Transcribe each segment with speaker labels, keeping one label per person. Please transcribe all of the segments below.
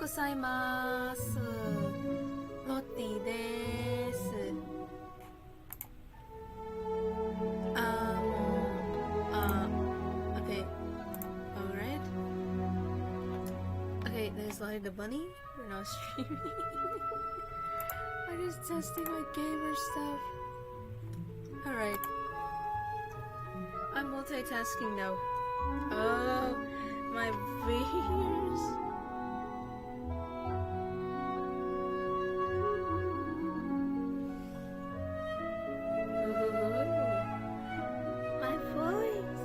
Speaker 1: gozaimasu. Lotie desu. Okay. Alright. Okay, there's Lottie the Bunny. We're not streaming. I'm just testing my gamer stuff. Alright. I'm multitasking now. Oh, my viewers. My voice.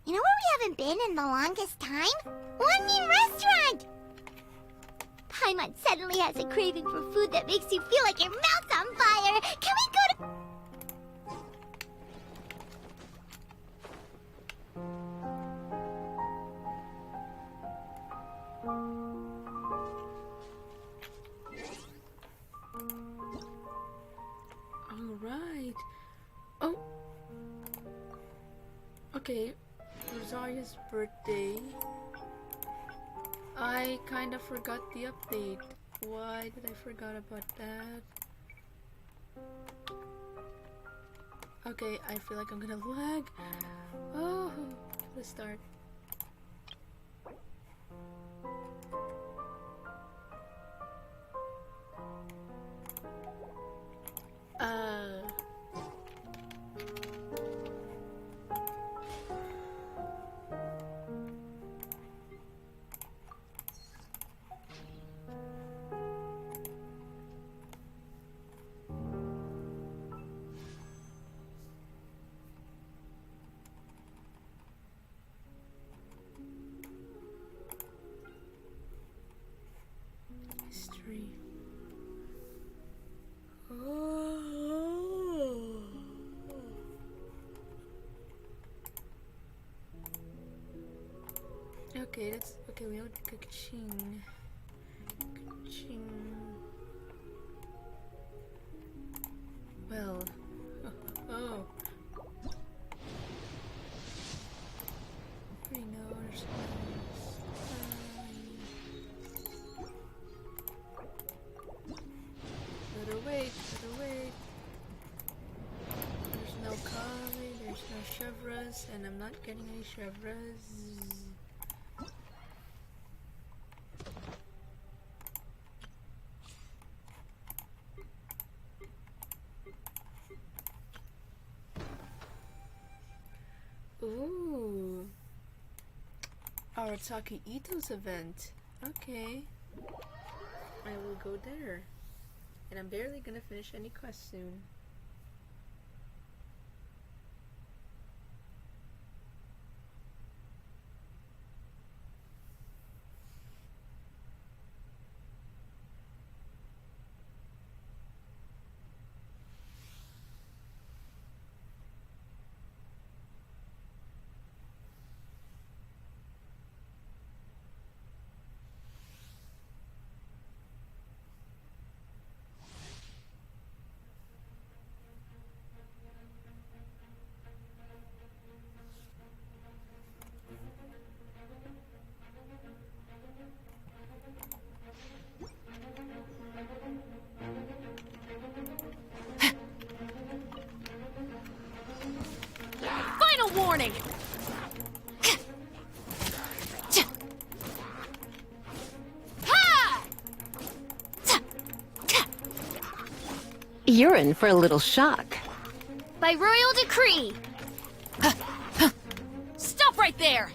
Speaker 2: You know where we haven't been in the longest time? One new restaurant! Paimon suddenly has a craving for food that makes you feel like your mouth's on fire. Can we go to...
Speaker 1: Alright. Oh. Okay. Rosaria's birthday. I kind of forgot the update. Why did I forget about that? Okay, I feel like I'm gonna lag. Oh, let's start. Okay, that's okay. We know Genshin. Genshin. Well. Oh. We know there's better wait, better wait. There's no Kali, there's no chevras, and I'm not getting any chevras. Ooh. Arataki Ito's event. Okay. I will go there. And I'm barely gonna finish any quests soon.
Speaker 3: Final warning!
Speaker 4: You're in for a little shock.
Speaker 2: By royal decree!
Speaker 3: Stop right there!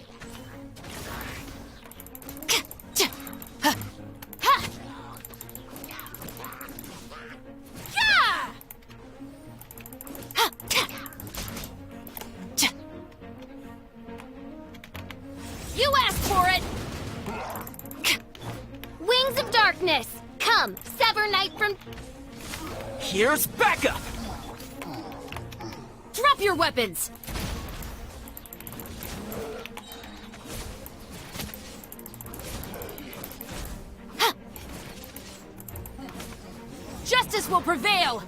Speaker 3: You asked for it!
Speaker 2: Wings of darkness! Come, sever night from...
Speaker 5: Here's backup!
Speaker 3: Drop your weapons! Justice will prevail!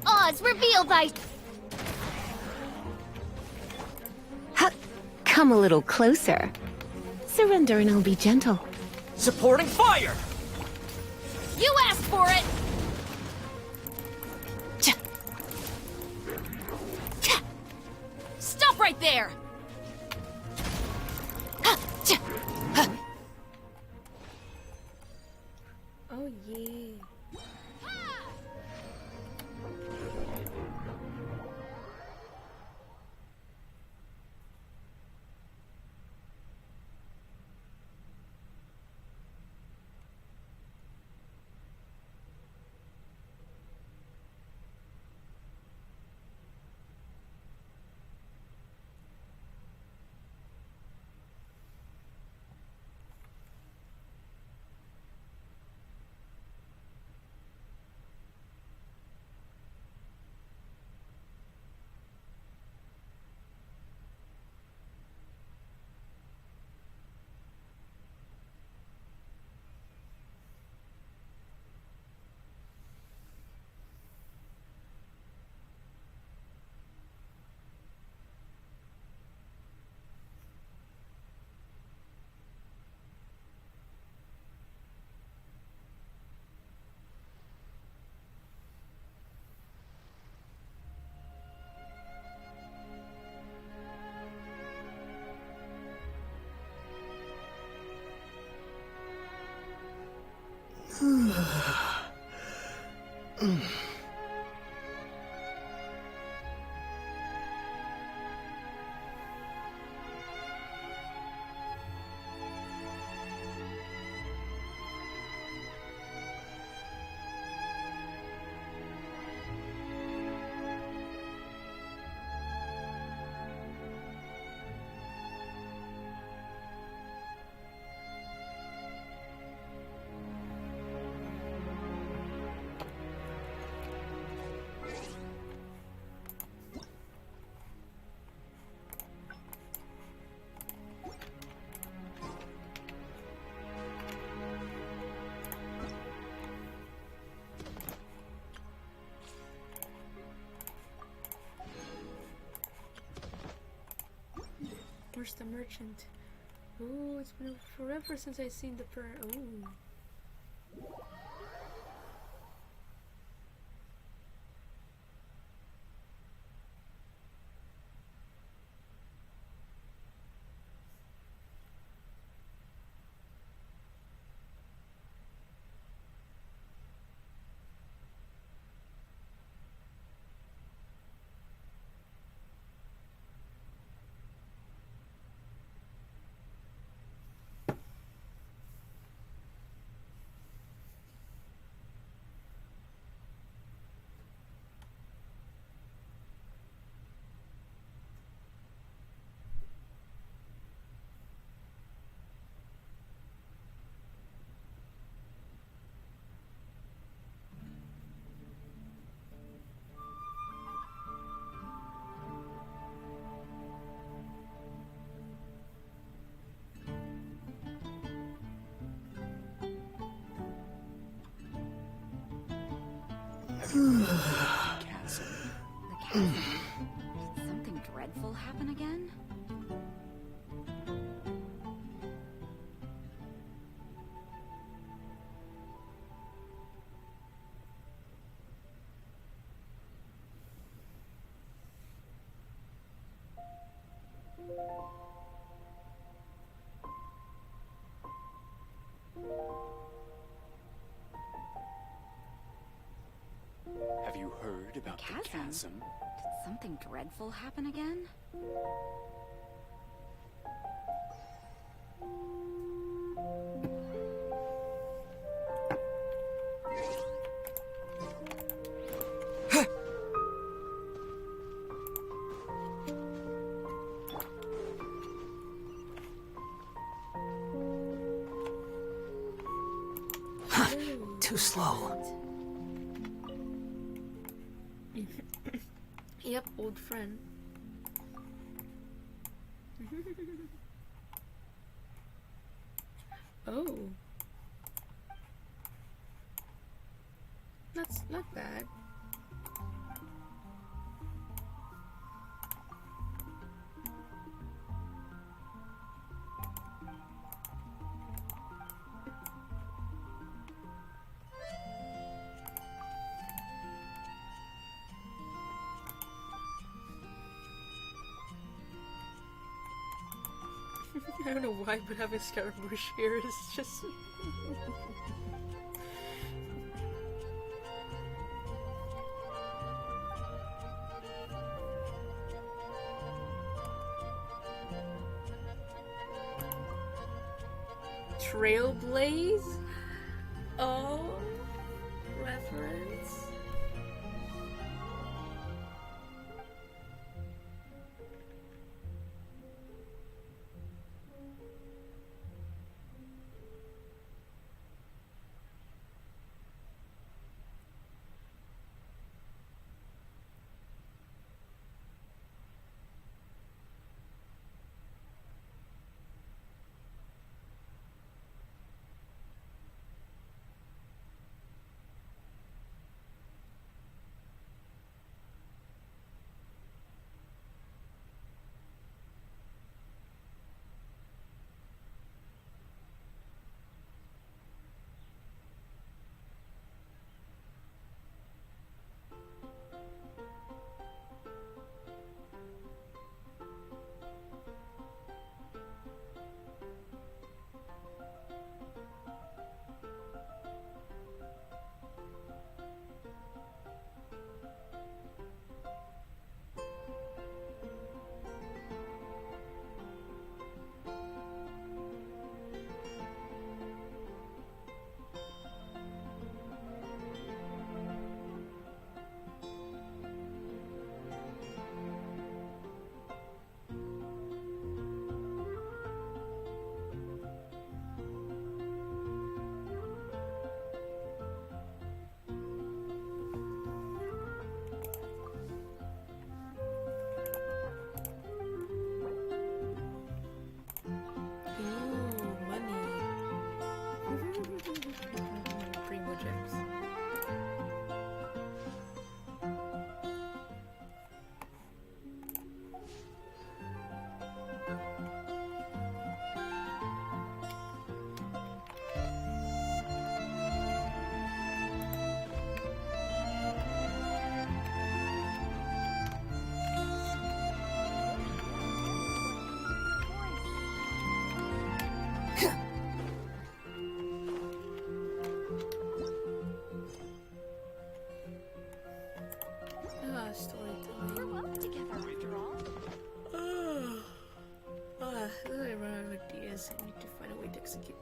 Speaker 2: Oz revealed by...
Speaker 4: Come a little closer. Surrender and I'll be gentle.
Speaker 5: Supporting fire!
Speaker 3: You asked for it! Stop right there!
Speaker 1: Oh yeah. Where's the merchant? Ooh, it's been forever since I seen the Ooh.
Speaker 3: Chasm. The chasm. Did something dreadful happen again?
Speaker 6: Have you heard about the chasm?
Speaker 3: Did something dreadful happen again?
Speaker 5: Too slow.
Speaker 1: Yep, old friend. Oh. That's not bad. I don't know why, but having Scaramouche here is just... Trailblaze? Oh, reference.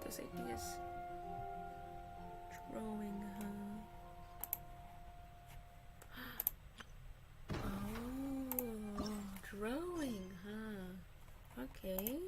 Speaker 1: those ideas. Drawing, Oh, drawing, Okay.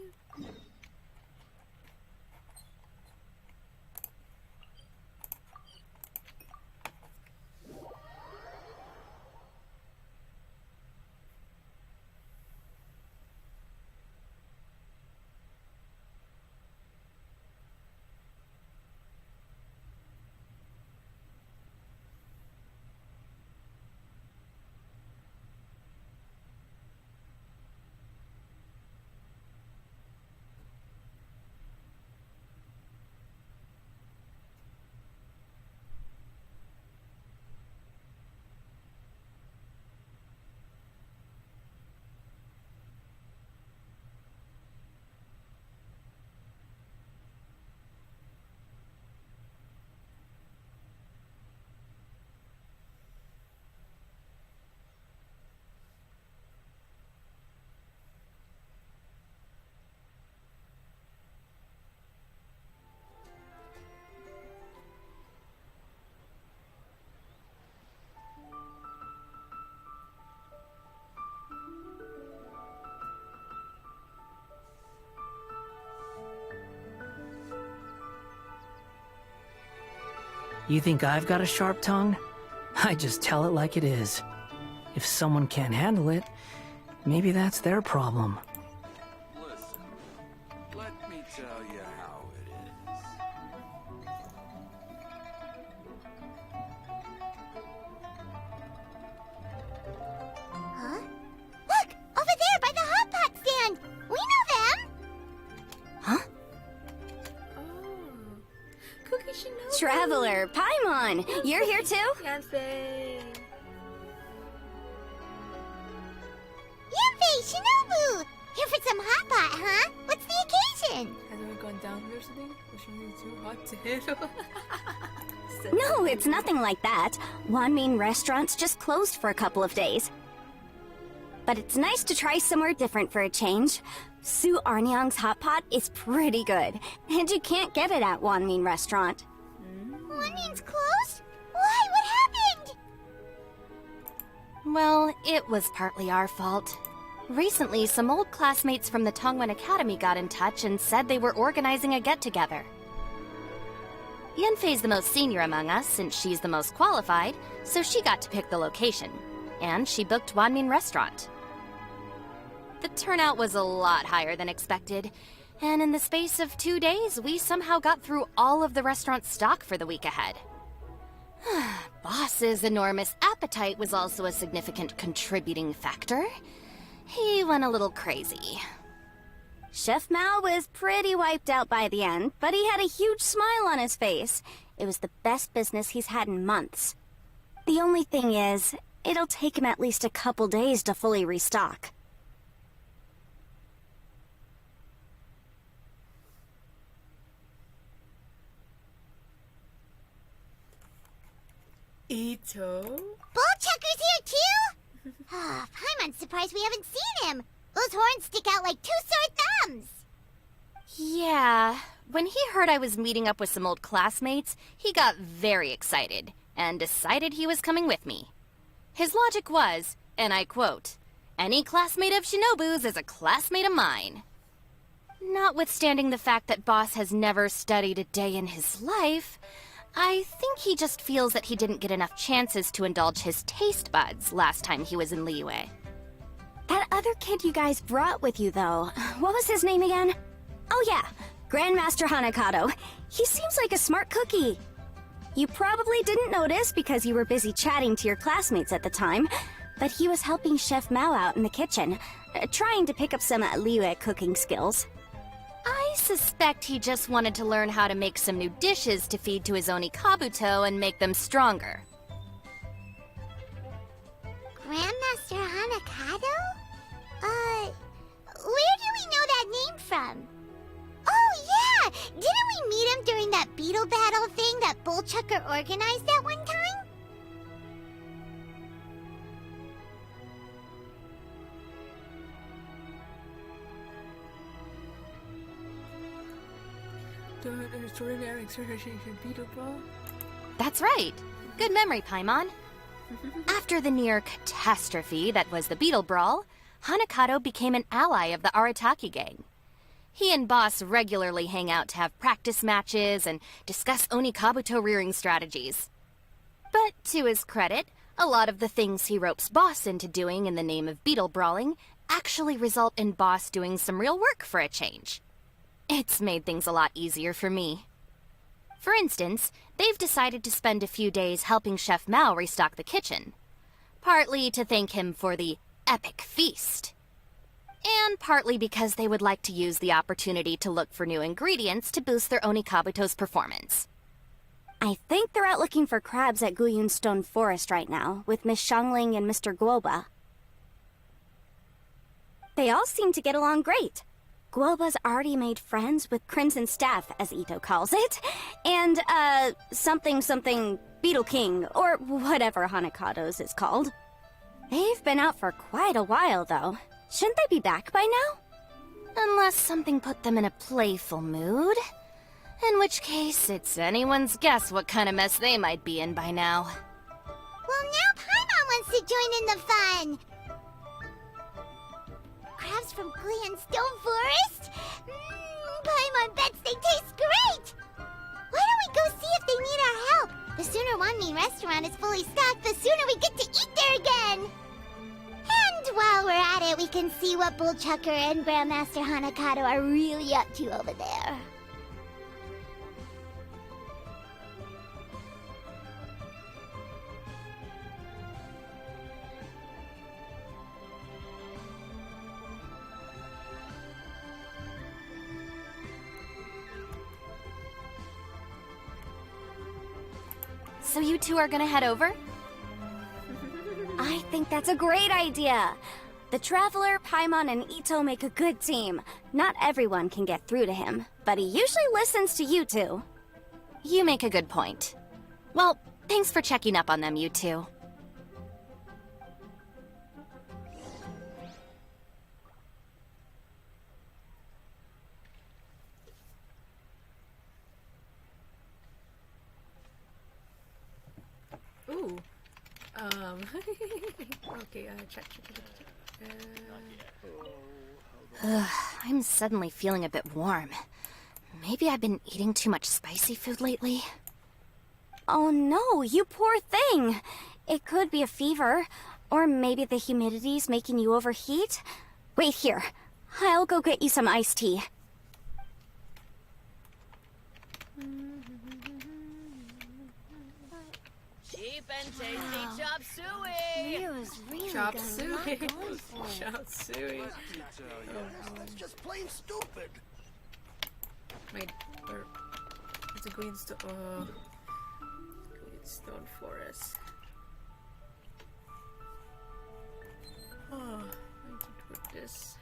Speaker 5: You think I've got a sharp tongue? I just tell it like it is. If someone can't handle it, maybe that's their problem.
Speaker 6: Listen, let me tell you how it is.
Speaker 2: Huh? Look! Over there by the hot pot stand! We know them!
Speaker 5: Huh?
Speaker 1: Oh. Cookie Shinobu.
Speaker 7: Traveler, Paimon, you're here too?
Speaker 1: Yanfei.
Speaker 2: Yanfei, Shinobu! Here for some hot pot, huh? What's the occasion?
Speaker 1: Has it gone down or something? Was she really too hot to handle?
Speaker 7: No, it's nothing like that. Wanmin restaurant's just closed for a couple of days. But it's nice to try somewhere different for a change. Su Arnyang's hot pot is pretty good, and you can't get it at Wanmin restaurant.
Speaker 2: Wanmin's closed? Why? What happened?
Speaker 8: Well, it was partly our fault. Recently, some old classmates from the Tongwen Academy got in touch and said they were organizing a get-together. Yanfei's the most senior among us, since she's the most qualified, so she got to pick the location. And she booked Wanmin Restaurant. The turnout was a lot higher than expected, and in the space of 2 days, we somehow got through all of the restaurant's stock for the week ahead. Boss's enormous appetite was also a significant contributing factor. He went a little crazy.
Speaker 7: Chef Mao was pretty wiped out by the end, but he had a huge smile on his face. It was the best business he's had in months. The only thing is, it'll take him at least a couple days to fully restock.
Speaker 1: Ito?
Speaker 2: Bullchucker's here too? Paimon's surprised we haven't seen him. Those horns stick out like two sore thumbs.
Speaker 8: Yeah, when he heard I was meeting up with some old classmates, he got very excited and decided he was coming with me. His logic was, and I quote, "Any classmate of Shinobu's is a classmate of mine." Notwithstanding the fact that Boss has never studied a day in his life, I think he just feels that he didn't get enough chances to indulge his taste buds last time he was in Liyue.
Speaker 7: That other kid you guys brought with you, though, what was his name again? Oh yeah, Grandmaster Hanakado. He seems like a smart cookie. You probably didn't notice because you were busy chatting to your classmates at the time, but he was helping Chef Mao out in the kitchen, trying to pick up some Liyue cooking skills.
Speaker 8: I suspect he just wanted to learn how to make some new dishes to feed to his Oni Kabuto and make them stronger.
Speaker 2: Grandmaster Hanakado? Where do we know that name from? Oh yeah! Didn't we meet him during that beetle battle thing that Bullchucker organized that one time?
Speaker 8: That's right. Good memory, Paimon. After the near catastrophe that was the Beetle Brawl, Hanakato became an ally of the Arataki gang. He and Boss regularly hang out to have practice matches and discuss Onikabuto rearing strategies. But to his credit, a lot of the things he ropes Boss into doing in the name of beetle brawling actually result in Boss doing some real work for a change. It's made things a lot easier for me. For instance, they've decided to spend a few days helping Chef Mao restock the kitchen. Partly to thank him for the epic feast. And partly because they would like to use the opportunity to look for new ingredients to boost their Onikabuto's performance.
Speaker 7: I think they're out looking for crabs at Guyun Stone Forest right now, with Miss Shangling and Mr. Guoba. They all seem to get along great. Guoba's already made friends with Crimson Staff, as Ito calls it, and, something Beetle King, or whatever Hanakado's is called. They've been out for quite a while, though. Shouldn't they be back by now?
Speaker 8: Unless something put them in a playful mood. In which case, it's anyone's guess what kind of mess they might be in by now.
Speaker 2: Well, now Paimon wants to join in the fun! Crabs from Guyun Stone Forest? Paimon bets they taste great! Why don't we go see if they need our help? The sooner Wanmi restaurant is fully stocked, the sooner we get to eat there again! And while we're at it, we can see what Bullchucker and Grandmaster Hanakato are really up to over there.
Speaker 8: So you two are gonna head over?
Speaker 7: I think that's a great idea. The Traveler, Paimon, and Ito make a good team. Not everyone can get through to him, but he usually listens to you two.
Speaker 8: You make a good point. Well, thanks for checking up on them, you two.
Speaker 1: Ooh. Okay, check.
Speaker 8: I'm suddenly feeling a bit warm. Maybe I've been eating too much spicy food lately?
Speaker 7: Oh no, you poor thing! It could be a fever, or maybe the humidity's making you overheat. Wait here, I'll go get you some iced tea.
Speaker 9: Cheap and tasty chop suey!
Speaker 2: Rio's really
Speaker 1: Chop
Speaker 2: got a
Speaker 1: suey.
Speaker 2: lot going for it.
Speaker 1: Chop suey.
Speaker 6: That's just plain stupid.
Speaker 1: Wait, it's a Green Stone Forest. Oh, I need to put this.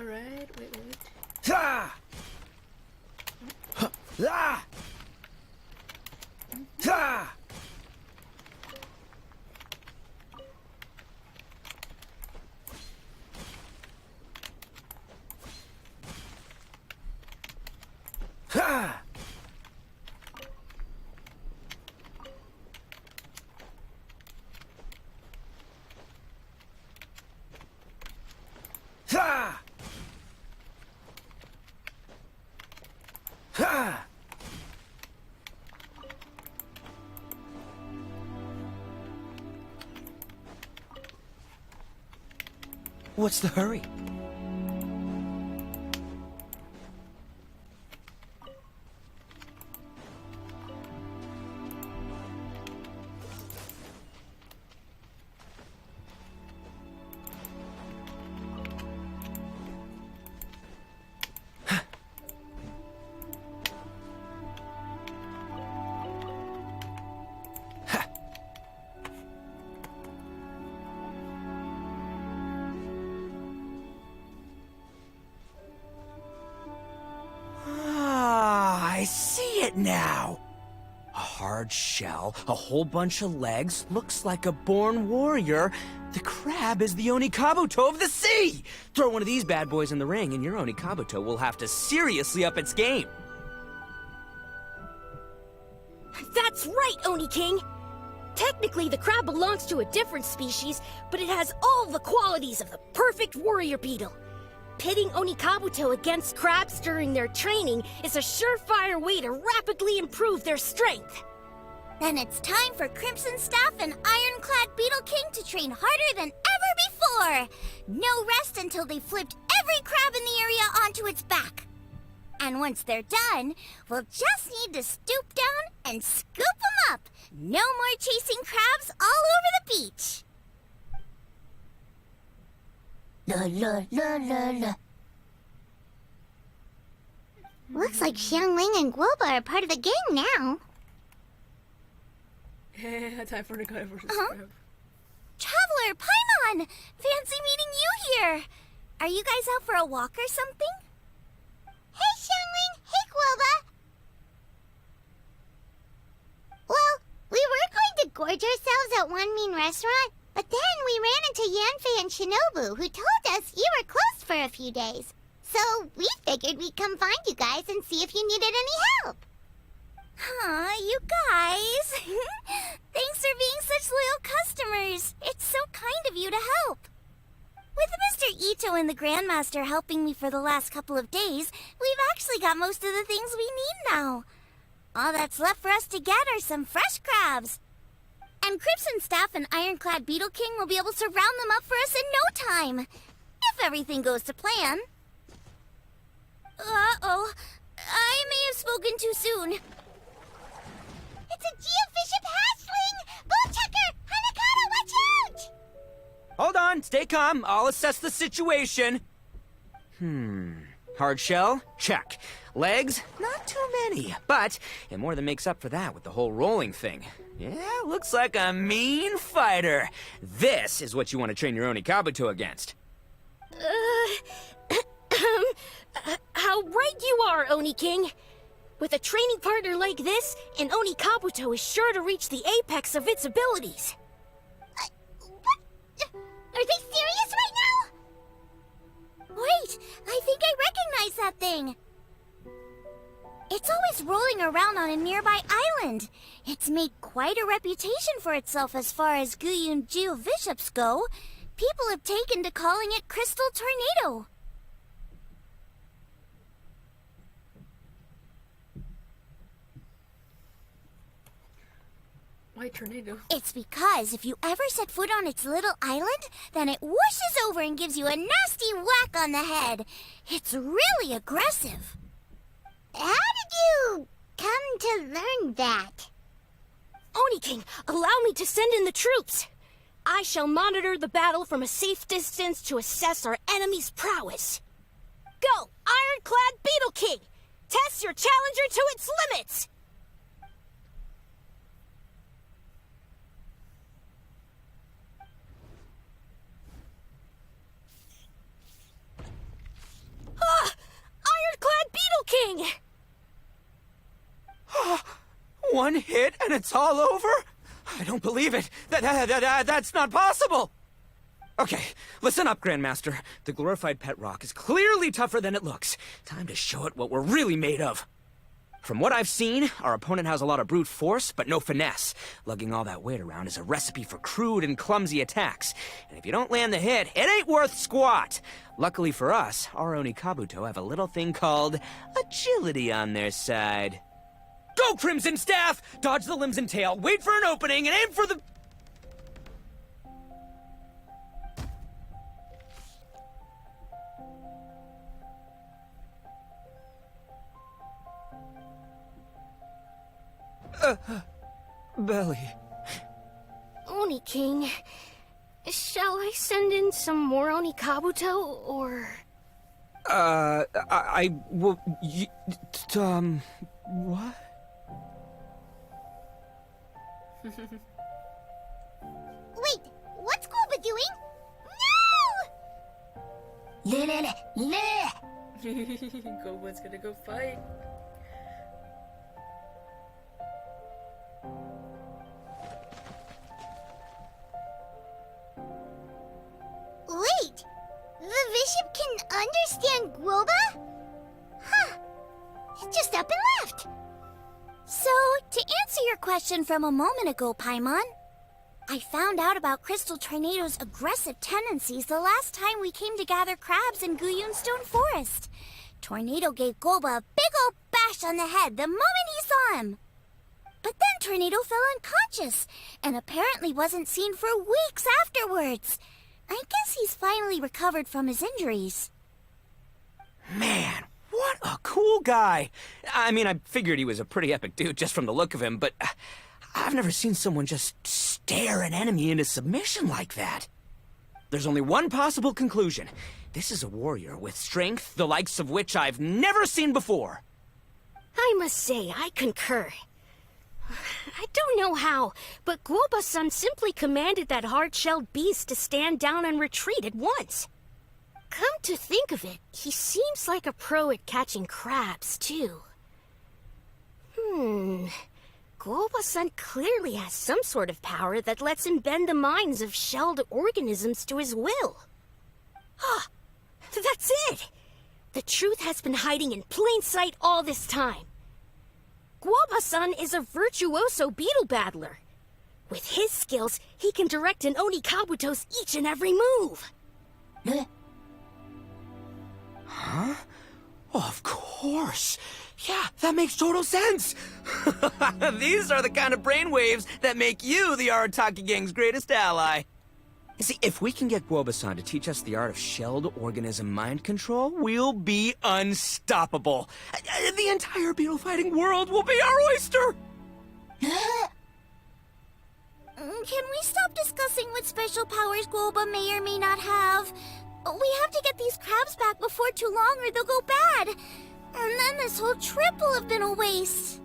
Speaker 1: Alright, wait.
Speaker 10: Ha! Ah! Ha! Ha! Ha! Ha! What's the hurry? I see it now. A hard shell, a whole bunch of legs, looks like a born warrior. The crab is the Onikabuto of the sea! Throw one of these bad boys in the ring and your Onikabuto will have to seriously up its game.
Speaker 7: That's right, Oni King! Technically, the crab belongs to a different species, but it has all the qualities of the perfect warrior beetle. Pitting Onikabuto against crabs during their training is a surefire way to rapidly improve their strength.
Speaker 2: Then it's time for Crimson Staff and Ironclad Beetle King to train harder than ever before. No rest until they've flipped every crab in the area onto its back. And once they're done, we'll just need to stoop down and scoop them up. No more chasing crabs all over the beach. La la la la la. Looks like Xiangling and Guoba are part of the gang now.
Speaker 1: Time for the guy versus crab.
Speaker 2: Traveler, Paimon! Fancy meeting you here. Are you guys out for a walk or something? Hey, Xiangling! Hey, Guoba! Well, we were going to gorge ourselves at one mean restaurant, but then we ran into Yanfei and Shinobu, who told us you were closed for a few days. So we figured we'd come find you guys and see if you needed any help. Aw, you guys. Thanks for being such loyal customers. It's so kind of you to help. With Mr. Ito and the Grandmaster helping me for the last couple of days, we've actually got most of the things we need now. All that's left for us to get are some fresh crabs. And Crimson Staff and Ironclad Beetle King will be able to round them up for us in no time. If everything goes to plan. Uh-oh. I may have spoken too soon. It's a geofiship hatchling! Bullchecker! Hanakata, watch out!
Speaker 10: Hold on, stay calm. I'll assess the situation. Hard shell? Check. Legs? Not too many. But it more than makes up for that with the whole rolling thing. Yeah, looks like a mean fighter. This is what you want to train your Onikabuto against.
Speaker 7: How right you are, Oni King. With a training partner like this, an Onikabuto is sure to reach the apex of its abilities.
Speaker 2: What? Are they serious right now? Wait, I think I recognize that thing. It's always rolling around on a nearby island. It's made quite a reputation for itself as far as Guyun geoviships go. People have taken to calling it Crystal Tornado.
Speaker 1: Why tornado?
Speaker 2: It's because if you ever set foot on its little island, then it whooshes over and gives you a nasty whack on the head. It's really aggressive. How did you come to learn that?
Speaker 7: Oni King, allow me to send in the troops. I shall monitor the battle from a safe distance to assess our enemy's prowess. Go, Ironclad Beetle King! Test your challenger to its limits!
Speaker 10: One hit and it's all over? I don't believe it. That's not possible. Okay, listen up, Grandmaster. The glorified pet rock is clearly tougher than it looks. Time to show it what we're really made of. From what I've seen, our opponent has a lot of brute force, but no finesse. Lugging all that weight around is a recipe for crude and clumsy attacks. And if you don't land the hit, it ain't worth squat. Luckily for us, our Oni Kabuto have a little thing called agility on their side. Go, Crimson Staff! Dodge the limbs and tail, wait for an opening, and aim for the... Belly.
Speaker 7: Oni King, shall I send in some more Oni Kabuto, or...
Speaker 10: what?
Speaker 2: Wait, what's Goomba doing? No!
Speaker 1: Goomba's gonna go fight.
Speaker 2: Wait, the bishop can understand Guoba? Huh, he just up and left. So, to answer your question from a moment ago, Paimon, I found out about Crystal Tornado's aggressive tendencies the last time we came to gather crabs in Guyun Stone Forest. Tornado gave Guoba a big old bash on the head the moment he saw him. But then Tornado fell unconscious, and apparently wasn't seen for weeks afterwards. I guess he's finally recovered from his injuries.
Speaker 10: Man, what a cool guy. I mean, I figured he was a pretty epic dude just from the look of him, but I've never seen someone just stare an enemy into submission like that. There's only one possible conclusion. This is a warrior with strength, the likes of which I've never seen before.
Speaker 7: I must say, I concur. I don't know how, but Guoba-san simply commanded that hard-shelled beast to stand down and retreat at once. Come to think of it, he seems like a pro at catching crabs, too. Guoba-san clearly has some sort of power that lets him bend the minds of shelled organisms to his will. Ah, that's it! The truth has been hiding in plain sight all this time. Guoba-san is a virtuoso beetle battler. With his skills, he can direct an Oni Kabuto's each and every move.
Speaker 10: Huh? Oh, of course. Yeah, that makes total sense. These are the kind of brainwaves that make you the Arataki Gang's greatest ally. You see, if we can get Guoba-san to teach us the art of shelled organism mind control, we'll be unstoppable. The entire beetle fighting world will be our oyster!
Speaker 2: Can we stop discussing what special powers Guoba may or may not have? We have to get these crabs back before too long or they'll go bad. And then this whole trip will have been a waste.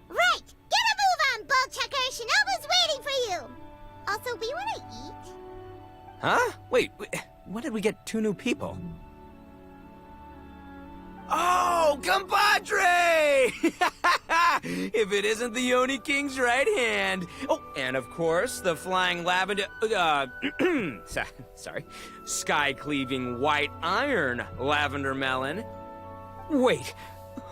Speaker 2: Right! Get a move on, Ball Checker! Shinobu's waiting for you! Also, we want to eat.
Speaker 10: Huh? Wait, when did we get 2 new people? Oh, compadre! If it isn't the Oni King's right hand. Oh, and of course, the flying lavender... sorry. Sky-cleaving white iron lavender melon. Wait.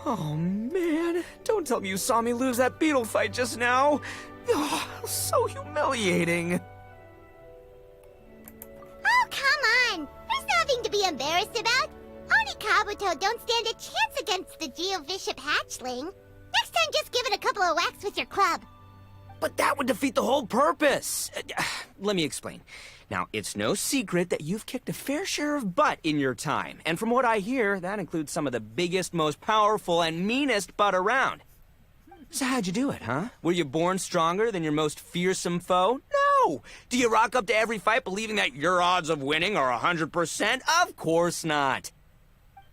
Speaker 10: Oh, man. Don't tell me you saw me lose that beetle fight just now. Oh, so humiliating.
Speaker 2: Oh, come on! There's nothing to be embarrassed about. Oni Kabuto don't stand a chance against the Geo-Bishop hatchling. Next time, just give it a couple of whacks with your club.
Speaker 10: But that would defeat the whole purpose. Let me explain. Now, it's no secret that you've kicked a fair share of butt in your time. And from what I hear, that includes some of the biggest, most powerful, and meanest butt around. So how'd you do it, huh? Were you born stronger than your most fearsome foe? No! Do you rock up to every fight believing that your odds of winning are 100%? Of course not.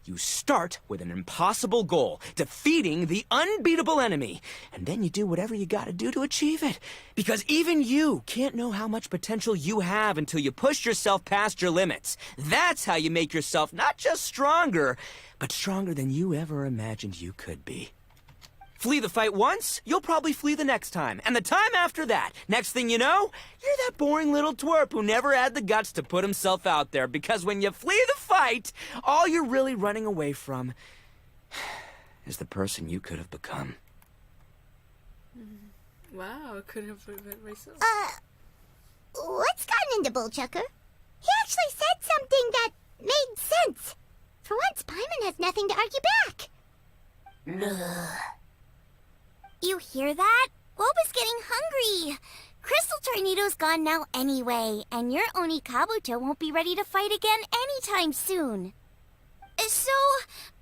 Speaker 10: You start with an impossible goal, defeating the unbeatable enemy, and then you do whatever you gotta do to achieve it. Because even you can't know how much potential you have until you push yourself past your limits. That's how you make yourself not just stronger, but stronger than you ever imagined you could be. Flee the fight once, you'll probably flee the next time. And the time after that. Next thing you know, you're that boring little twerp who never had the guts to put himself out there. Because when you flee the fight, all you're really running away from is the person you could have become.
Speaker 1: Wow, I couldn't have prevent myself.
Speaker 2: What's gotten into Bullchucker? He actually said something that made sense. For once, Paimon has nothing to argue back. You hear that? Woba's getting hungry. Crystal Tornado's gone now anyway, and your Oni Kabuto won't be ready to fight again anytime soon. So,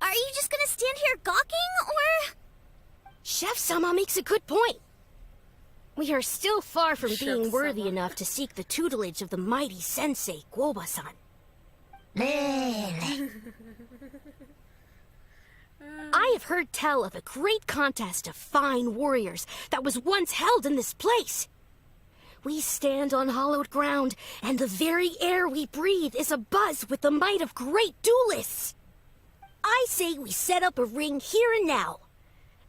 Speaker 2: are you just gonna stand here gawking, or...?
Speaker 11: Chef-sama makes a good point. We are still far from being worthy
Speaker 1: Chef-sama.
Speaker 11: enough to seek the tutelage of the mighty sensei, Guoba-san. I have heard tell of a great contest of fine warriors that was once held in this place. We stand on hallowed ground, and the very air we breathe is abuzz with the might of great duelists. I say we set up a ring here and now.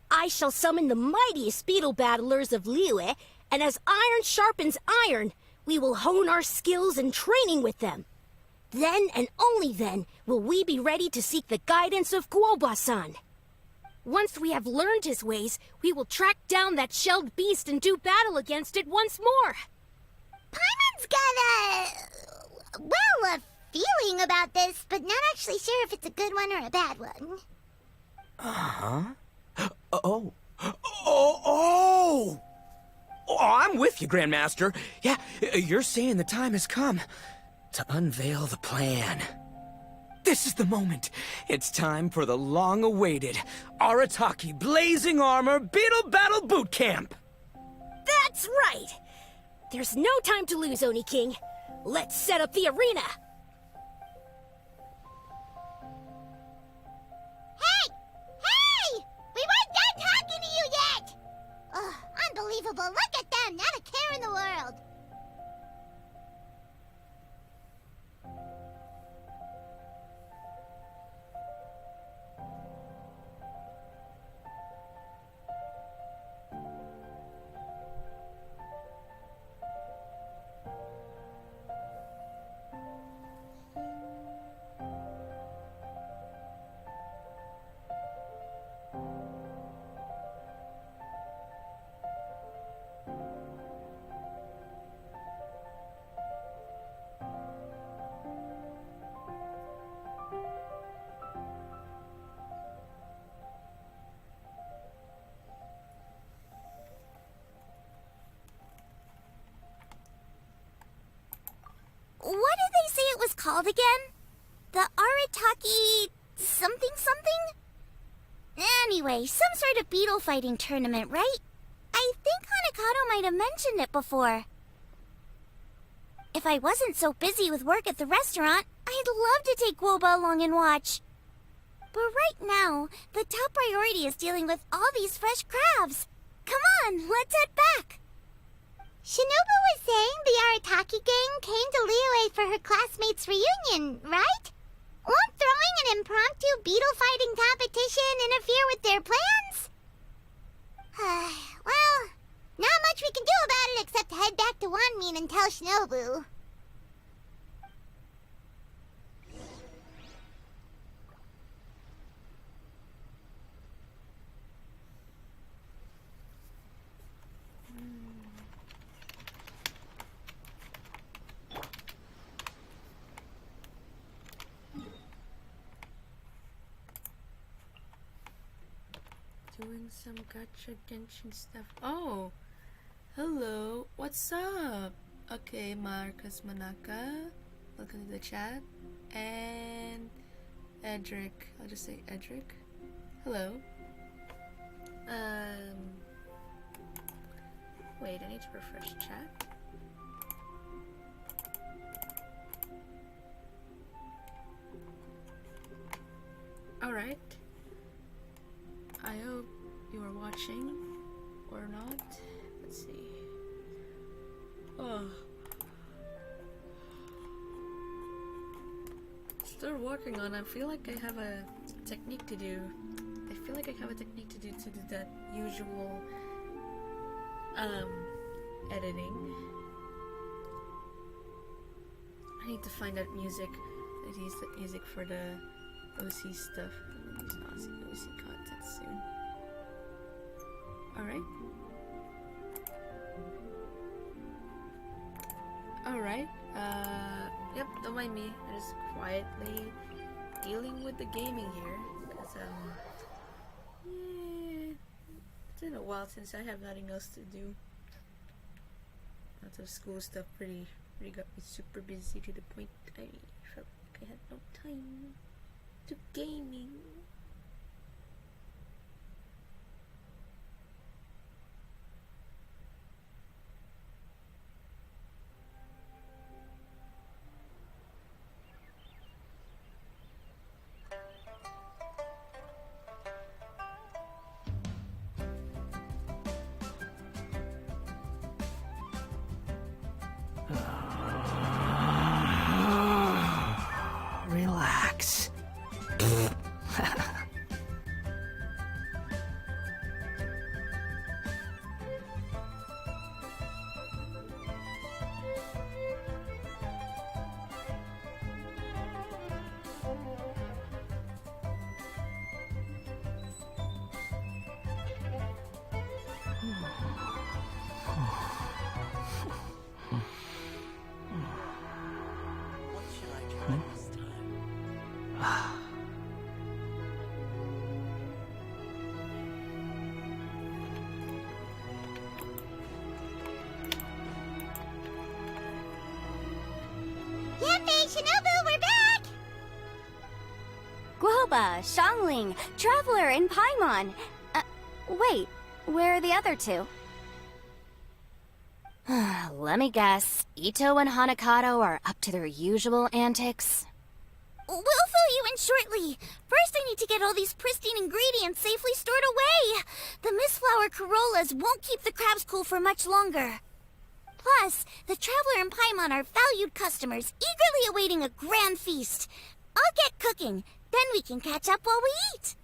Speaker 11: I shall summon the mightiest beetle battlers of Liyue, and as iron sharpens iron, we will hone our skills and training with them. Then and only then will we be ready to seek the guidance of Guoba-san. Once we have learned his ways, we will track down that shelled beast and do battle against it once more.
Speaker 2: Paimon's got a feeling about this, but not actually sure if it's a good one or a bad one.
Speaker 10: Oh, I'm with you, Grandmaster. Yeah, you're saying the time has come to unveil the plan. This is the moment. It's time for the long-awaited Arataki Blazing Armor Beetle Battle Boot Camp.
Speaker 11: That's right! There's no time to lose, Oni King. Let's set up the arena!
Speaker 2: Hey! We weren't done talking to you yet! Ugh, unbelievable. Look at them. Not a care in the world. What did they say it was called again? The Arataki something something? Anyway, some sort of beetle fighting tournament, right? I think Hanakato might have mentioned it before. If I wasn't so busy with work at the restaurant, I'd love to take Guoba along and watch. But right now, the top priority is dealing with all these fresh crabs. Come on, let's head back. Shinobu was saying the Arataki gang came to Liyue for her classmates' reunion, right? Won't throwing an impromptu beetle fighting competition interfere with their plans? Well, not much we can do about it except head back to Wanmin and tell Shinobu.
Speaker 1: Doing some Gacha Genshin stuff. Oh, hello. What's up? Okay, Marcus Manaka. Welcome to the chat. And Edric. I'll just say Edric. Hello. Wait, I need to refresh chat. Alright. I hope you are watching or not. Let's see. Oh. Still working on. I feel like I have a technique to do. I feel feel like I have a technique to do that usual editing. I need to find that music. I use that music for the OC stuff. I'm gonna use OC content soon. Alright. Alright. Yep, don't mind me. I'm just quietly dealing with the gaming here. Because, yeah, it's been a while since I have nothing else to do. Lots of school stuff really got me super busy to the point I felt like I had no time to gaming.
Speaker 5: Relax.
Speaker 10: What should I try this time?
Speaker 2: Yippee, Shinobu, we're back!
Speaker 7: Guoba, Shangling, Traveler, and Paimon. Wait, where are the other two?
Speaker 8: Let me guess. Ito and Hanakato are up to their usual antics.
Speaker 2: We'll fill you in shortly. First, I need to get all these pristine ingredients safely stored away. The mistflower corollas won't keep the crabs cool for much longer. Plus, the Traveler and Paimon are valued customers, eagerly awaiting a grand feast. I'll get cooking, then we can catch up while we eat.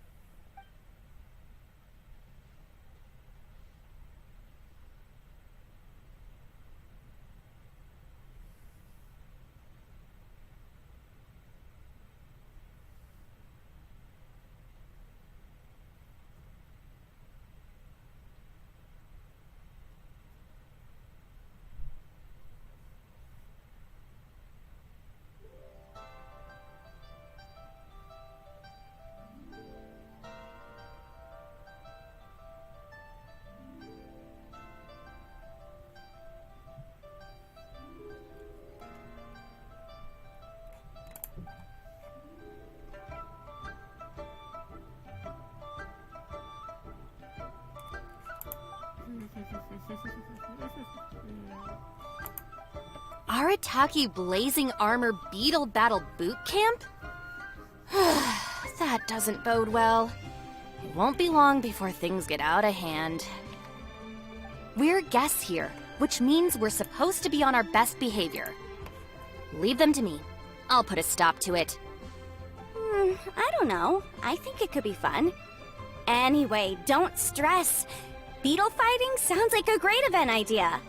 Speaker 8: Arataki Blazing Armor Beetle Battle Boot Camp? That doesn't bode well. It won't be long before things get out of hand. We're guests here, which means we're supposed to be on our best behavior. Leave them to me. I'll put a stop to it.
Speaker 7: I don't know. I think it could be fun. Anyway, don't stress. Beetle fighting sounds like a great event idea.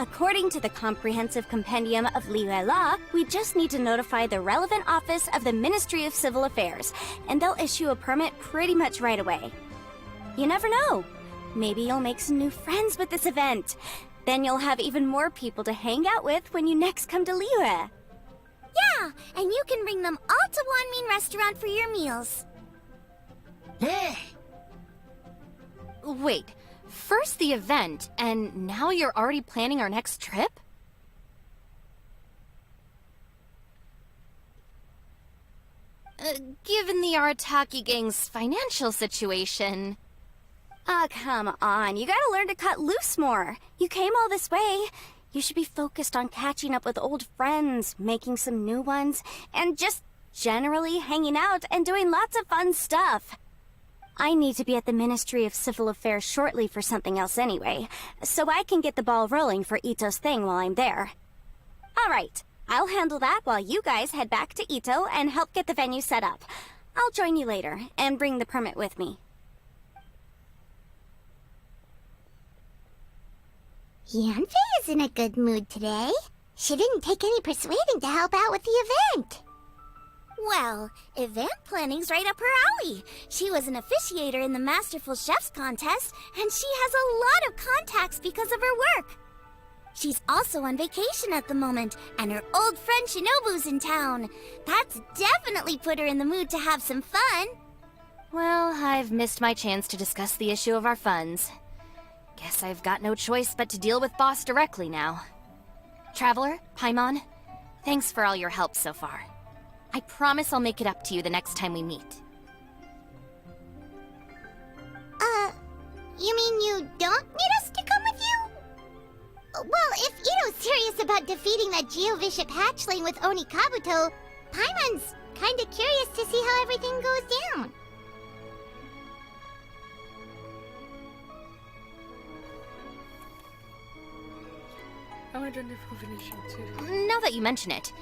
Speaker 7: According to the Comprehensive Compendium of Liyue Law, we just need to notify the relevant office of the Ministry of Civil Affairs, and they'll issue a permit pretty much right away. You never know. Maybe you'll make some new friends with this event. Then you'll have even more people to hang out with when you next come to Liyue.
Speaker 2: Yeah, and you can bring them all to Wanmin Restaurant for your meals.
Speaker 8: Wait, first the event, and now you're already planning our next trip? Given the Arataki gang's financial situation...
Speaker 7: Come on. You gotta learn to cut loose more. You came all this way. You should be focused on catching up with old friends, making some new ones, and just generally hanging out and doing lots of fun stuff. I need to be at the Ministry of Civil Affairs shortly for something else anyway, so I can get the ball rolling for Ito's thing while I'm there. Alright, I'll handle that while you guys head back to Ito and help get the venue set up. I'll join you later, and bring the permit with me.
Speaker 2: Yanfei is in a good mood today. She didn't take any persuading to help out with the event.
Speaker 7: Well, event planning's right up her alley. She was an officiator in the Masterful Chefs contest, and she has a lot of contacts because of her work. She's also on vacation at the moment, and her old friend Shinobu's in town. That's definitely put her in the mood to have some fun.
Speaker 8: Well, I've missed my chance to discuss the issue of our funds. Guess I've got no choice but to deal with Boss directly now. Traveler, Paimon, thanks for all your help so far. I promise I'll make it up to you the next time we meet.
Speaker 2: You mean you don't need us to come with you? Well, if Ito's serious about defeating that Geovishap hatchling with Oni Kabuto, Paimon's kinda curious to see how everything goes down.
Speaker 1: I want to join the combination too.
Speaker 8: Now that you mention it,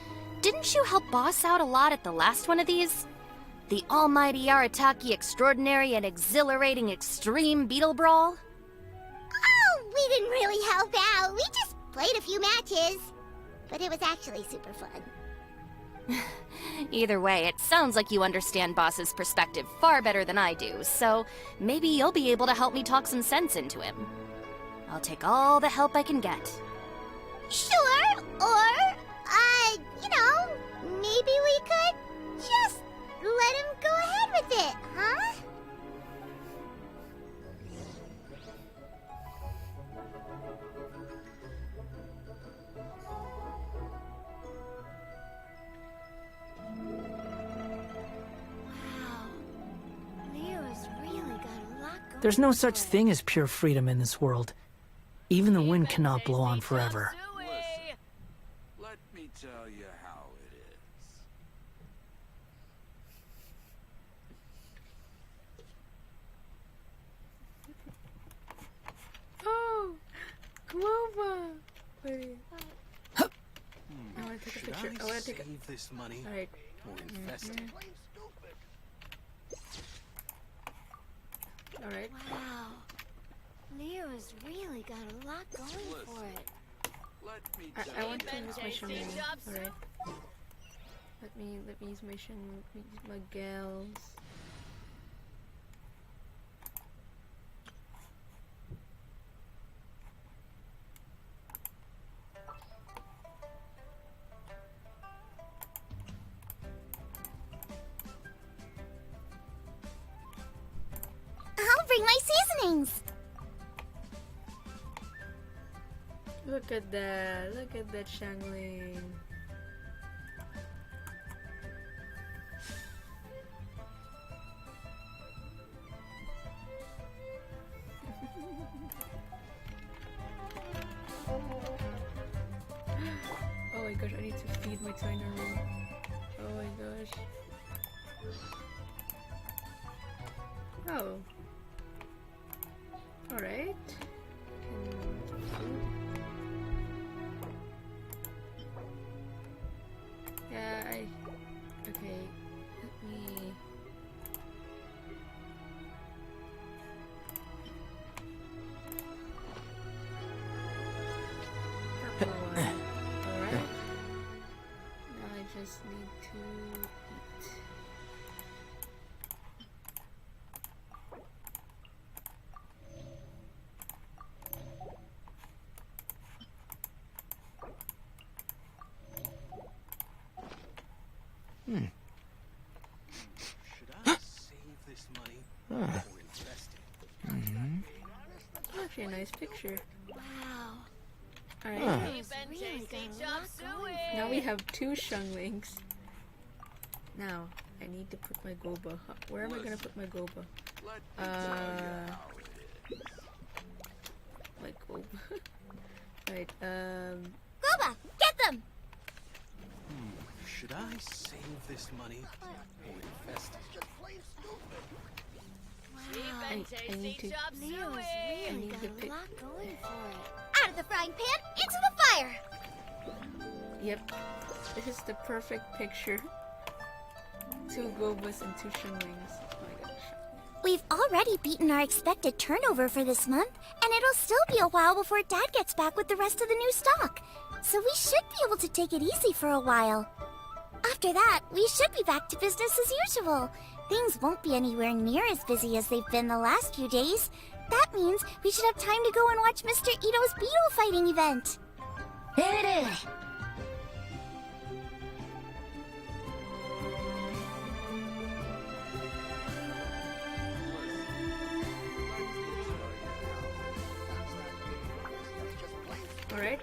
Speaker 8: didn't you help Boss out a lot at the last one of these? The almighty Arataki extraordinary and exhilarating extreme beetle brawl?
Speaker 2: Oh, we didn't really help out. We just played a few matches. But it was actually super fun.
Speaker 8: Either way, it sounds like you understand Boss's perspective far better than I do, so maybe you'll be able to help me talk some sense into him. I'll take all the help I can get.
Speaker 2: Sure, or, maybe we could just let him go ahead with it, huh?
Speaker 11: Wow. Leo's really got a lot going.
Speaker 5: There's no such thing as pure freedom in this world. Even the wind cannot blow on forever.
Speaker 6: Listen, let me tell you how it is.
Speaker 1: Oh, Clova. Wait. I want to take a picture. I want to take
Speaker 10: Save this money
Speaker 1: Alright.
Speaker 10: or invest it.
Speaker 1: Alright.
Speaker 11: Wow. Leo's really got a lot going for it.
Speaker 6: Let me
Speaker 1: I want to use my Shimmy. Alright. Let me use my Shimmy. Let me use my gals.
Speaker 2: I'll bring my seasonings.
Speaker 1: Look at that. Look at that Shangling. Oh my gosh, I need to feed my tiny room. Oh my gosh. Oh. Alright. Yeah, okay. Let me... Purple one. Alright. Now I just need to eat.
Speaker 10: Should I save this money or invest it?
Speaker 1: Actually, a nice picture.
Speaker 11: Wow.
Speaker 1: Alright.
Speaker 11: Leo's really got a lot going for it.
Speaker 1: Now we have two Shunglings. Now, I need to put my Goba. Where am I gonna put my Goba?
Speaker 6: Let me tell you how it is.
Speaker 1: My Goba. Right,
Speaker 2: Goba, get them!
Speaker 10: Should I save this money or invest it?
Speaker 1: I need to...
Speaker 11: Leo's
Speaker 1: I
Speaker 11: really
Speaker 1: need
Speaker 11: got
Speaker 1: to
Speaker 11: a
Speaker 1: pick...
Speaker 11: lot going for it.
Speaker 2: Out of the frying pan, into the fire!
Speaker 1: Yep. This is the perfect picture. Two Gobas and two Shunglings. Oh my gosh.
Speaker 2: We've already beaten our expected turnover for this month, and it'll still be a while before Dad gets back with the rest of the new stock. So we should be able to take it easy for a while. After that, we should be back to business as usual. Things won't be anywhere near as busy as they've been the last few days. That means we should have time to go and watch Mr. Ito's beetle fighting event.
Speaker 1: Alright.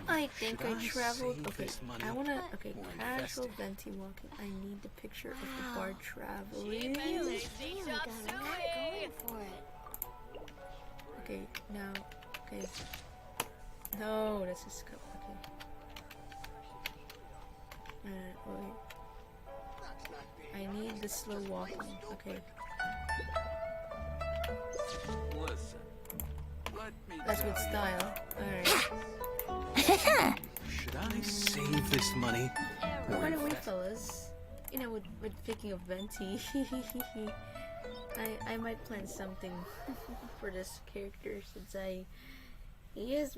Speaker 1: I think I traveled. Okay, I wanna. Okay, casual venti walking. I need the picture of the bard traveling. Okay, now. Okay. No, this is. Okay. Wait. I need the slow walking. Okay.
Speaker 6: Listen, let me
Speaker 1: That's
Speaker 6: tell
Speaker 1: with
Speaker 6: you.
Speaker 1: style. Alright.
Speaker 12: Should I save this money?
Speaker 1: By the way, fellas, you know, with picking of venti, I might plan something for this character since he is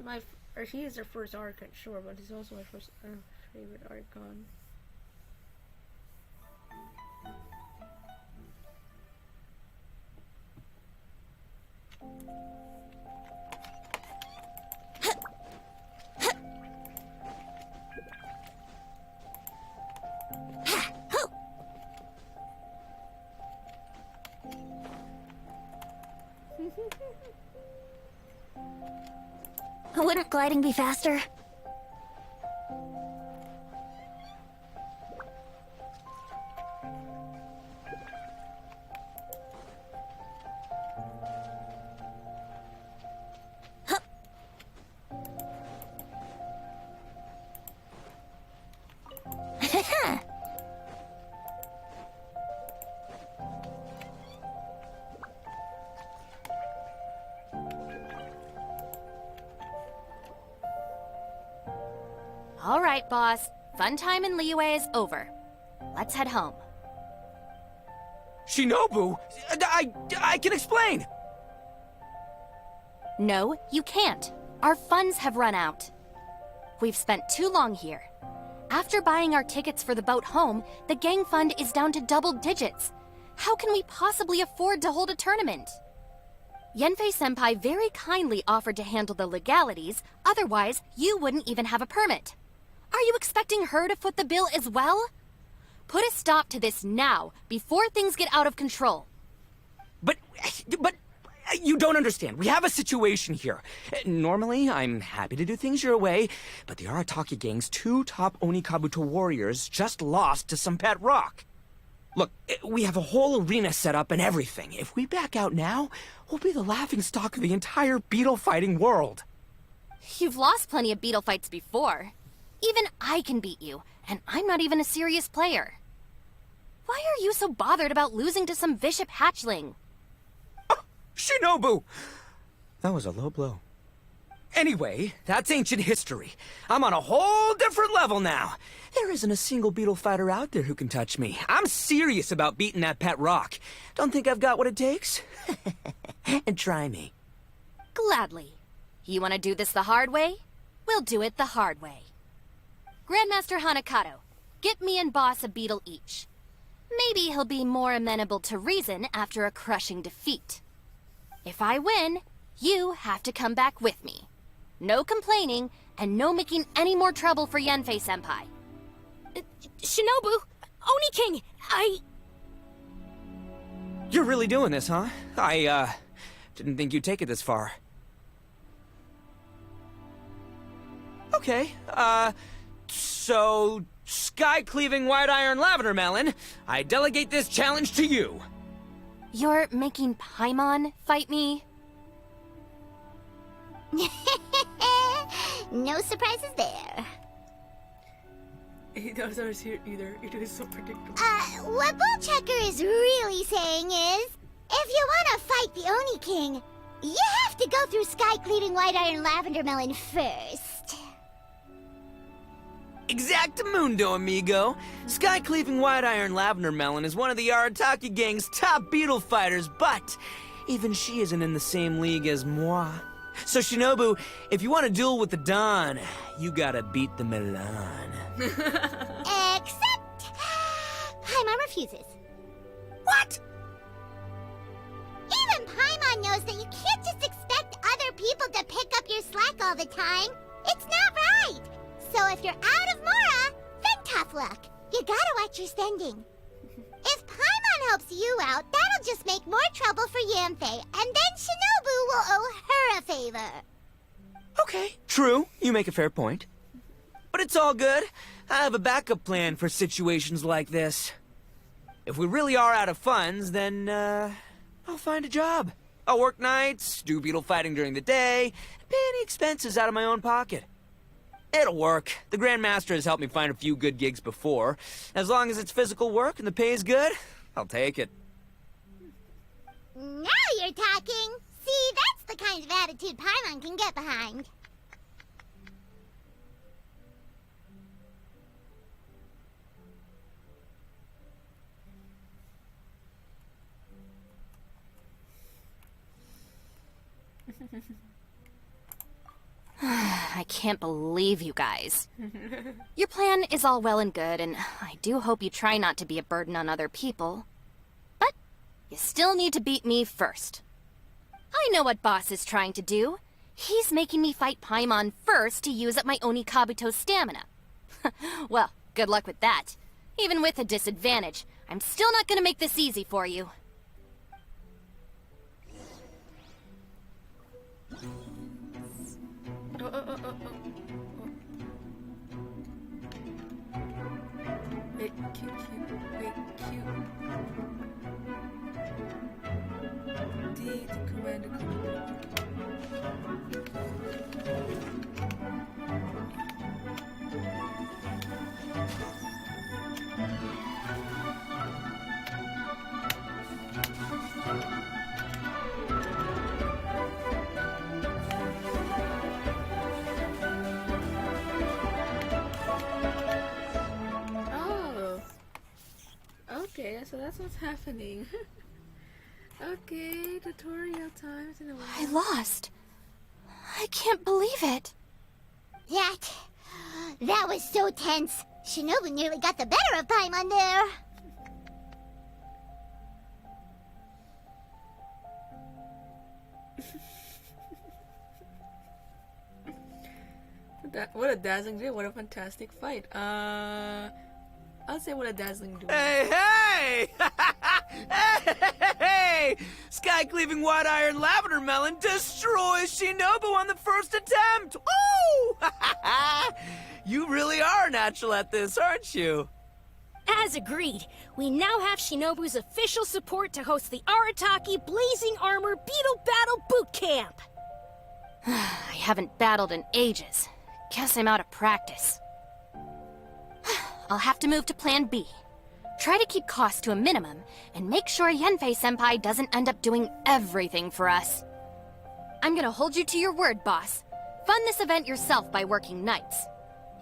Speaker 1: our first Archon, sure, but he's also my first favorite Archon.
Speaker 2: Wouldn't gliding be faster?
Speaker 8: All right, boss. Fun time in Liyue is over. Let's head home.
Speaker 10: Shinobu, I can explain.
Speaker 8: No, you can't. Our funds have run out. We've spent too long here. After buying our tickets for the boat home, the gang fund is down to double digits. How can we possibly afford to hold a tournament? Yenfei-senpai very kindly offered to handle the legalities, otherwise you wouldn't even have a permit. Are you expecting her to foot the bill as well? Put a stop to this now, before things get out of control.
Speaker 10: But you don't understand. We have a situation here. Normally, I'm happy to do things your way, but the Arataki gang's 2 top Onikabuto warriors just lost to some pet rock. Look, we have a whole arena set up and everything. If we back out now, we'll be the laughingstock of the entire beetle fighting world.
Speaker 8: You've lost plenty of beetle fights before. Even I can beat you, and I'm not even a serious player. Why are you so bothered about losing to some Bishop hatchling?
Speaker 10: Shinobu! That was a low blow. Anyway, that's ancient history. I'm on a whole different level now. There isn't a single beetle fighter out there who can touch me. I'm serious about beating that pet rock. Don't think I've got what it takes? And try me.
Speaker 8: Gladly. You want to do this the hard way? We'll do it the hard way. Grandmaster Hanakato, get me and Boss a beetle each. Maybe he'll be more amenable to reason after a crushing defeat. If I win, you have to come back with me. No complaining, and no making any more trouble for Yenfei-senpai.
Speaker 11: Shinobu! Oni King!
Speaker 10: You're really doing this, huh? I didn't think you'd take it this far. Okay, so, sky-cleaving white-iron lavender melon, I delegate this challenge to you.
Speaker 8: You're making Paimon fight me?
Speaker 2: No surprises there.
Speaker 1: He doesn't here either. It is so predictable.
Speaker 2: What Bullchecker is really saying is, if you want to fight the Oni King, you have to go through sky-cleaving white-iron lavender melon first.
Speaker 10: Exactamundo, amigo. Sky-cleaving white-iron lavender melon is one of the Arataki gang's top beetle fighters, but Even she isn't in the same league as moi. So Shinobu, if you want to duel with the Don, you gotta beat the Milan.
Speaker 2: Except... Paimon refuses.
Speaker 10: What?
Speaker 2: Even Paimon knows that you can't just expect other people to pick up your slack all the time. It's not right. So if you're out of Mora, then tough luck. You gotta watch your spending. If Paimon helps you out, that'll just make more trouble for Yanfei, and then Shinobu will owe her a favor.
Speaker 10: Okay, true. You make a fair point. But it's all good. I have a backup plan for situations like this. If we really are out of funds, then, I'll find a job. I'll work nights, do beetle fighting during the day, pay any expenses out of my own pocket. It'll work. The Grandmaster has helped me find a few good gigs before. As long as it's physical work and the pay is good, I'll take it.
Speaker 2: Now you're talking. See, that's the kind of attitude Paimon can get behind.
Speaker 8: I can't believe you guys. Your plan is all well and good, and I do hope you try not to be a burden on other people. But you still need to beat me first. I know what Boss is trying to do. He's making me fight Paimon first to use up my Oni Kabuto's stamina. Well, good luck with that. Even with a disadvantage, I'm still not gonna make this easy for you.
Speaker 1: Wait, cute. Wait, cute. D to commander. Okay, so that's what's happening. Okay, tutorial times in a way.
Speaker 8: I lost. I can't believe it.
Speaker 2: That was so tense. Shinobu nearly got the better of Paimon there.
Speaker 1: What a dazzling duel, what a fantastic fight. I'll say what a dazzling duel.
Speaker 10: Hey! Hey! Sky-cleaving white iron lavender melon destroys Shinobu on the first attempt! Ooh! You really are natural at this, aren't you?
Speaker 11: As agreed, we now have Shinobu's official support to host the Arataki Blazing Armor Beetle Battle Boot Camp!
Speaker 8: I haven't battled in ages. Guess I'm out of practice. I'll have to move to Plan B. Try to keep costs to a minimum, and make sure Yanfei-senpai doesn't end up doing everything for us. I'm gonna hold you to your word, boss. Fund this event yourself by working nights.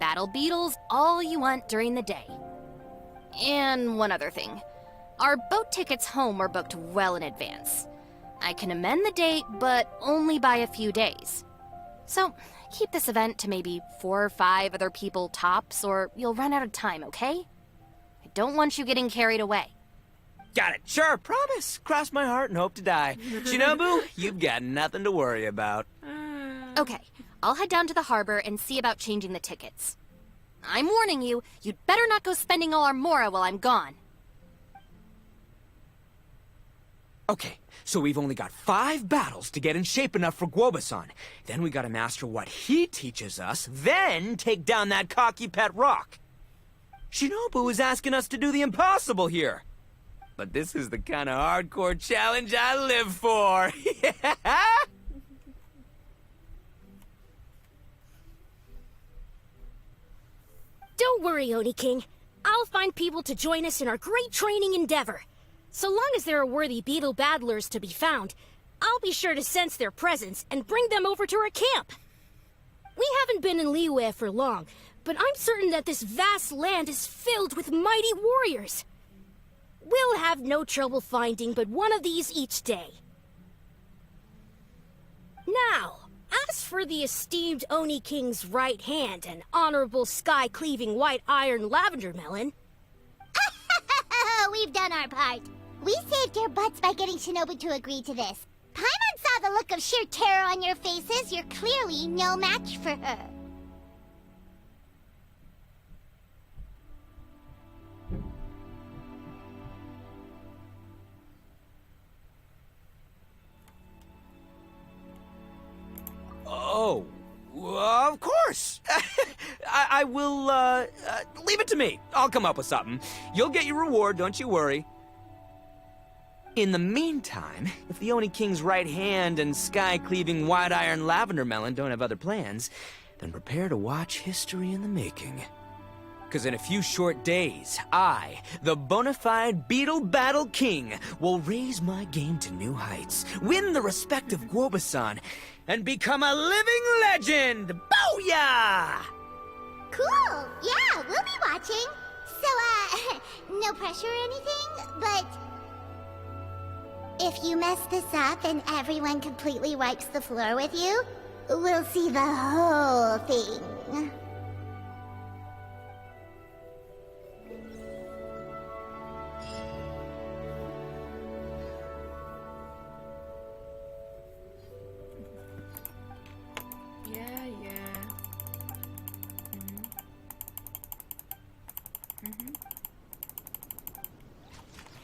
Speaker 8: Battle beetles all you want during the day. And one other thing. Our boat tickets home were booked well in advance. I can amend the date, but only by a few days. So, keep this event to maybe 4 or 5 other people tops, or you'll run out of time, okay? I don't want you getting carried away.
Speaker 10: Got it, sure, promise. Cross my heart and hope to die. Shinobu, you've got nothing to worry about.
Speaker 8: Okay, I'll head down to the harbor and see about changing the tickets. I'm warning you, you'd better not go spending all our mora while I'm gone.
Speaker 10: Okay, so we've only got 5 battles to get in shape enough for Guoba-san. Then we gotta master what he teaches us, then take down that cocky pet rock. Shinobu is asking us to do the impossible here. But this is the kind of hardcore challenge I live for.
Speaker 11: Don't worry, Oni King. I'll find people to join us in our great training endeavor. So long as there are worthy beetle battlers to be found, I'll be sure to sense their presence and bring them over to our camp. We haven't been in Liyue for long, but I'm certain that this vast land is filled with mighty warriors. We'll have no trouble finding but one of these each day. Now, as for the esteemed Oni King's right hand and honorable sky-cleaving white iron lavender melon...
Speaker 2: We've done our part. We saved your butts by getting Shinobu to agree to this. Paimon saw the look of sheer terror on your faces. You're clearly no match for her.
Speaker 10: Oh, of course. I will, leave it to me. I'll come up with something. You'll get your reward, don't you worry. In the meantime, if the Oni King's right hand and sky-cleaving white iron lavender melon don't have other plans, then prepare to watch history in the making. Because in a few short days, I, the bona fide Beetle Battle King, will raise my game to new heights, win the respect of Guoba-san, and become a living legend! Booyah!
Speaker 2: Cool! Yeah, we'll be watching. So, no pressure or anything, but... if you mess this up and everyone completely wipes the floor with you, we'll see the whole thing.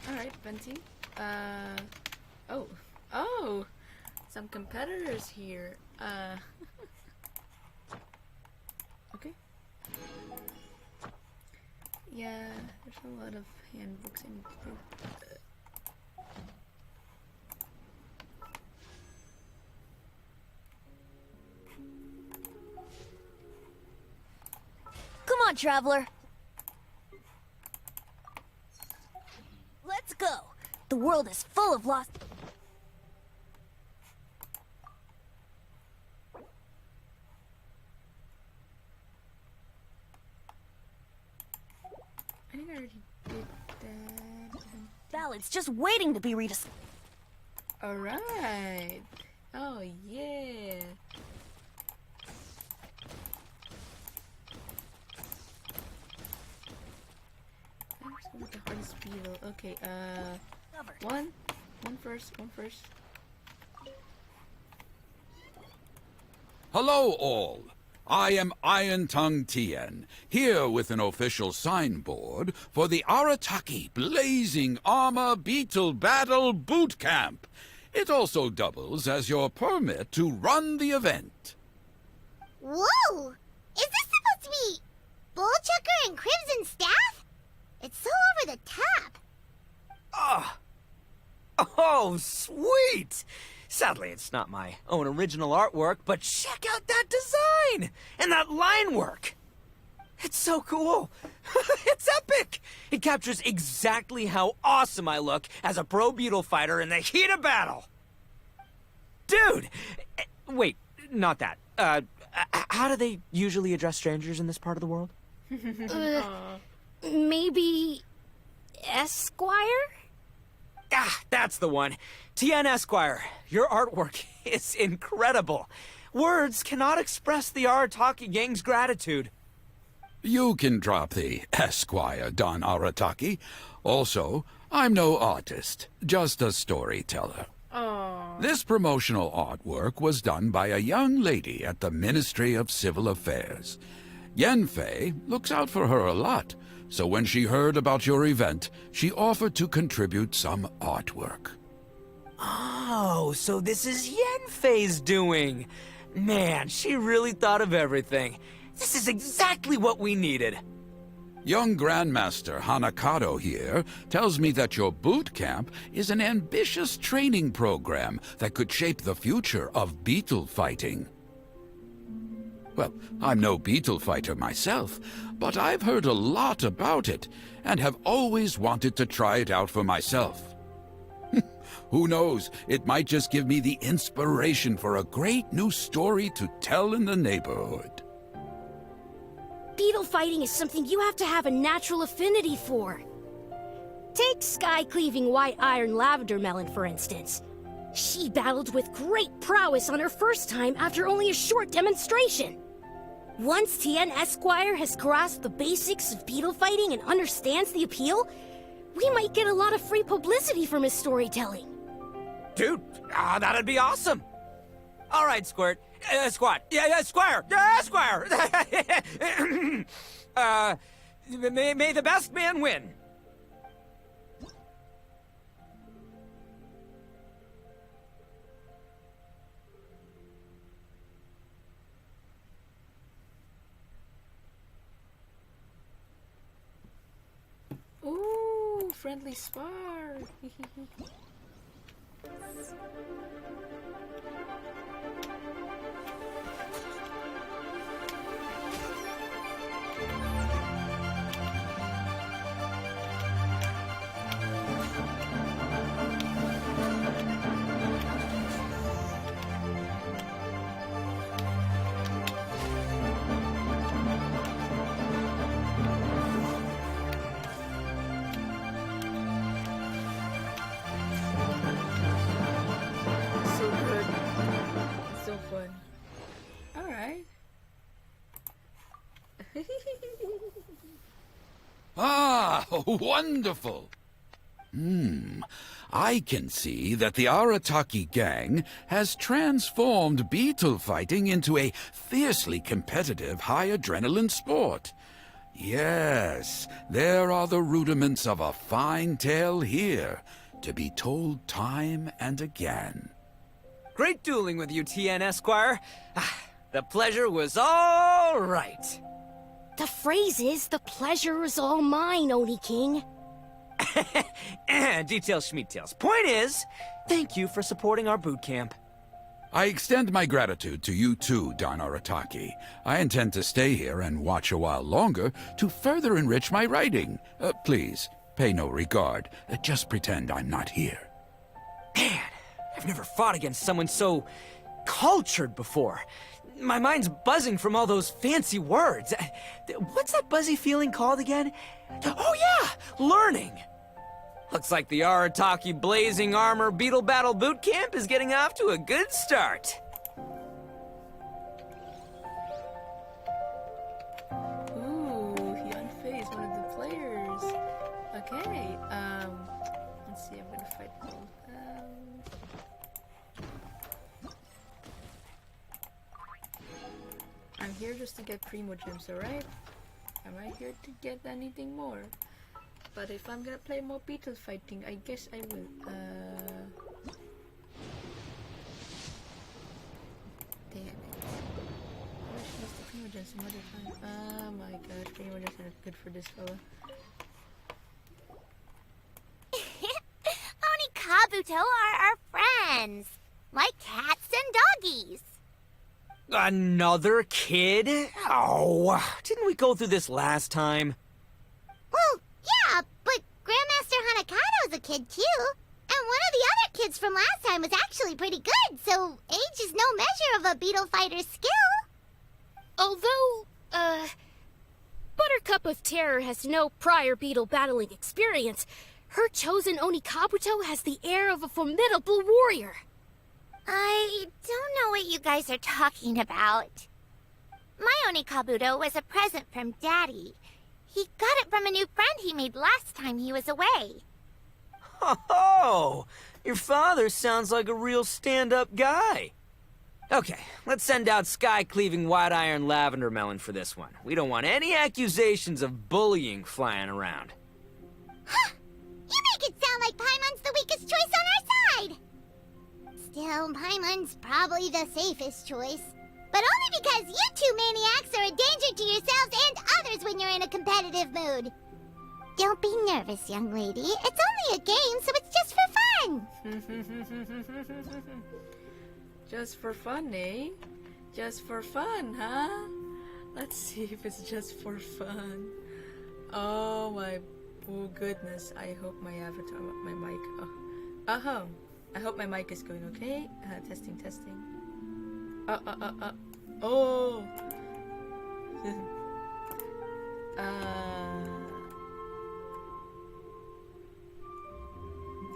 Speaker 1: Alright, Venti. Oh! Some competitors here. Okay. Yeah, there's a lot of handbooks in group.
Speaker 7: Come on, traveler. Let's go. The world is full of lost...
Speaker 1: I think I already did that.
Speaker 7: ballads just waiting to be rediscovered.
Speaker 1: Alright. Oh, yeah. With the hardest beetle. Okay, one first.
Speaker 6: Hello, all. I am Iron Tongue Tien, here with an official signboard for the Arataki Blazing Armor Beetle Battle Boot Camp. It also doubles as your permit to run the event.
Speaker 2: Whoa! Is this supposed to be Bullchucker and Crimson Staff? It's so over the top.
Speaker 10: Oh, sweet! Sadly, it's not my own original artwork, but check out that design! And that line work! It's so cool! It's epic! It captures exactly how awesome I look as a pro beetle fighter in the heat of battle! Dude! Wait, not that. How do they usually address strangers in this part of the world?
Speaker 11: Maybe... Esquire?
Speaker 10: Ah, that's the one. Tien Esquire, your artwork is incredible. Words cannot express the Arataki gang's gratitude.
Speaker 6: You can drop the Esquire, Don Arataki. Also, I'm no artist, just a storyteller.
Speaker 1: Oh.
Speaker 6: This promotional artwork was done by a young lady at the Ministry of Civil Affairs. Yenfei looks out for her a lot, so when she heard about your event, she offered to contribute some artwork.
Speaker 10: Oh, so this is Yenfei's doing. Man, she really thought of everything. This is exactly what we needed.
Speaker 6: Young Grandmaster Hanakado here tells me that your boot camp is an ambitious training program that could shape the future of beetle fighting. Well, I'm no beetle fighter myself, but I've heard a lot about it, and have always wanted to try it out for myself. Who knows, it might just give me the inspiration for a great new story to tell in the neighborhood.
Speaker 11: Beetle fighting is something you have to have a natural affinity for. Take sky-cleaving white iron lavender melon, for instance. She battled with great prowess on her first time after only a short demonstration. Once Tien Esquire has grasped the basics of beetle fighting and understands the appeal, we might get a lot of free publicity from his storytelling.
Speaker 10: Dude, that'd be awesome. All right, Squirt. Squat. Yeah, Squire. Yeah, Squire. May the best man win.
Speaker 1: Ooh, friendly spar. So good. It's so fun. Alright.
Speaker 6: Ah, wonderful! I can see that the Arataki gang has transformed beetle fighting into a fiercely competitive high-adrenaline sport. Yes, there are the rudiments of a fine tale here, to be told time and again.
Speaker 10: Great dueling with you, Tien Esquire. The pleasure was all right.
Speaker 11: The phrase is, the pleasure is all mine, Oni King.
Speaker 10: Details, schmeetails. Point is, thank you for supporting our boot camp.
Speaker 6: I extend my gratitude to you too, Don Arataki. I intend to stay here and watch a while longer to further enrich my writing. Please, pay no regard. Just pretend I'm not here.
Speaker 10: Man, I've never fought against someone so cultured before. My mind's buzzing from all those fancy words. What's that buzzy feeling called again? Oh yeah, learning. Looks like the Arataki Blazing Armor Beetle Battle Boot Camp is getting off to a good start.
Speaker 1: Ooh, he unfazed one of the players. Okay, let's see, I'm gonna fight both. I'm here just to get Primo Gems, alright? Am I here to get anything more? But if I'm gonna play more beetle fighting, I guess I will. Damn it. I wish I used the Primo Gems some other time. Oh my god, Primo Gems are good for this fella.
Speaker 2: Oni Kabuto are our friends. Like cats and doggies.
Speaker 10: Another kid? Oh, didn't we go through this last time?
Speaker 2: Well, yeah, but Grandmaster Hanakado's a kid too. And one of the other kids from last time was actually pretty good, so age is no measure of a beetle fighter's skill.
Speaker 11: Although, Buttercup of Terror has no prior beetle battling experience, her chosen Oni Kabuto has the air of a formidable warrior.
Speaker 2: I don't know what you guys are talking about. My Oni Kabuto was a present from Daddy. He got it from a new friend he made last time he was away.
Speaker 10: Oh, your father sounds like a real stand-up guy. Okay, let's send out Sky-Cleaving White Iron Lavender Melon for this one. We don't want any accusations of bullying flying around.
Speaker 2: Huh! You make it sound like Paimon's the weakest choice on our side! Still, Paimon's probably the safest choice. But only because you two maniacs are a danger to yourselves and others when you're in a competitive mood. Don't be nervous, young lady. It's only a game, so it's just for fun.
Speaker 1: Just for fun, eh? Just for fun, huh? Let's see if it's just for fun. Oh my goodness. I hope my avatar, my mic. Oh. I hope my mic is going okay. Testing. Oh.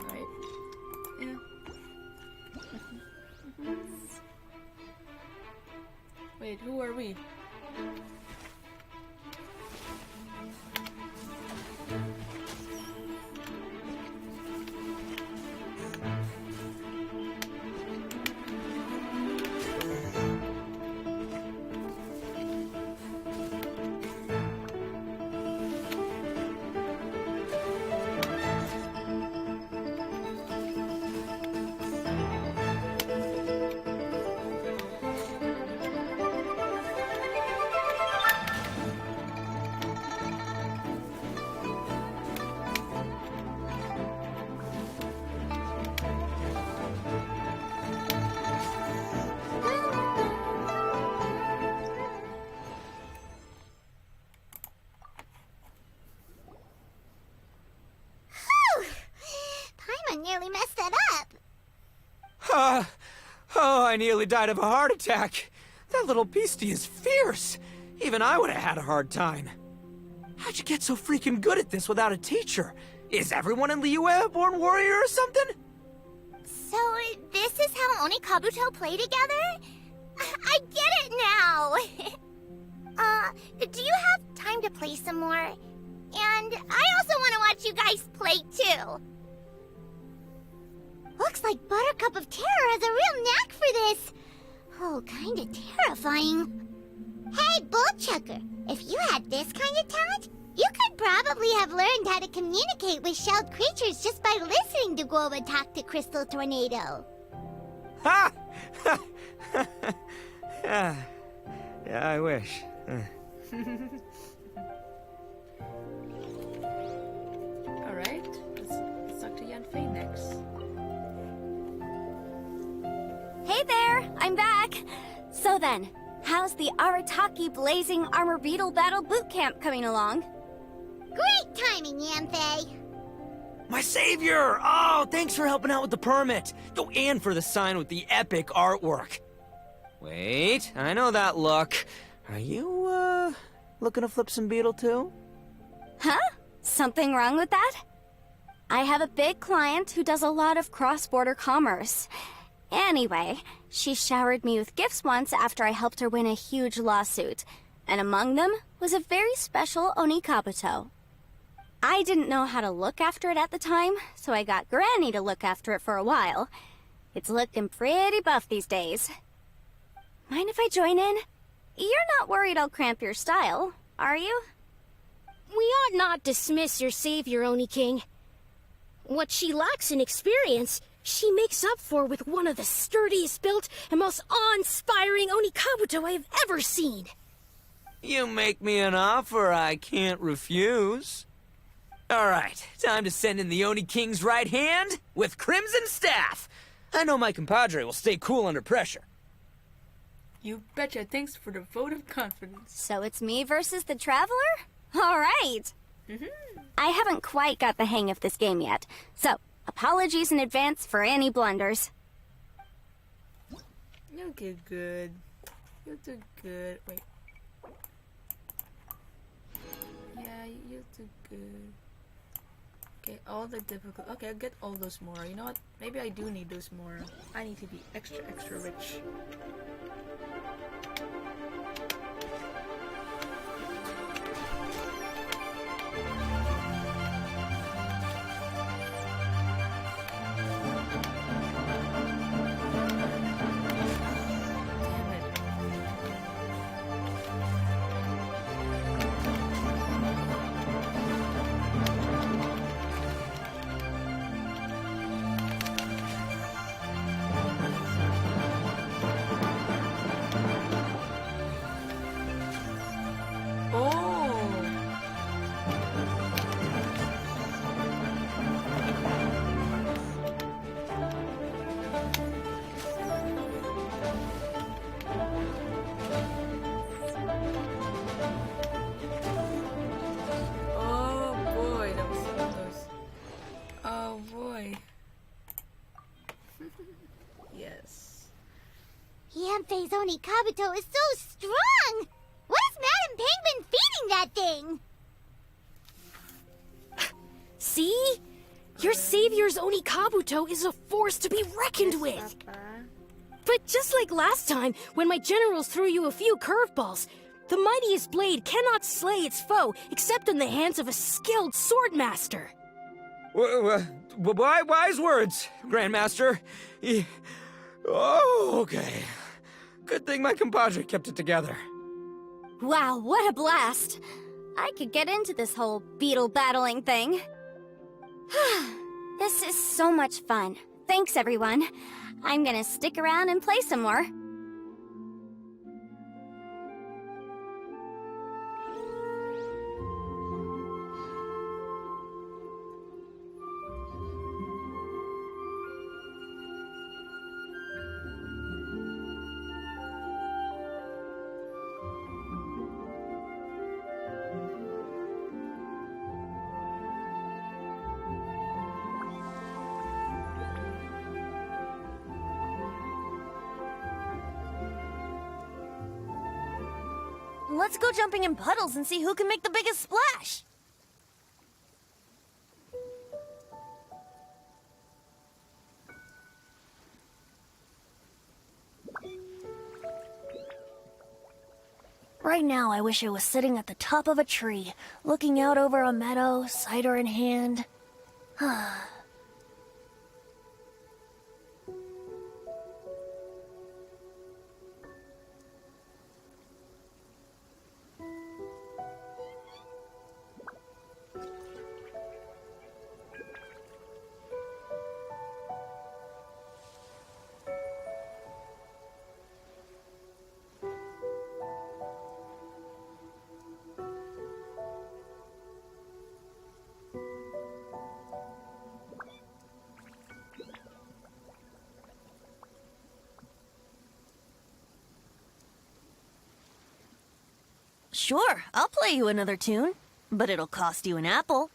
Speaker 1: Right. Yeah.
Speaker 10: I nearly died of a heart attack. That little beastie is fierce. Even I would have had a hard time. How'd you get so freaking good at this without a teacher? Is everyone in Liyue a born warrior or something?
Speaker 2: So, this is how Oni Kabuto play together? I get it now! Do you have time to play some more? And I also want to watch you guys play too! Looks like Buttercup of Terror has a real knack for this! Oh, kinda terrifying. Hey, Bullchucker, if you had this kind of talent, you could probably have learned how to communicate with shelled creatures just by listening to Guoba talk to Crystal Tornado.
Speaker 10: Ha! Yeah, I wish.
Speaker 1: Alright, let's talk to Yanfei next.
Speaker 7: Hey there, I'm back. So then, how's the Arataki Blazing Armor Beetle Battle Boot Camp coming along?
Speaker 2: Great timing, Yanfei!
Speaker 10: My savior! Oh, thanks for helping out with the permit. Oh, and for the sign with the epic artwork. Wait, I know that look. Are you, looking to flip some beetle too?
Speaker 7: Huh? Something wrong with that? I have a big client who does a lot of cross-border commerce. Anyway, she showered me with gifts once after I helped her win a huge lawsuit, and among them was a very special Oni Kabuto. I didn't know how to look after it at the time, so I got Granny to look after it for a while. It's looking pretty buff these days. Mind if I join in? You're not worried I'll cramp your style, are you?
Speaker 11: We ought not dismiss your savior, Oni King. What she lacks in experience, she makes up for with one of the sturdiest built and most awe-inspiring Oni Kabuto I have ever seen.
Speaker 10: You make me an offer I can't refuse. Alright, time to send in the Oni King's right hand with Crimson Staff. I know my compadre will stay cool under pressure.
Speaker 1: You betcha, thanks for the vote of confidence.
Speaker 7: So it's me versus the Traveler? Alright! I haven't quite got the hang of this game yet, so apologies in advance for any blunders.
Speaker 1: You'll get good. You'll do good. Wait. Yeah, you'll do good. Okay, all the difficult. Okay, I'll get all those more. You know what? Maybe I do need those more. I need to be extra rich. Yes.
Speaker 2: Yanfei's Oni Kabuto is so strong! What is Madam Penguin feeding that thing?
Speaker 11: See? Your savior's Oni Kabuto is a force to be reckoned with. But just like last time, when my generals threw you a few curveballs, the mightiest blade cannot slay its foe except in the hands of a skilled swordmaster.
Speaker 10: Wise words, Grandmaster. Oh, okay. Good thing my compadre kept it together.
Speaker 7: Wow, what a blast! I could get into this whole beetle battling thing. This is so much fun. Thanks, everyone. I'm gonna stick around and play some more. Let's go jumping in puddles and see who can make the biggest splash. Right now, I wish I was sitting at the top of a tree, looking out over a meadow, cider in hand. Sure, I'll play you another tune, but it'll cost you an apple.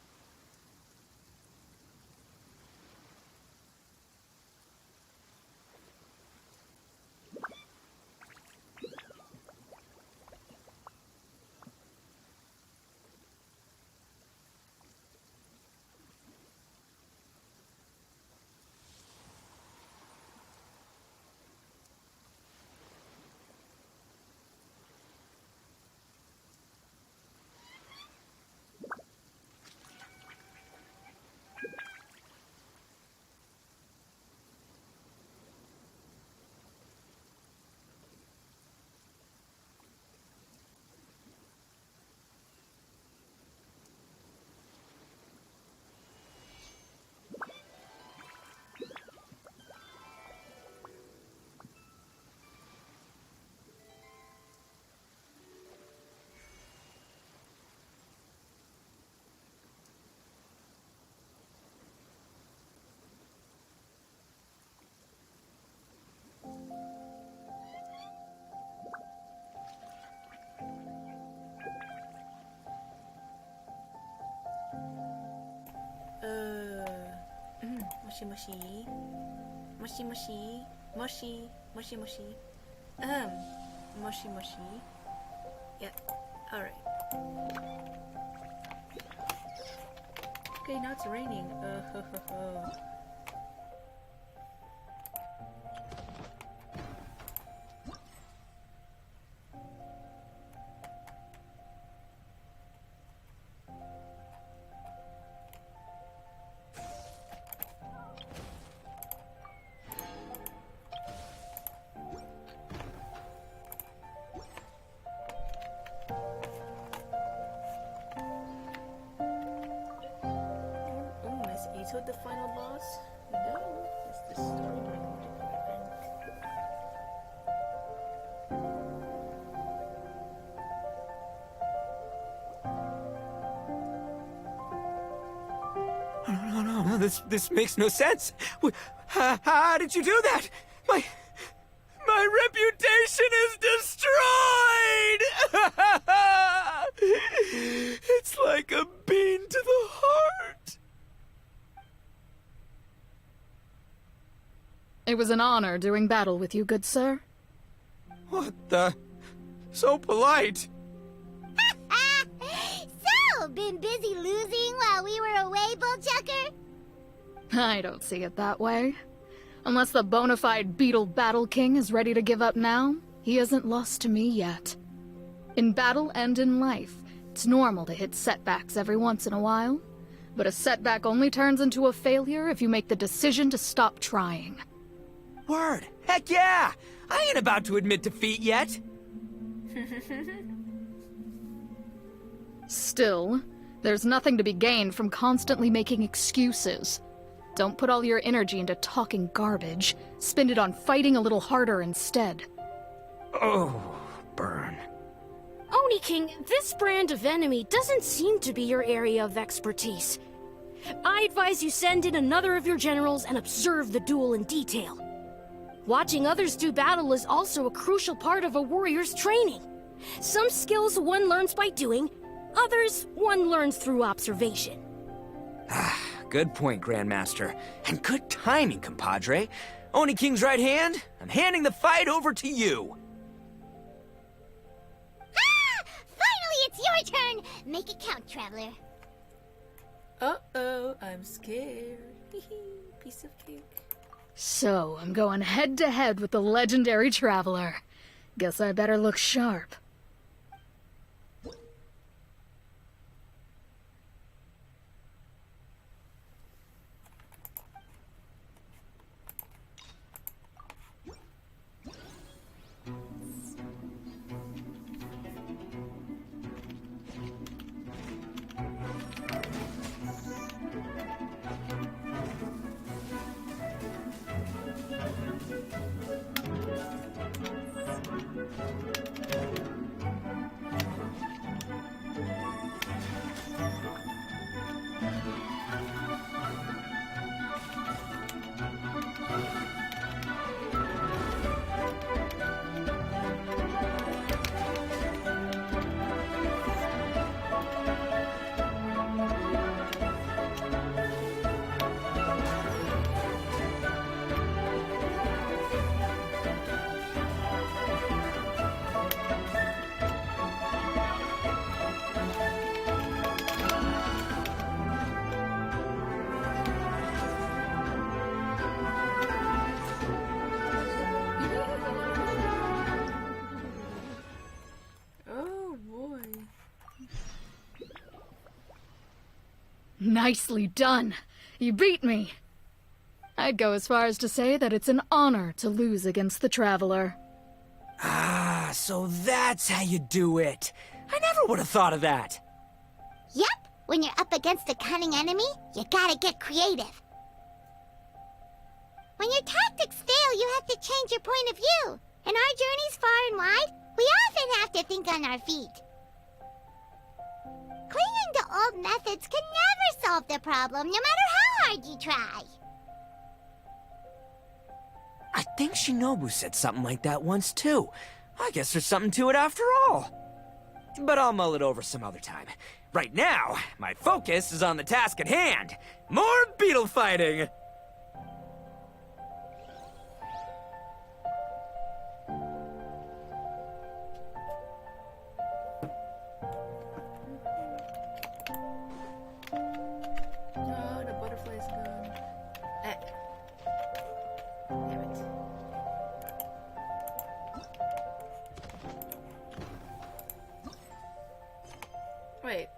Speaker 1: Moshi moshi. Moshi moshi. Moshi. Moshi moshi. Moshi moshi. Yeah, alright. Okay, now it's raining. So the final boss? No, it's the story mode event.
Speaker 10: No, this makes no sense. How did you do that? My reputation is destroyed! It's like a bean to the heart.
Speaker 13: It was an honor doing battle with you, good sir.
Speaker 10: What the? So polite.
Speaker 2: So, been busy losing while we were away, Bullchucker?
Speaker 13: I don't see it that way. Unless the bona fide Beetle Battle King is ready to give up now, he hasn't lost to me yet. In battle and in life, it's normal to hit setbacks every once in a while, but a setback only turns into a failure if you make the decision to stop trying.
Speaker 10: Word! Heck yeah! I ain't about to admit defeat yet!
Speaker 13: Still, there's nothing to be gained from constantly making excuses. Don't put all your energy into talking garbage. Spend it on fighting a little harder instead.
Speaker 10: Oh, burn.
Speaker 11: Oni King, this brand of enemy doesn't seem to be your area of expertise. I advise you send in another of your generals and observe the duel in detail. Watching others do battle is also a crucial part of a warrior's training. Some skills one learns by doing, others one learns through observation.
Speaker 10: Good point, Grandmaster. And good timing, compadre. Oni King's right hand, I'm handing the fight over to you.
Speaker 2: your turn. Make it count, traveler.
Speaker 1: Uh-oh, I'm scared. Piece of cake.
Speaker 13: So, I'm going head to head with the legendary traveler. Guess I better look sharp. Nicely done. You beat me. I'd go as far as to say that it's an honor to lose against the Traveler.
Speaker 10: Ah, so that's how you do it. I never would have thought of that.
Speaker 2: Yep, when you're up against a cunning enemy, you gotta get creative. When your tactics fail, you have to change your point of view. In our journeys far and wide, we often have to think on our feet. Clinging to old methods can never solve the problem, no matter how hard you try.
Speaker 10: I think Shinobu said something like that once, too. I guess there's something to it after all. But I'll mull it over some other time. Right now, my focus is on the task at hand. More beetle fighting!
Speaker 1: Oh, the butterfly's gone. Damn it. Wait,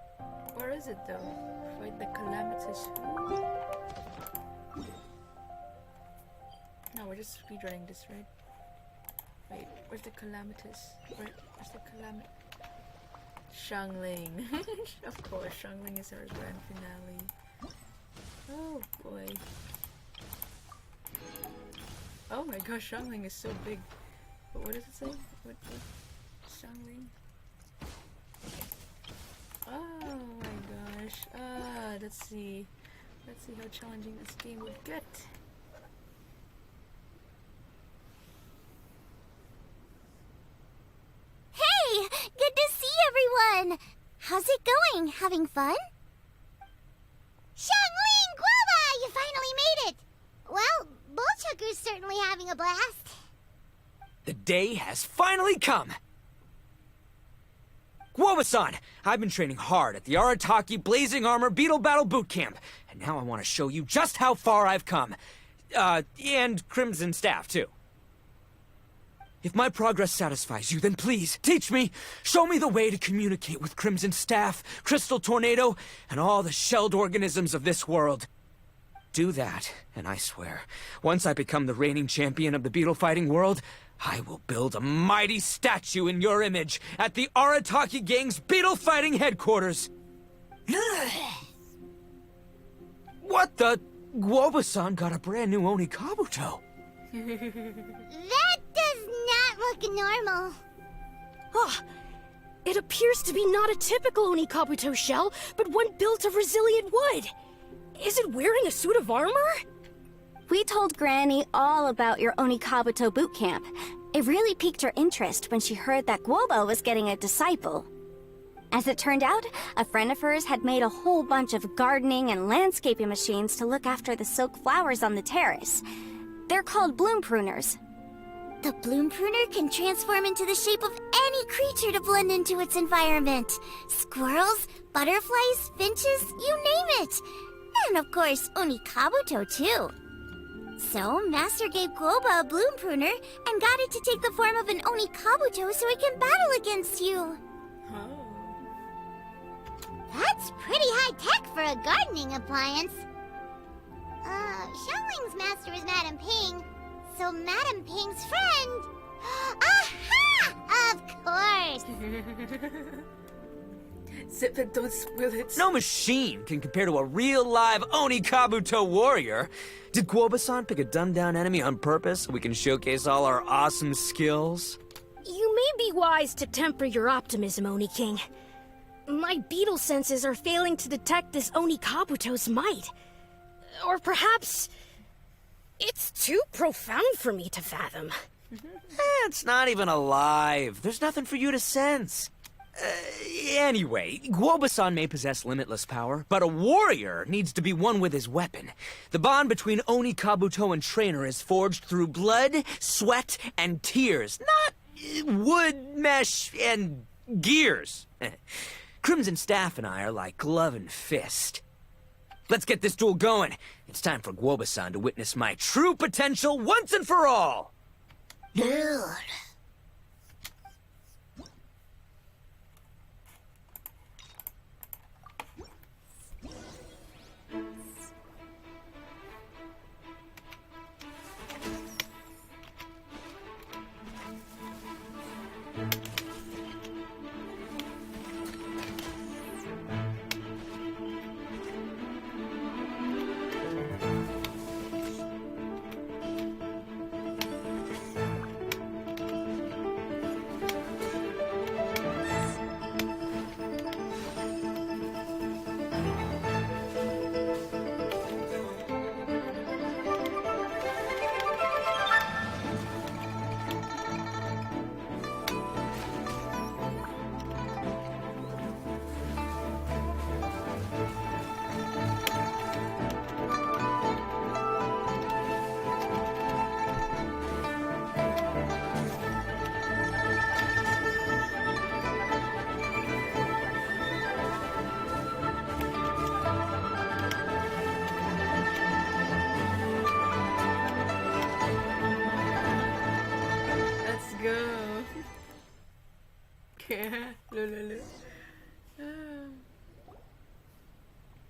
Speaker 1: where is it though? Fight the calamitous. No, we're just speedrunning this, right? Wait, where's the calamitous? Where's the calamit? Xiangling. Of course, Xiangling is our grand finale. Oh boy. Oh my gosh, Xiangling is so big. But what does it say? What? Xiangling? Oh my gosh. Let's see. Let's see how challenging this game would get.
Speaker 2: Hey! Good to see everyone! How's it going? Having fun? Xiangling Guava! You finally made it! Well, Bullchucker's certainly having a blast.
Speaker 10: The day has finally come! Guava-san! I've been training hard at the Arataki Blazing Armor Beetle Battle Boot Camp, and now I want to show you just how far I've come. And Crimson Staff, too. If my progress satisfies you, then please, teach me! Show me the way to communicate with Crimson Staff, Crystal Tornado, and all the shelled organisms of this world. Do that, and I swear, once I become the reigning champion of the beetle fighting world, I will build a mighty statue in your image at the Arataki Gang's beetle fighting headquarters. What the? Guava-san got a brand new Onikabuto.
Speaker 2: That does not look normal.
Speaker 11: Ah, it appears to be not a typical Onikabuto shell, but one built of resilient wood. Is it wearing a suit of armor?
Speaker 7: We told Granny all about your Onikabuto boot camp. It really piqued her interest when she heard that Guobo was getting a disciple. As it turned out, a friend of hers had made a whole bunch of gardening and landscaping machines to look after the silk flowers on the terrace. They're called bloom pruners.
Speaker 2: The bloom pruner can transform into the shape of any creature to blend into its environment. Squirrels, butterflies, finches, you name it. And of course, Onikabuto too. So, Master gave Guoba a bloom pruner and got it to take the form of an Onikabuto so it can battle against you.
Speaker 1: Oh.
Speaker 2: That's pretty high-tech for a gardening appliance. Xiaoling's master is Madame Ping, so Madame Ping's friend... Aha! Of course!
Speaker 1: Zip it, don't spoil it.
Speaker 10: No machine can compare to a real live Onikabuto warrior. Did Guoba-san pick a dumbed-down enemy on purpose so we can showcase all our awesome skills?
Speaker 11: You may be wise to temper your optimism, Oni King. My beetle senses are failing to detect this Onikabuto's might. Or perhaps... it's too profound for me to fathom.
Speaker 10: It's not even alive. There's nothing for you to sense. Anyway, Guoba-san may possess limitless power, but a warrior needs to be one with his weapon. The bond between Onikabuto and trainer is forged through blood, sweat, and tears, not wood, mesh, and gears. Crimson Staff and I are like glove and fist. Let's get this duel going. It's time for Guoba-san to witness my true potential once and for all.
Speaker 2: Dude.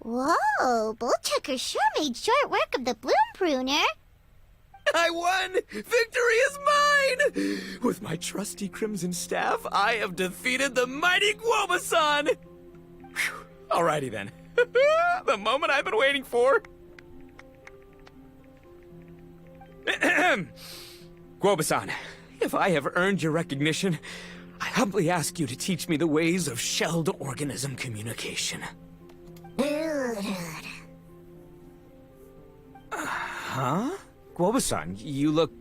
Speaker 2: Whoa, Bullchucker sure made short work of the bloom pruner.
Speaker 10: I won! Victory is mine! With my trusty Crimson Staff, I have defeated the mighty Guoba-san! Whew. Alrighty then. The moment I've been waiting for. Guoba-san, if I have earned your recognition, I humbly ask you to teach me the ways of shelled organism communication. Huh? Guoba-san, you look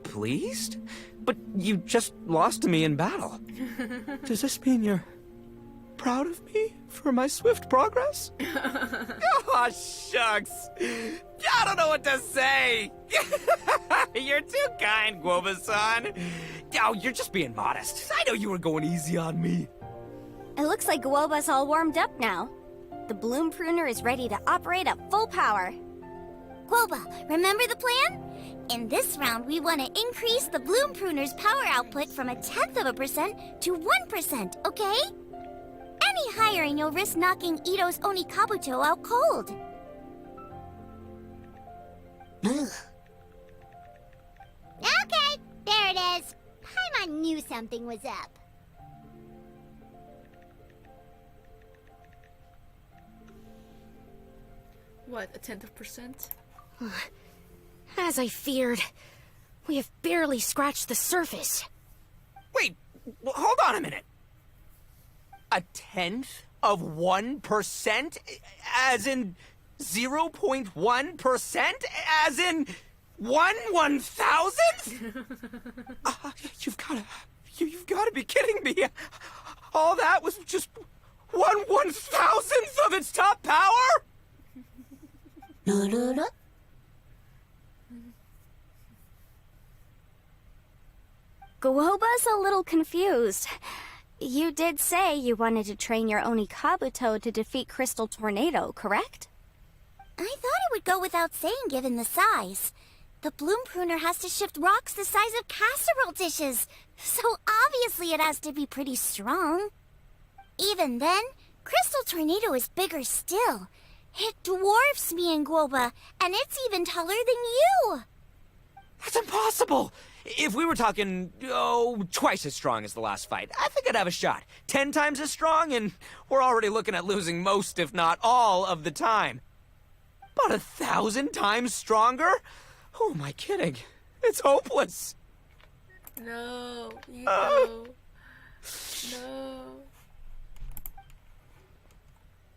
Speaker 10: pleased? But you just lost to me in battle. Does this mean you're proud of me for my swift progress? Oh, shucks. I don't know what to say. You're too kind, Guoba-san. Oh, you're just being modest. I know you were going easy on me.
Speaker 7: It looks like Guoba's all warmed up now. The bloom pruner is ready to operate at full power.
Speaker 2: Guoba, remember the plan? In this round, we want to increase the bloom pruner's power output from 0.1% to 1%, okay? Any higher and you'll risk knocking Ito's Onikabuto out cold. Okay, there it is. Paimon knew something was up.
Speaker 1: What, 1/10%?
Speaker 11: As I feared, we have barely scratched the surface.
Speaker 10: Wait, hold on a minute. 1/10%? As in 0.1%? As in 1/1000th? You've gotta be kidding me. All that was just 1/1000th of its top power?
Speaker 7: Guoba's a little confused. You did say you wanted to train your Onikabuto to defeat Crystal Tornado, correct?
Speaker 2: I thought it would go without saying given the size. The bloom pruner has to shift rocks the size of casserole dishes, so obviously it has to be pretty strong. Even then, Crystal Tornado is bigger still. It dwarfs me and Guoba, and it's even taller than you!
Speaker 10: That's impossible! If we were talking, twice as strong as the last fight, I think I'd have a shot. 10 times as strong, and we're already looking at losing most, if not all, of the time. But 1,000 times stronger? Who am I kidding? It's hopeless.
Speaker 1: No, Ito. No.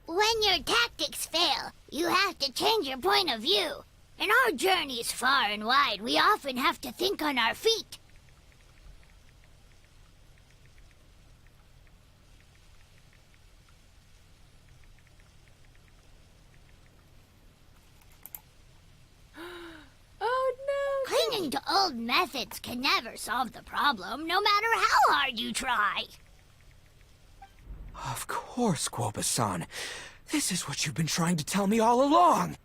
Speaker 2: When your tactics fail, you have to change your point of view. In our journeys far and wide, we often have to think on our feet.
Speaker 1: Oh no!
Speaker 2: Clinging to old methods can never solve the problem, no matter how hard you try.
Speaker 10: Of course, Guoba-san. This is what you've been trying to tell me all along.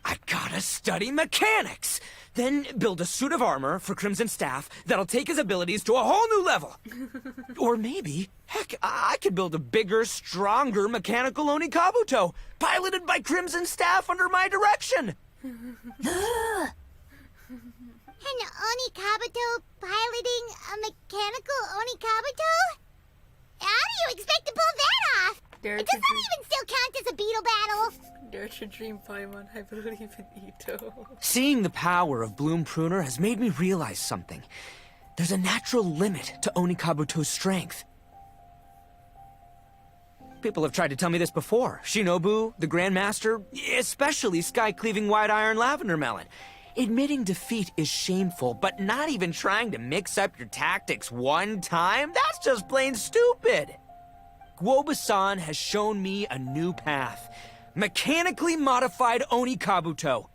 Speaker 10: I gotta study mechanics, then build a suit of armor for Crimson Staff that'll take his abilities to a whole new level. Or maybe, heck, I could build a bigger, stronger mechanical Onikabuto, piloted by Crimson Staff under my direction.
Speaker 2: An Onikabuto piloting a mechanical Onikabuto? How do you expect to pull that off? It does not even still count as a beetle battle.
Speaker 1: Dare to dream, Paimon. I believe in Ito.
Speaker 10: Seeing the power of Bloom Pruner has made me realize something. There's a natural limit to Onikabuto's strength. People have tried to tell me this before. Shinobu, the Grandmaster, especially Sky-Cleaving White Iron Lavender Melon. Admitting defeat is shameful, but not even trying to mix up your tactics one time? That's just plain stupid! Guoba-san has shown me a new path. Mechanically modified Onikabuto.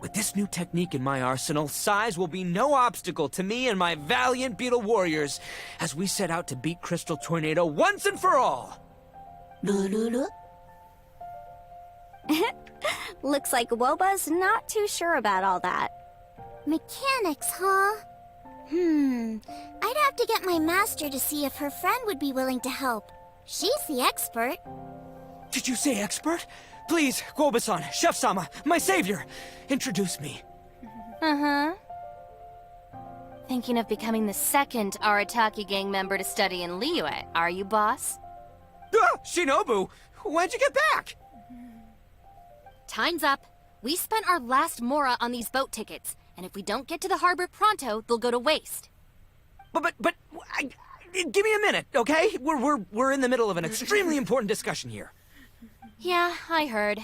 Speaker 10: With this new technique in my arsenal, size will be no obstacle to me and my valiant beetle warriors as we set out to beat Crystal Tornado once and for all!
Speaker 7: Looks like Woba's not too sure about all that.
Speaker 2: Mechanics, huh? I'd have to get my master to see if her friend would be willing to help. She's the expert.
Speaker 10: Did you say expert? Please, Guoba-san, Chef-sama, my savior, introduce me.
Speaker 8: Uh-huh. Thinking of becoming the second Arataki gang member to study in Liyue, are you, boss?
Speaker 10: Shinobu, when'd you get back?
Speaker 8: Time's up. We spent our last mora on these boat tickets, and if we don't get to the harbor pronto, they'll go to waste.
Speaker 10: Give me a minute, okay? We're in the middle of an extremely important discussion here.
Speaker 8: Yeah, I heard.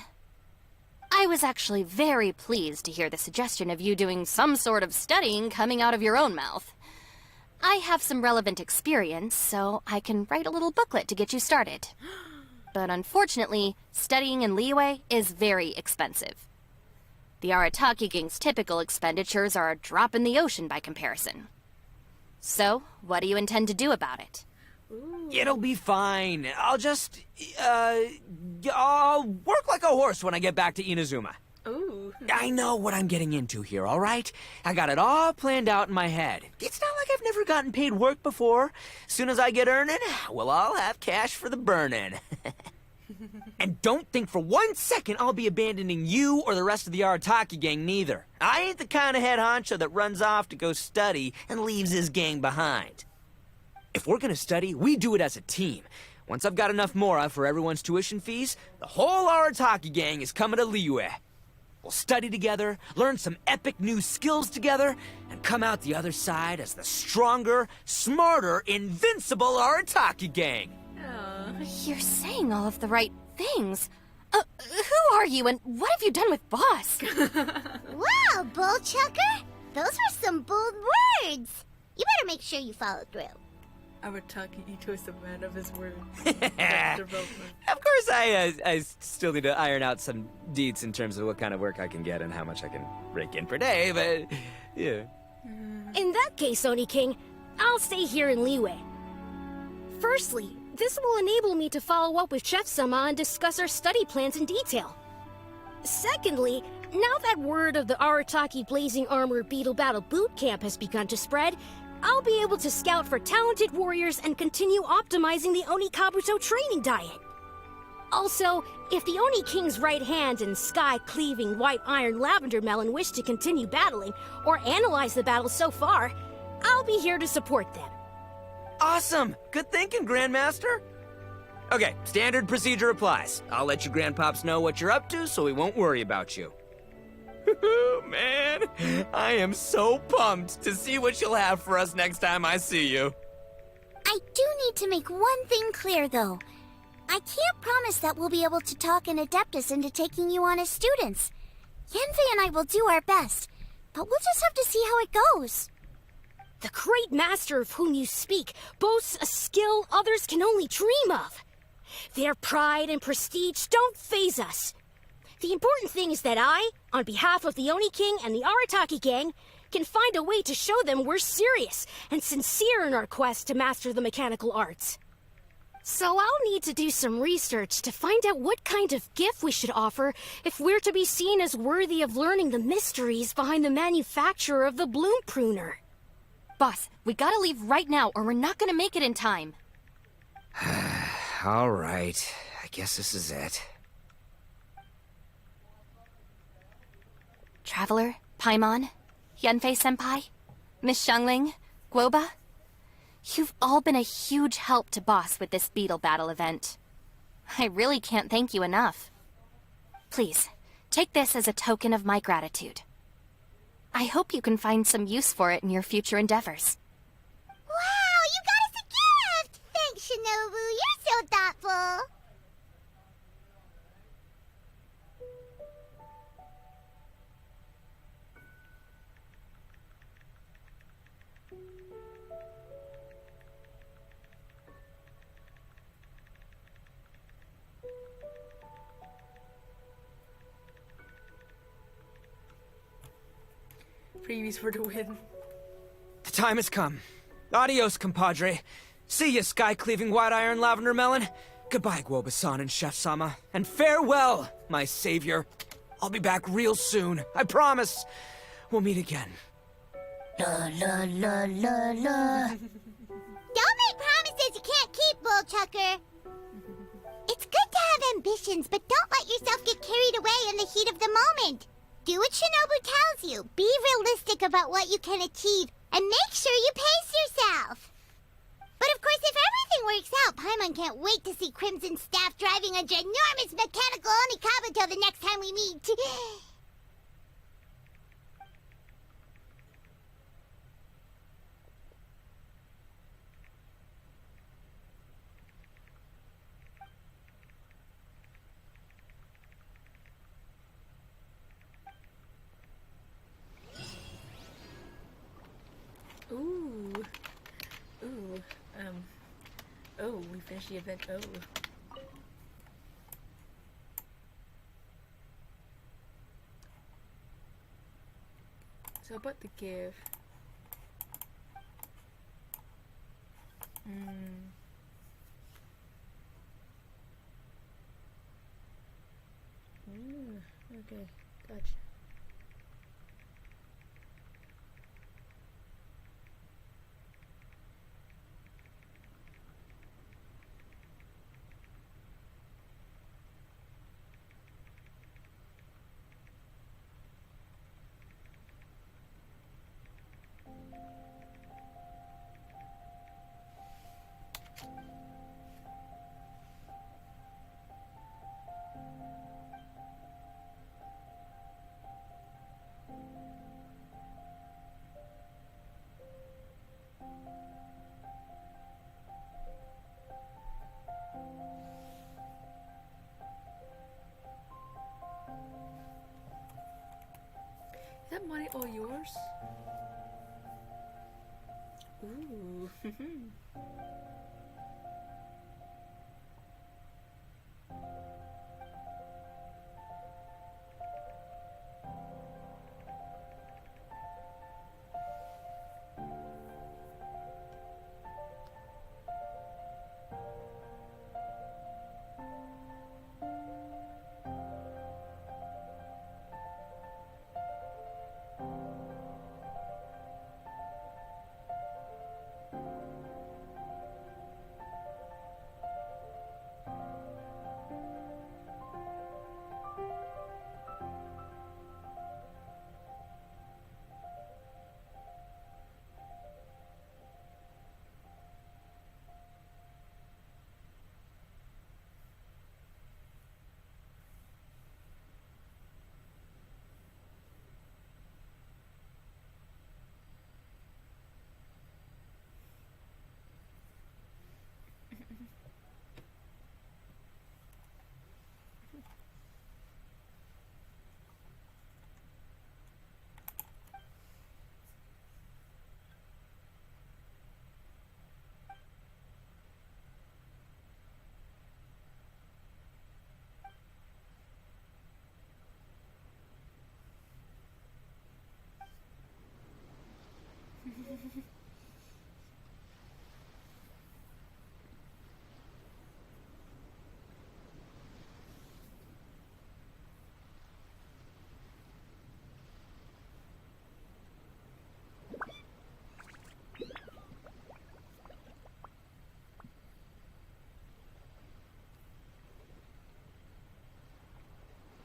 Speaker 8: I was actually very pleased to hear the suggestion of you doing some sort of studying coming out of your own mouth. I have some relevant experience, so I can write a little booklet to get you started. But unfortunately, studying in Liyue is very expensive. The Arataki gang's typical expenditures are a drop in the ocean by comparison. So, what do you intend to do about it?
Speaker 10: It'll be fine. I'll just, I'll work like a horse when I get back to Inazuma.
Speaker 1: Ooh.
Speaker 10: I know what I'm getting into here, all right? I got it all planned out in my head. It's not like I've never gotten paid work before. As soon as I get earning, we'll all have cash for the burning. And don't think for 1 second I'll be abandoning you or the rest of the Arataki gang neither. I ain't the kind of head honcho that runs off to go study and leaves his gang behind. If we're gonna study, we do it as a team. Once I've got enough mora for everyone's tuition fees, the whole Arataki gang is coming to Liyue. We'll study together, learn some epic new skills together, and come out the other side as the stronger, smarter, invincible Arataki gang.
Speaker 8: You're saying all of the right things. Who are you and what have you done with Boss?
Speaker 2: Wow, Bullchucker! Those were some bold words! You better make sure you follow through.
Speaker 1: Arataki Ito is a man of his word.
Speaker 10: Of course, I still need to iron out some deets in terms of what kind of work I can get and how much I can rake in per day, but yeah.
Speaker 11: In that case, Oni King, I'll stay here in Liyue. Firstly, this will enable me to follow up with Chef-sama and discuss our study plans in detail. Secondly, now that word of the Arataki Blazing Armor Beetle Battle Boot Camp has begun to spread, I'll be able to scout for talented warriors and continue optimizing the Oni Kabuto training diet. Also, if the Oni King's right hand and sky-cleaving white iron lavender melon wish to continue battling, or analyze the battle so far, I'll be here to support them.
Speaker 10: Awesome! Good thinking, Grandmaster! Okay, standard procedure applies. I'll let you Grandpops know what you're up to so we won't worry about you. Man, I am so pumped to see what you'll have for us next time I see you.
Speaker 2: I do need to make one thing clear, though. I can't promise that we'll be able to talk an Adeptus into taking you on as students. Yanfei and I will do our best, but we'll just have to see how it goes.
Speaker 11: The great master of whom you speak boasts a skill others can only dream of. Their pride and prestige don't faze us. The important thing is that I, on behalf of the Oni King and the Arataki gang, can find a way to show them we're serious and sincere in our quest to master the mechanical arts. So I'll need to do some research to find out what kind of gift we should offer if we're to be seen as worthy of learning the mysteries behind the manufacture of the bloom pruner.
Speaker 8: Boss, we gotta leave right now or we're not gonna make it in time.
Speaker 10: All right, I guess this is it.
Speaker 8: Traveler, Paimon, Yanfei-senpai, Miss Xiangling, Guoba. You've all been a huge help to Boss with this beetle battle event. I really can't thank you enough. Please, take this as a token of my gratitude. I hope you can find some use for it in your future endeavors.
Speaker 2: Wow, you got us a gift! Thanks, Shinobu. You're so thoughtful.
Speaker 1: Freebies for the win.
Speaker 10: The time has come. Adios, compadre. See ya, sky-cleaving white iron lavender melon. Goodbye, Guoba-san and Chef-sama. And farewell, my savior. I'll be back real soon, I promise. We'll meet again.
Speaker 2: La la la la la. Don't make promises you can't keep, Bullchucker. It's good to have ambitions, but don't let yourself get carried away in the heat of the moment. Do what Shinobu tells you. Be realistic about what you can achieve, and make sure you pace yourself. But of course, if everything works out, Paimon can't wait to see Crimson Staff driving a ginormous mechanical Onikabuto the next time we meet.
Speaker 1: Ooh. Ooh. Oh, we finished the event. Oh. So about the gift. Okay, gotcha. Is that money all yours? Ooh.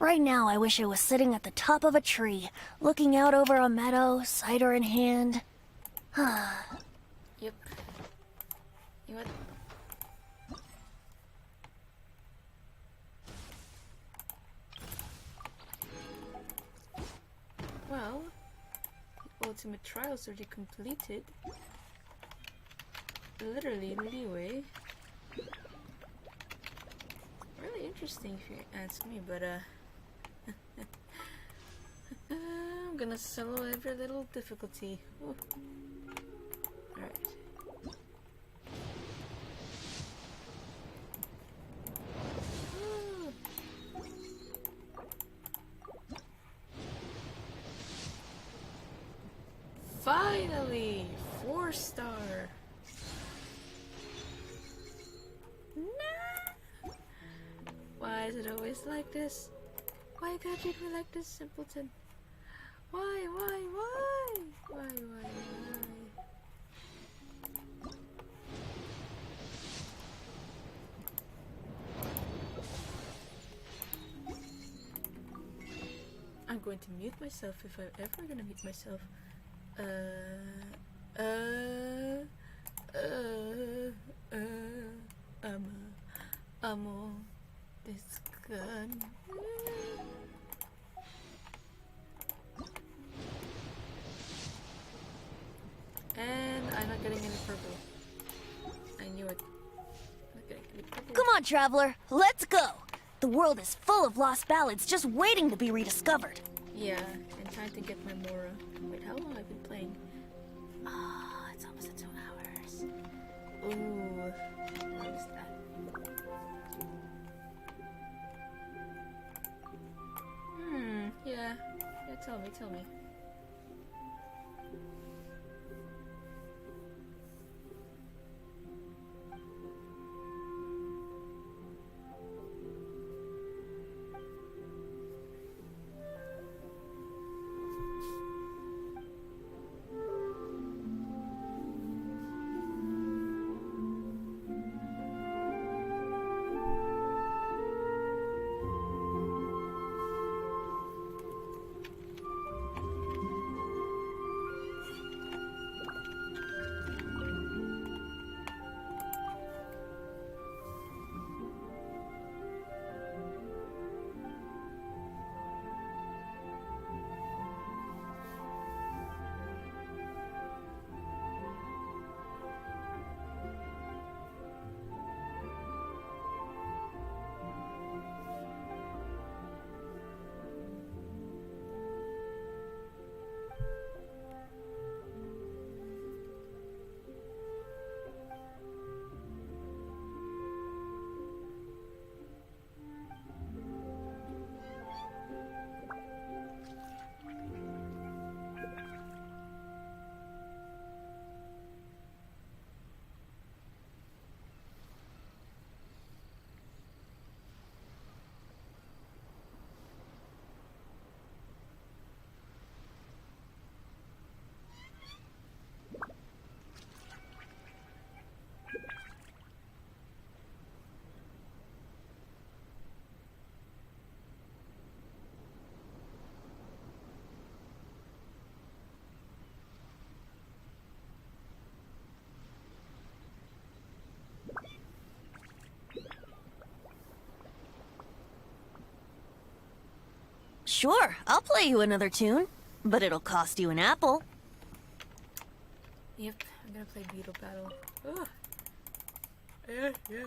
Speaker 7: Right now, I wish I was sitting at the top of a tree, looking out over a meadow, cider in hand.
Speaker 1: Yep. You know what? Well, the ultimate trials already completed. Literally, leeway. Really interesting if you ask me, but I'm gonna solo every little difficulty. Ooh. Alright. Finally! 4-star! Nah! Why is it always like this? Why you gotta treat me like this, simpleton? Why? Why? I'm going to mute myself if I'm ever gonna mute myself. Amo this gun. And I'm not getting any purple. I knew it. I'm not getting any purple.
Speaker 7: Come on, traveler, let's go! The world is full of lost ballads just waiting to be rediscovered.
Speaker 1: Yeah, and time to get my Mora. Wait, how long have I been playing? Ah, it's almost at 2 hours. Ooh, what is that? Yeah, tell me.
Speaker 7: Sure, I'll play you another tune, but it'll cost you an apple.
Speaker 1: Yep, I'm gonna play Beetle Battle. Ugh. Yeah.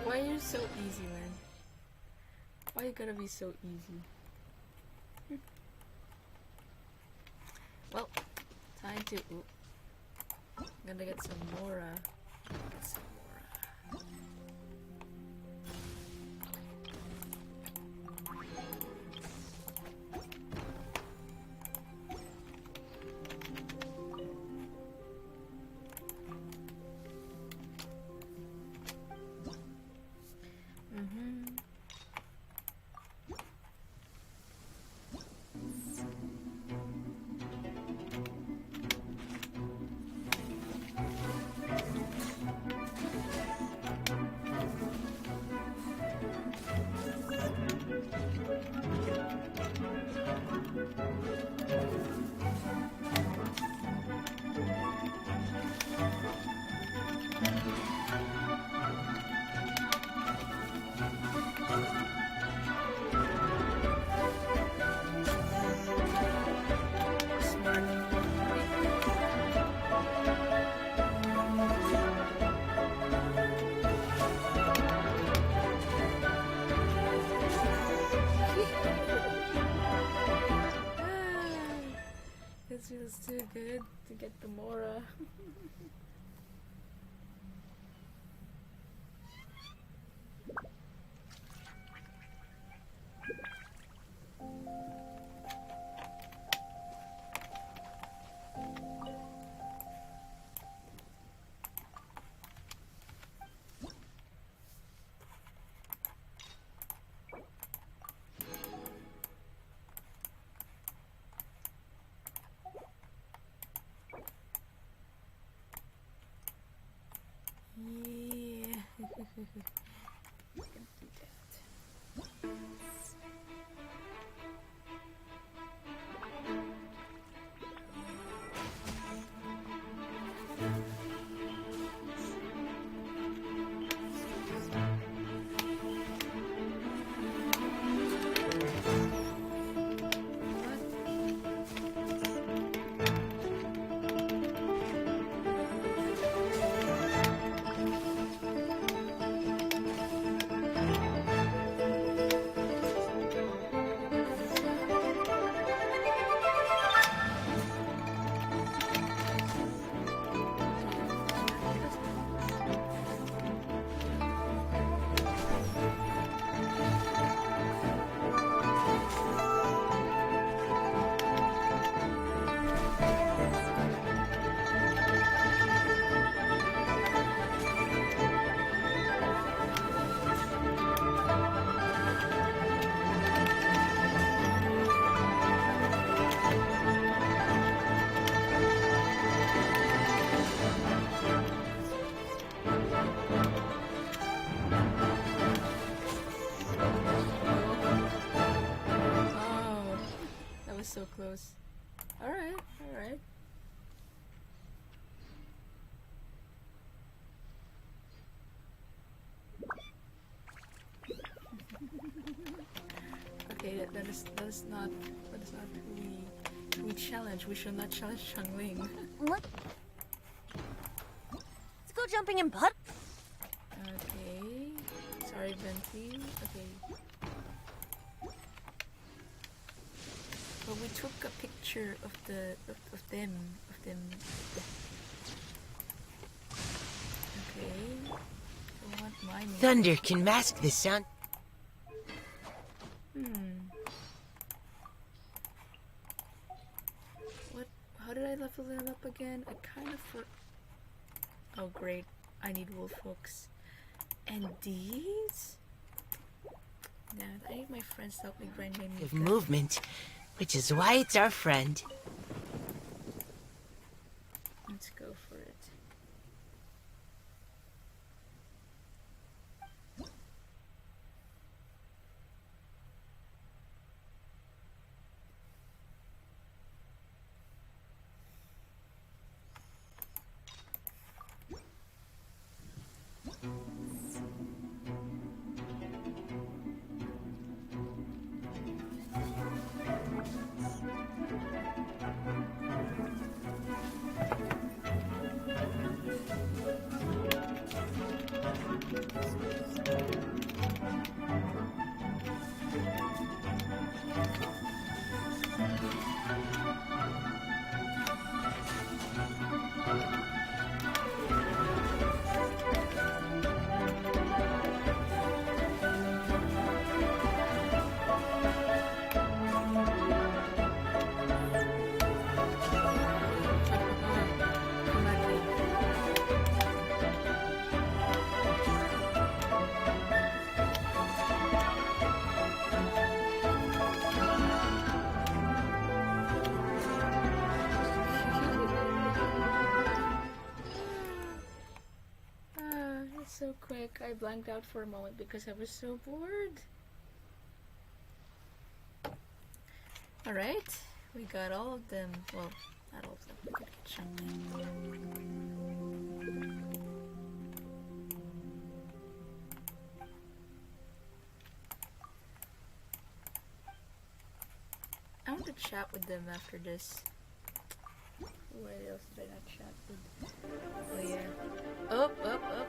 Speaker 1: Why are you so easy, man? Why you gotta be so easy? Well, time to... Ooh. I'm gonna get some Mora. Get some Mora. This feels too good to get the Mora. Yeah. We can do that. So close. Alright, alright. Okay, that is not who we challenge. We should not challenge Changling.
Speaker 2: What? Let's go jumping in butt.
Speaker 1: Okay. Sorry, Venti. Okay. But we took a picture of them. Okay. I want my name.
Speaker 14: Thunder can mask the sound.
Speaker 1: What? How did I level them up again? I kind of Oh great! I need wolf hooks. And these? Nah, I need my friends to help me grind my meat.
Speaker 14: Of movement, which is why it's our friend.
Speaker 1: Let's go for it. so quick. I blanked out for a moment because I was so bored. Alright, we got all of them. Well, not all of them. We could get something. I want to chat with them after this. What else did I not chat with? Oh yeah. Up, up, up.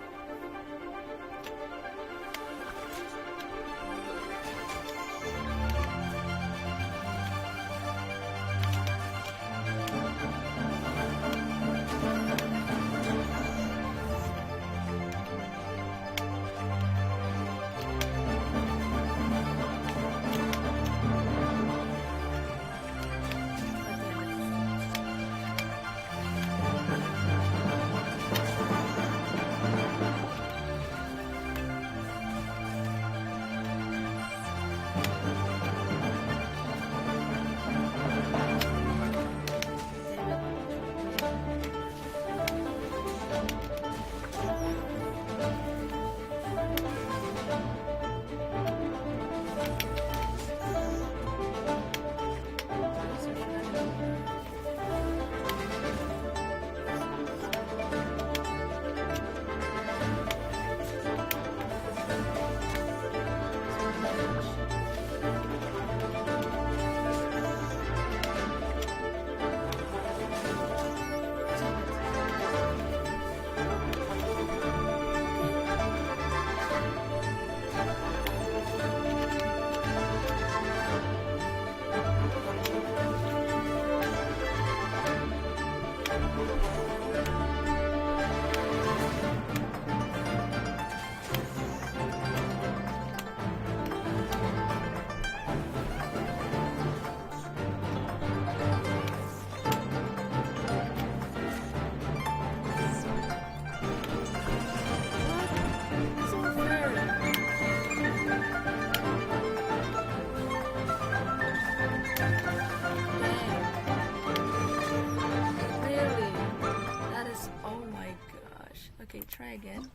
Speaker 1: Try again.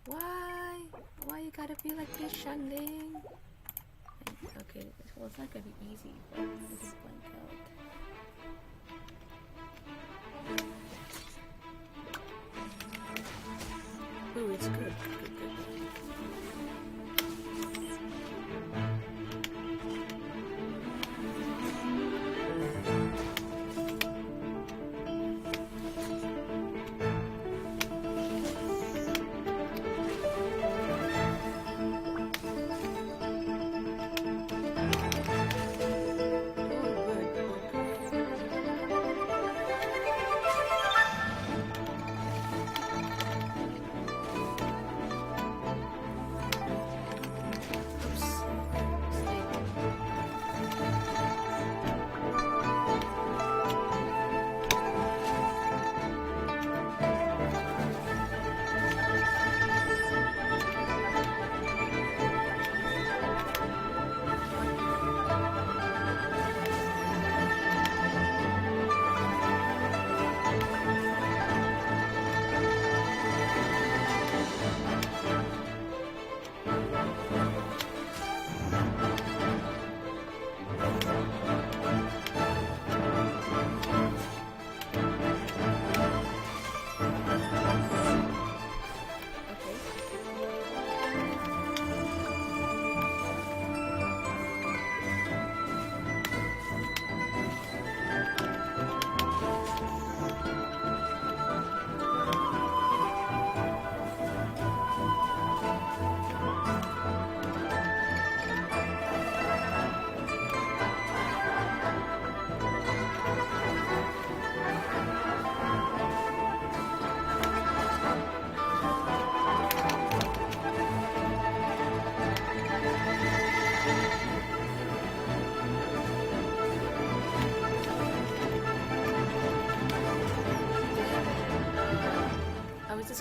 Speaker 1: Why? Why you gotta be like this, Shanding? Okay, well it's not gonna be easy, but we just blank out. Ooh, it's good. Good, good.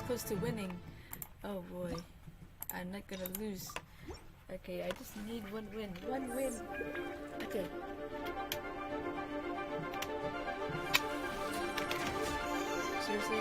Speaker 1: Close to winning. Oh boy, I'm not gonna lose. Okay, I just need one win. One win. Okay. Seriously?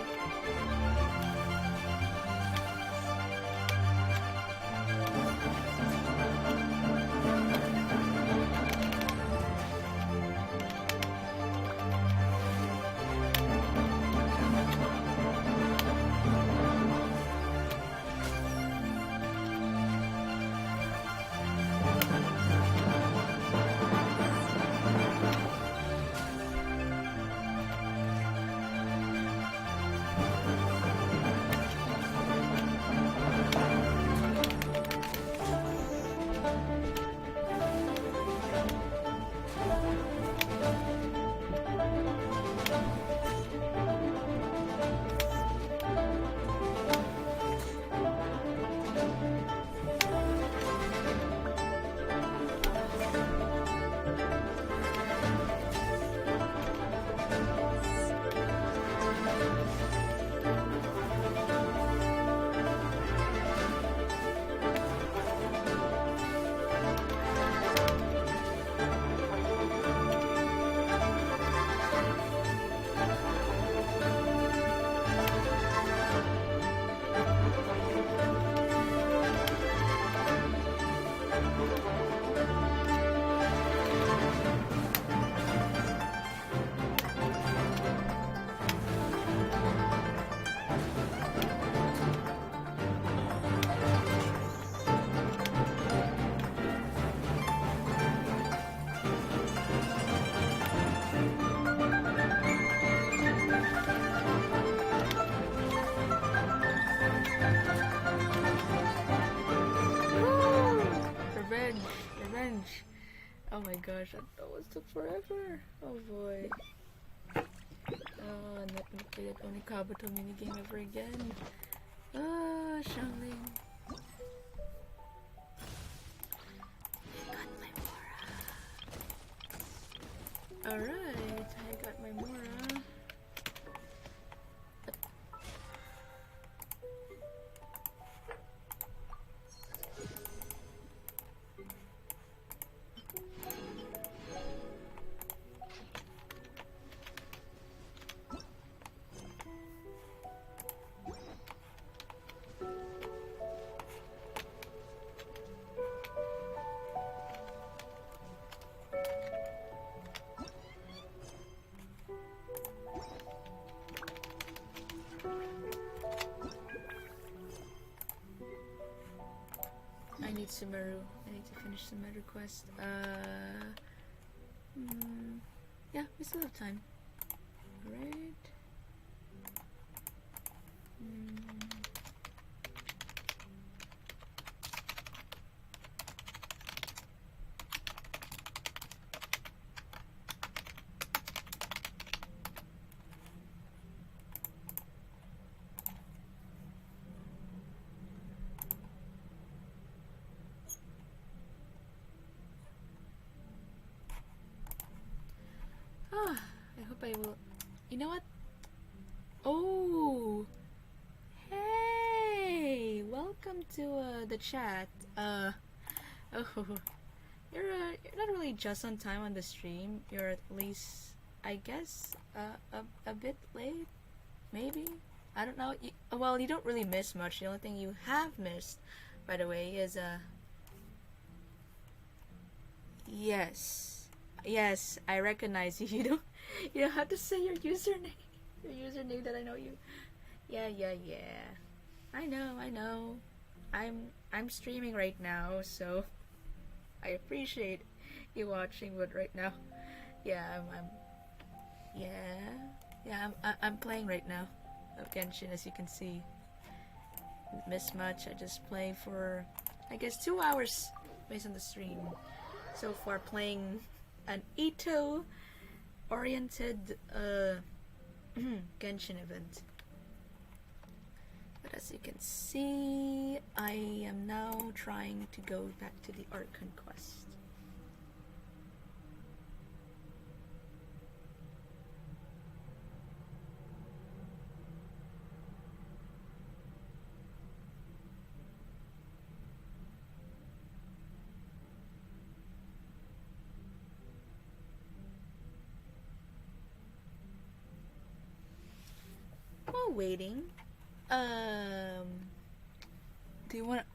Speaker 1: gosh, that always took forever. Oh boy. Oh, I'm not gonna play that Onikabuto minigame ever again. Ah, Xiangling. I got my Mora. Alright, I got my Mora. I need Sumeru. I need to finish Sumeru quest. Yeah, we still have time. Alright. I hope I will. You know what? Oh, hey! Welcome to the chat. Oh, you're not really just on time on the stream. You're at least, I guess, a bit late, maybe. I don't know. Well, you don't really miss much. The only thing you have missed, by the way, is Yes, I recognize you. You don't have to say your username. Your username that I know you. Yeah. I know. I'm streaming right now, so I appreciate you watching. But right now, I'm playing right now. Genshin, as you can see. Didn't miss much. I just play for, I guess, 2 hours based on the stream. So far, playing an Ito oriented Genshin event. But as you can see, I am now trying to go back to the Archon quest. While waiting, do you want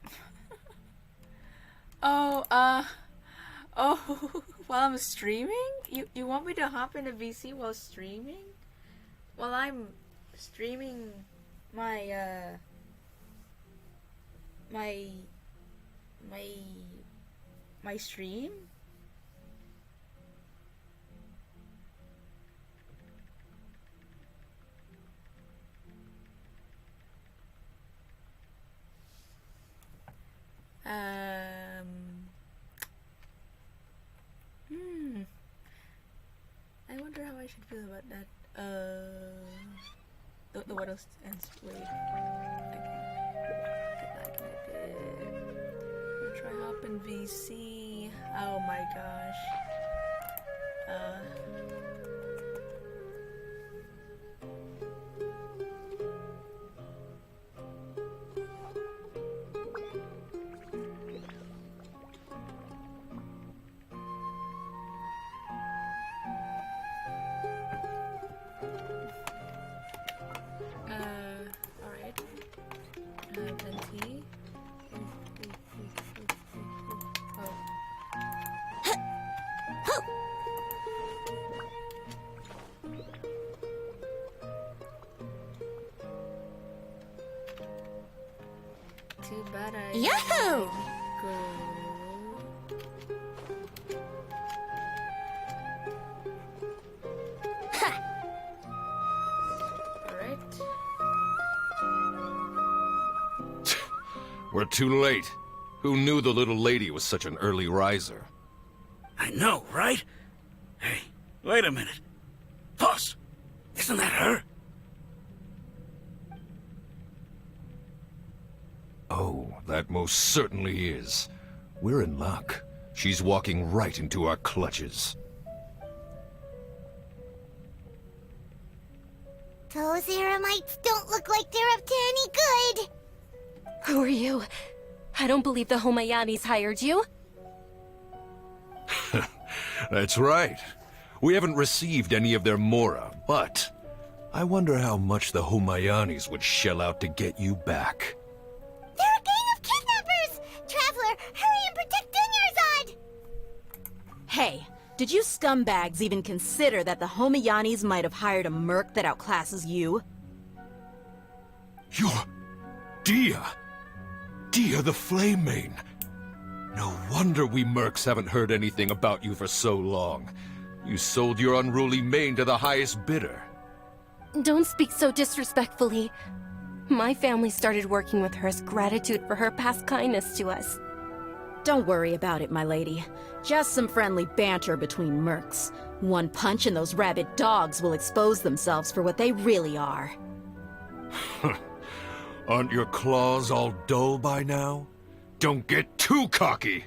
Speaker 1: while I'm streaming? You want me to hop in a VC while streaming? While I'm streaming my my stream? I wonder how I should feel about that. The what else ends? Wait. I'll try hop in VC. Oh my gosh. Too bad I
Speaker 2: Yahoo!
Speaker 1: go. Alright.
Speaker 15: We're too late. Who knew the little lady was such an early riser? I know, right? Hey, wait a minute. Boss, isn't that her?
Speaker 16: Oh, that most certainly is. We're in luck. She's walking right into our clutches.
Speaker 2: Those Eremites don't look like they're up to any good.
Speaker 8: Who are you? I don't believe the Homayanis hired you.
Speaker 16: That's right. We haven't received any of their mora, but I wonder how much the Homayanis would shell out to get you back.
Speaker 2: They're a gang of kidnappers! Traveler, hurry and protect Dunyarzad!
Speaker 17: Hey, did you scumbags even consider that the Homayanis might have hired a merc that outclasses you?
Speaker 16: You're... Dia! Dia the Flame Mane! No wonder we mercs haven't heard anything about you for so long. You sold your unruly mane to the highest bidder.
Speaker 8: Don't speak so disrespectfully. My family started working with her as gratitude for her past kindness to us.
Speaker 17: Don't worry about it, my lady. Just some friendly banter between mercs. One punch and those rabid dogs will expose themselves for what they really are.
Speaker 16: Aren't your claws all dull by now? Don't get too cocky!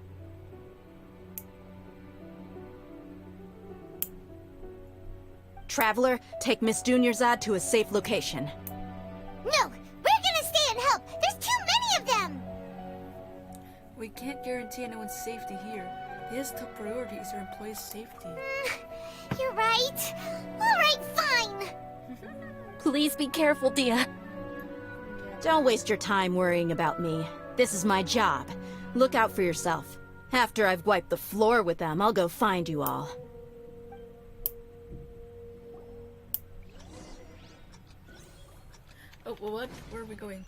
Speaker 17: Traveler, take Miss Dunyarzad to a safe location.
Speaker 2: No! We're gonna stay and help! There's too many of them!
Speaker 1: We can't guarantee anyone's safety here. His top priority is our employees' safety.
Speaker 2: You're right. Alright, fine!
Speaker 8: Please be careful, Dia.
Speaker 17: Don't waste your time worrying about me. This is my job. Look out for yourself. After I've wiped the floor with them, I'll go find you all.
Speaker 1: Oh, well, what? Where are we going?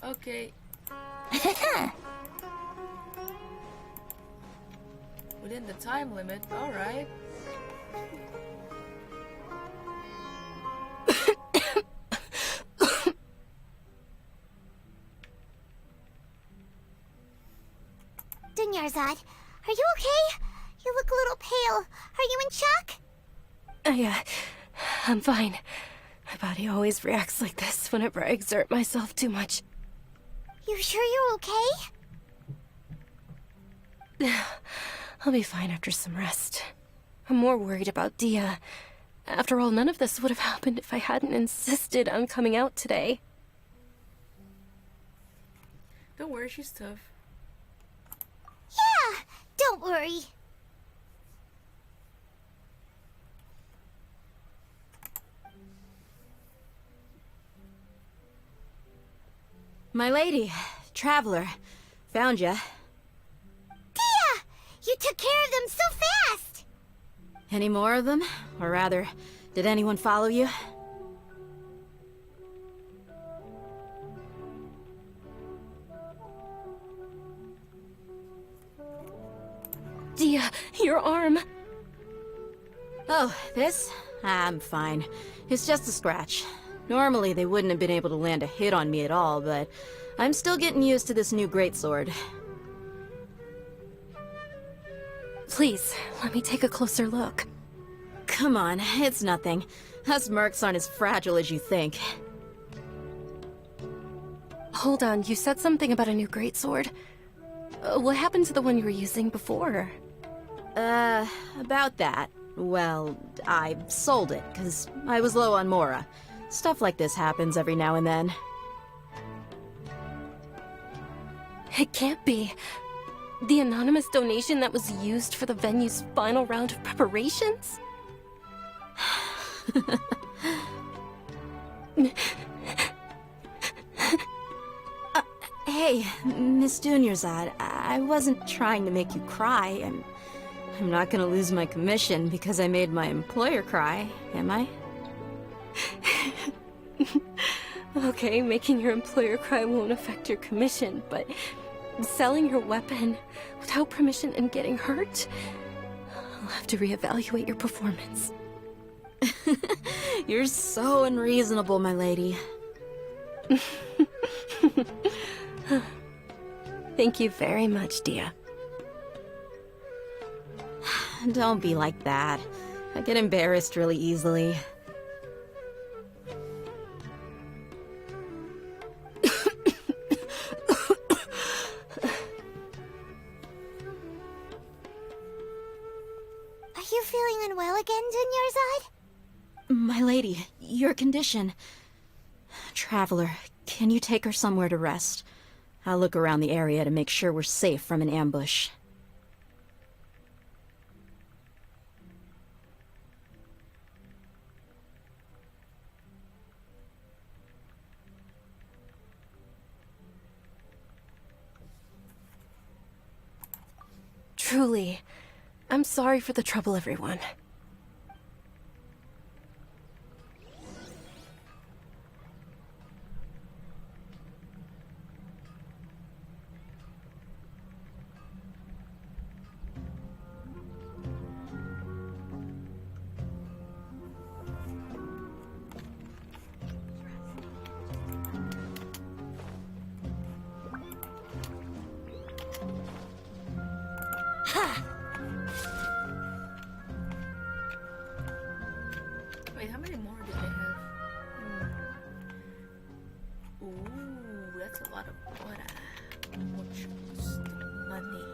Speaker 1: Okay. Within the time limit, alright.
Speaker 2: Dunyarzad, are you okay? You look a little pale. Are you in shock?
Speaker 8: I'm fine. My body always reacts like this whenever I exert myself too much.
Speaker 2: You sure you're okay?
Speaker 8: I'll be fine after some rest. I'm more worried about Dia. After all, none of this would have happened if I hadn't insisted on coming out today.
Speaker 1: Don't worry, she's tough.
Speaker 2: Yeah, don't worry.
Speaker 17: My lady, Traveler, found ya.
Speaker 2: Dia! You took care of them so fast!
Speaker 17: Any more of them? Or rather, did anyone follow you?
Speaker 8: Dia, your arm!
Speaker 17: Oh, this? I'm fine. It's just a scratch. Normally, they wouldn't have been able to land a hit on me at all, but I'm still getting used to this new greatsword.
Speaker 8: Please, let me take a closer look.
Speaker 17: Come on, it's nothing. Us mercs aren't as fragile as you think.
Speaker 8: Hold on, you said something about a new greatsword. What happened to the one you were using before?
Speaker 17: About that. Well, I sold it, because I was low on mora. Stuff like this happens every now and then.
Speaker 8: It can't be. The anonymous donation that was used for the venue's final round of preparations?
Speaker 17: Hey, Miss Dunyarzad, I wasn't trying to make you cry. I'm not gonna lose my commission because I made my employer cry, am I?
Speaker 8: Okay, making your employer cry won't affect your commission, but selling your weapon without permission and getting hurt? I'll have to reevaluate your performance.
Speaker 17: You're so unreasonable, my lady.
Speaker 8: Thank you very much, Dia.
Speaker 17: Don't be like that. I get embarrassed really easily.
Speaker 2: Are you feeling unwell again, Dunyarzad?
Speaker 17: My lady, your condition. Traveler, can you take her somewhere to rest? I'll look around the area to make sure we're safe from an ambush.
Speaker 18: Truly, I'm sorry for the trouble, everyone.
Speaker 1: Wait, how many more did they have? Ooh, that's a lot of water. Which costs money.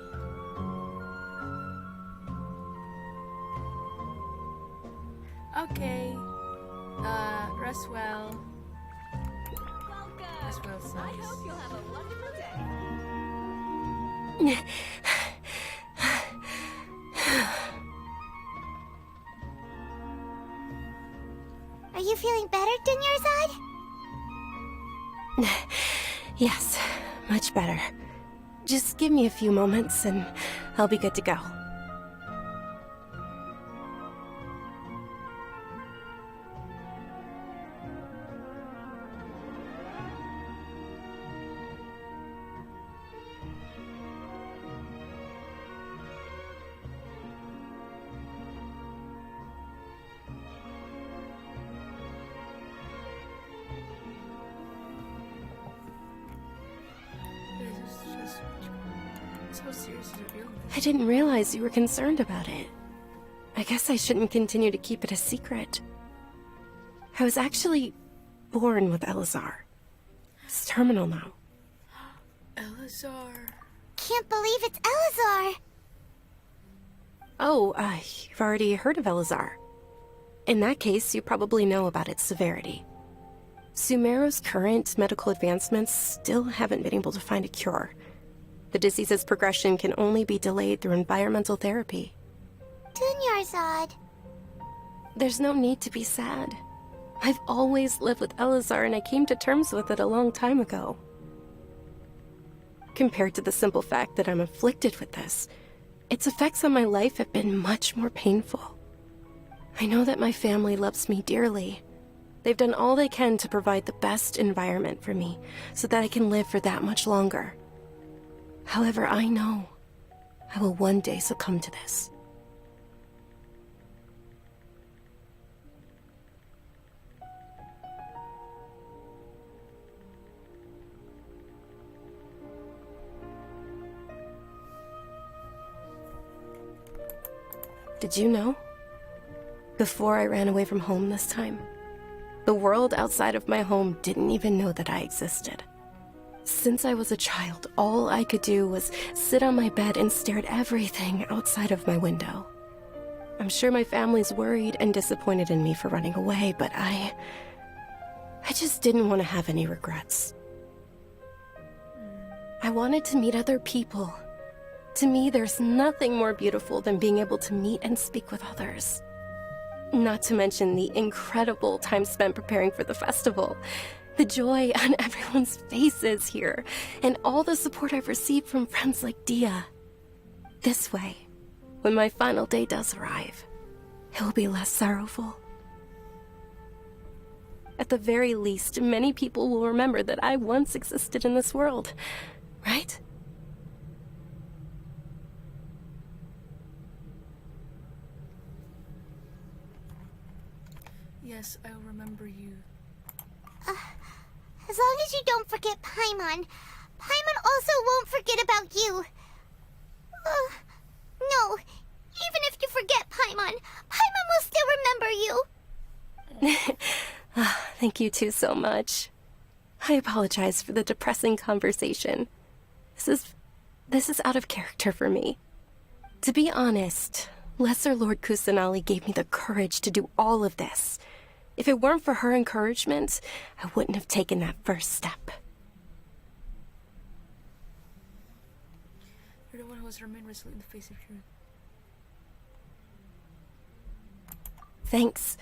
Speaker 1: Okay. Rest well. Rest well, son.
Speaker 9: I hope you'll have a wonderful day.
Speaker 2: Are you feeling better, Dunyarzad?
Speaker 18: Yes, much better. Just give me a few moments and I'll be good to go.
Speaker 1: How serious is it really?
Speaker 18: I didn't realize you were concerned about it. I guess I shouldn't continue to keep it a secret. I was actually born with Elazar. It's terminal now.
Speaker 1: Elazar.
Speaker 2: Can't believe it's Elazar.
Speaker 18: Oh, you've already heard of Elazar. In that case, you probably know about its severity. Sumeru's current medical advancements still haven't been able to find a cure. The disease's progression can only be delayed through environmental therapy.
Speaker 2: Dunyarzad.
Speaker 18: There's no need to be sad. I've always lived with Elazar and I came to terms with it a long time ago. Compared to the simple fact that I'm afflicted with this, its effects on my life have been much more painful. I know that my family loves me dearly. They've done all they can to provide the best environment for me so that I can live for that much longer. However, I know I will one day succumb to this. Did you know? Before I ran away from home this time, the world outside of my home didn't even know that I existed. Since I was a child, all I could do was sit on my bed and stare at everything outside of my window. I'm sure my family's worried and disappointed in me for running away, but I just didn't want to have any regrets. I wanted to meet other people. To me, there's nothing more beautiful than being able to meet and speak with others. Not to mention the incredible time spent preparing for the festival. The joy on everyone's faces here, and all the support I've received from friends like Dia. This way, when my final day does arrive, it will be less sorrowful. At the very least, many people will remember that I once existed in this world, right?
Speaker 1: Yes, I'll remember you.
Speaker 2: As long as you don't forget Paimon, Paimon also won't forget about you. No, Even if you forget Paimon, Paimon will still remember you.
Speaker 18: Thank you two so much. I apologize for the depressing conversation. This is out of character for me. To be honest, Lesser Lord Kusanali gave me the courage to do all of this. If it weren't for her encouragement, I wouldn't have taken that first step.
Speaker 1: You're the one who has remained resolute in the face of truth.
Speaker 18: Thanks.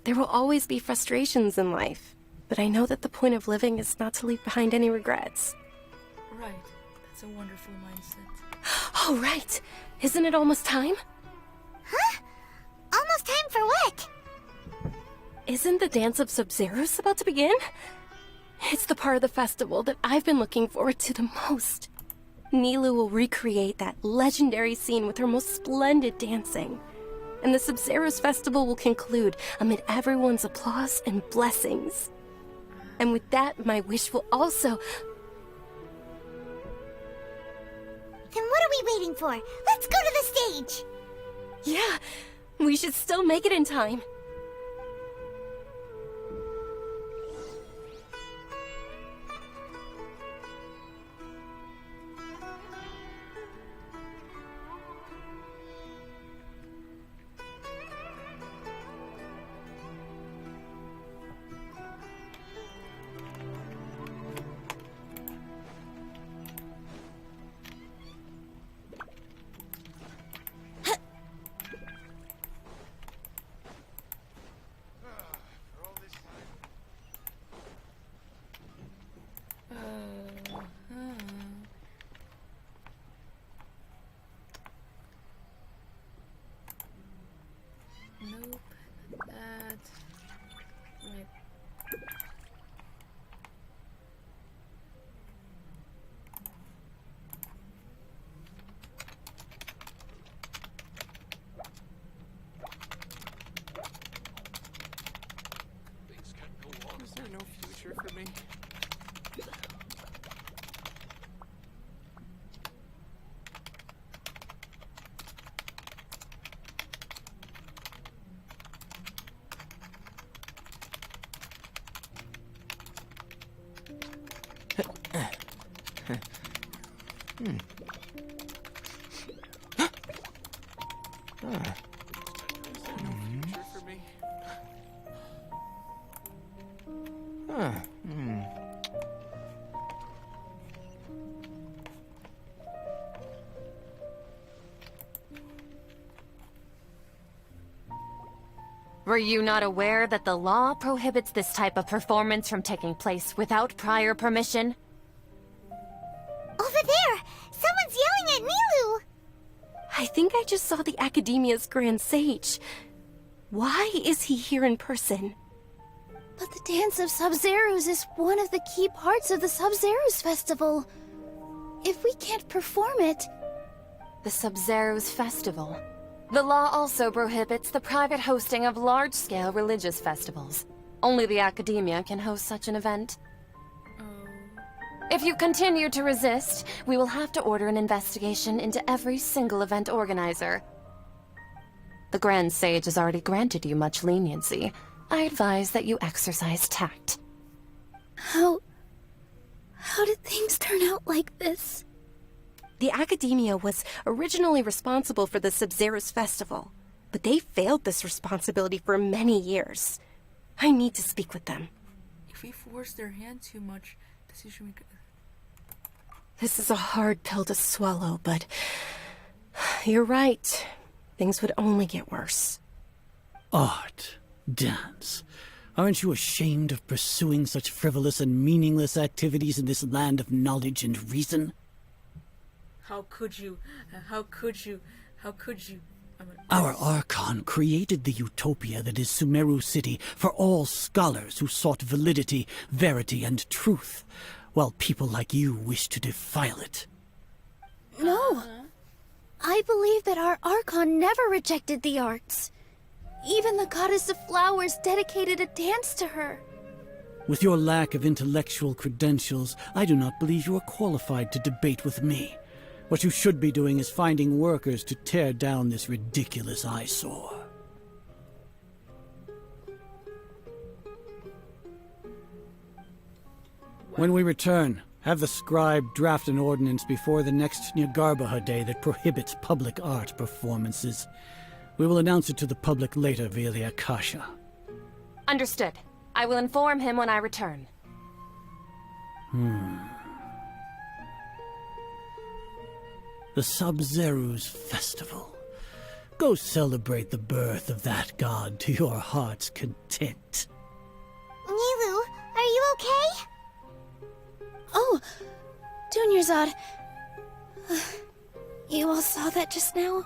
Speaker 18: There will always be frustrations in life, but I know that the point of living is not to leave behind any regrets.
Speaker 1: Right. That's a wonderful mindset.
Speaker 18: Oh, right. Isn't it almost time?
Speaker 2: Huh? Almost time for what?
Speaker 18: Isn't the Dance of Sub-Zeros about to begin? It's the part of the festival that I've been looking forward to the most. Nilou will recreate that legendary scene with her most splendid dancing. And the Sub-Zeros festival will conclude amid everyone's applause and blessings. And with that, my wish will also...
Speaker 2: Then what are we waiting for? Let's go to the stage!
Speaker 18: Yeah, we should still make it in time.
Speaker 1: Nope. That. Right.
Speaker 12: Things can't go on. Is there no future for me?
Speaker 8: Were you not aware that the law prohibits this type of performance from taking place without prior permission?
Speaker 2: Over there! Someone's yelling at Nilou!
Speaker 18: I think I just saw the Academia's Grand Sage. Why is he here in person?
Speaker 7: But the Dance of Sub-Zeros is one of the key parts of the Sub-Zeros festival. If we can't perform it...
Speaker 8: The Sub-Zeros Festival. The law also prohibits the private hosting of large-scale religious festivals. Only the Academia can host such an event. If you continue to resist, we will have to order an investigation into every single event organizer. The Grand Sage has already granted you much leniency. I advise that you exercise tact.
Speaker 7: How did things turn out like this?
Speaker 18: The Academia was originally responsible for the Sub-Zeros festival, but they failed this responsibility for many years. I need to speak with them.
Speaker 1: If we force their hand too much, decision maker.
Speaker 18: This is a hard pill to swallow, but you're right. Things would only get worse.
Speaker 19: Art, dance. Aren't you ashamed of pursuing such frivolous and meaningless activities in this land of knowledge and reason?
Speaker 1: How could you? How could you? How could you?
Speaker 19: Our Archon created the utopia that is Sumeru City for all scholars who sought validity, verity, and truth, while people like you wish to defile it.
Speaker 7: No. I believe that our Archon never rejected the arts. Even the Goddess of Flowers dedicated a dance to her.
Speaker 19: With your lack of intellectual credentials, I do not believe you are qualified to debate with me. What you should be doing is finding workers to tear down this ridiculous eyesore. When we return, have the scribe draft an ordinance before the next Nyargarbaha Day that prohibits public art performances. We will announce it to the public later via the Akasha.
Speaker 20: Understood. I will inform him when I return.
Speaker 19: The Sub-Zeru's festival. Go celebrate the birth of that god to your heart's content.
Speaker 2: Nilou, are you okay?
Speaker 7: Oh, Dunyarzad. You all saw that just now?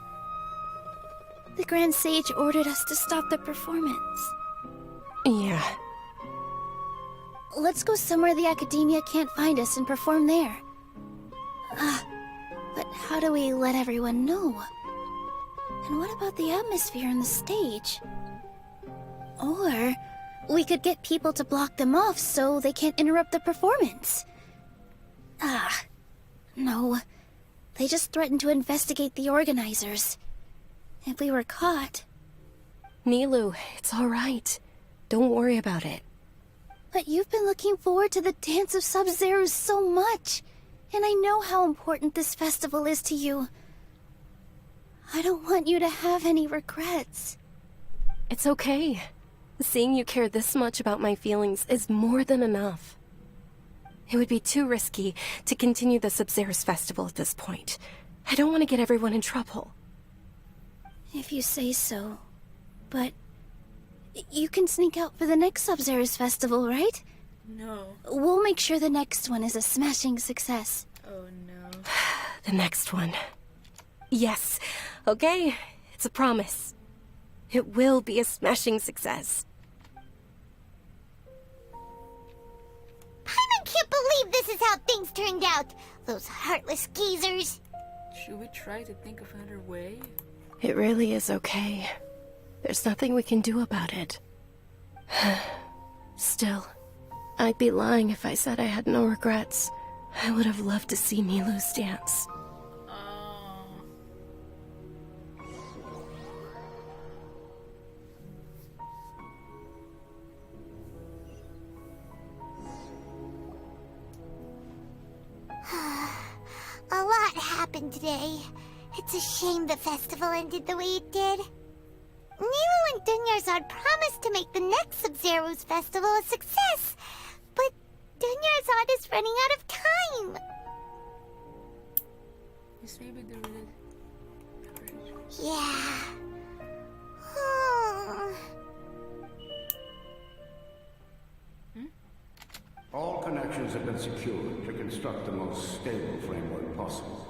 Speaker 7: The Grand Sage ordered us to stop the performance.
Speaker 18: Yeah.
Speaker 7: Let's go somewhere the Academia can't find us and perform there. But how do we let everyone know? And what about the atmosphere and the stage? Or we could get people to block them off so they can't interrupt the performance. No. They just threatened to investigate the organizers. If we were caught...
Speaker 18: Nilou, it's all right. Don't worry about it.
Speaker 7: But you've been looking forward to the Dance of Sub-Zero so much. And I know how important this festival is to you. I don't want you to have any regrets.
Speaker 18: It's okay. Seeing you care this much about my feelings is more than enough. It would be too risky to continue the Sub-Zero's festival at this point. I don't want to get everyone in trouble.
Speaker 7: If you say so. But... you can sneak out for the next Sub-Zero's festival, right?
Speaker 1: No.
Speaker 7: We'll make sure the next one is a smashing success.
Speaker 1: Oh no.
Speaker 18: The next one. Yes. Okay. It's a promise. It will be a smashing success.
Speaker 2: I can't believe this is how things turned out. Those heartless geezers.
Speaker 1: Should we try to think of another way?
Speaker 18: It really is okay. There's nothing we can do about it. Still, I'd be lying if I said I had no regrets. I would have loved to see Nilou's dance.
Speaker 2: A lot happened today. It's a shame the festival ended the way it did. Nilou and Dunyarzad promised to make the next Sub-Zero's festival a success, but Dunyarzad is running out of time.
Speaker 1: Yes, maybe the real...
Speaker 2: Yeah.
Speaker 21: All connections have been secured to construct the most stable framework possible.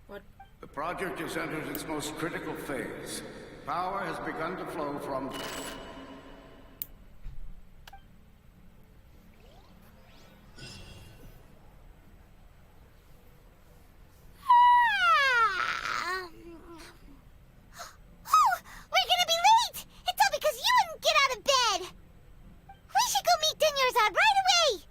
Speaker 1: What?
Speaker 21: The project has entered its most critical phase. Power has begun to flow from...
Speaker 2: We're gonna be late! It's all because you wouldn't get out of bed! We should go meet Dunyarzad right away!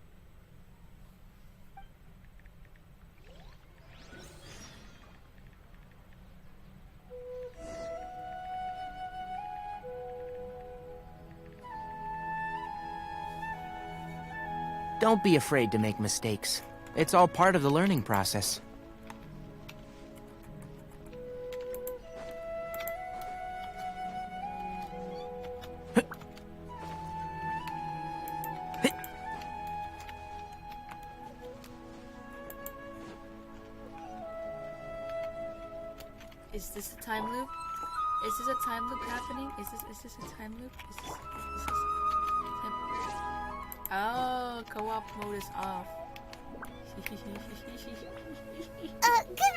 Speaker 10: Don't be afraid to make mistakes. It's all part of the learning process.
Speaker 1: Is this a time loop? Is this a time loop happening? Is this a time loop? Is this time... Oh, co-op mode is off.
Speaker 2: Good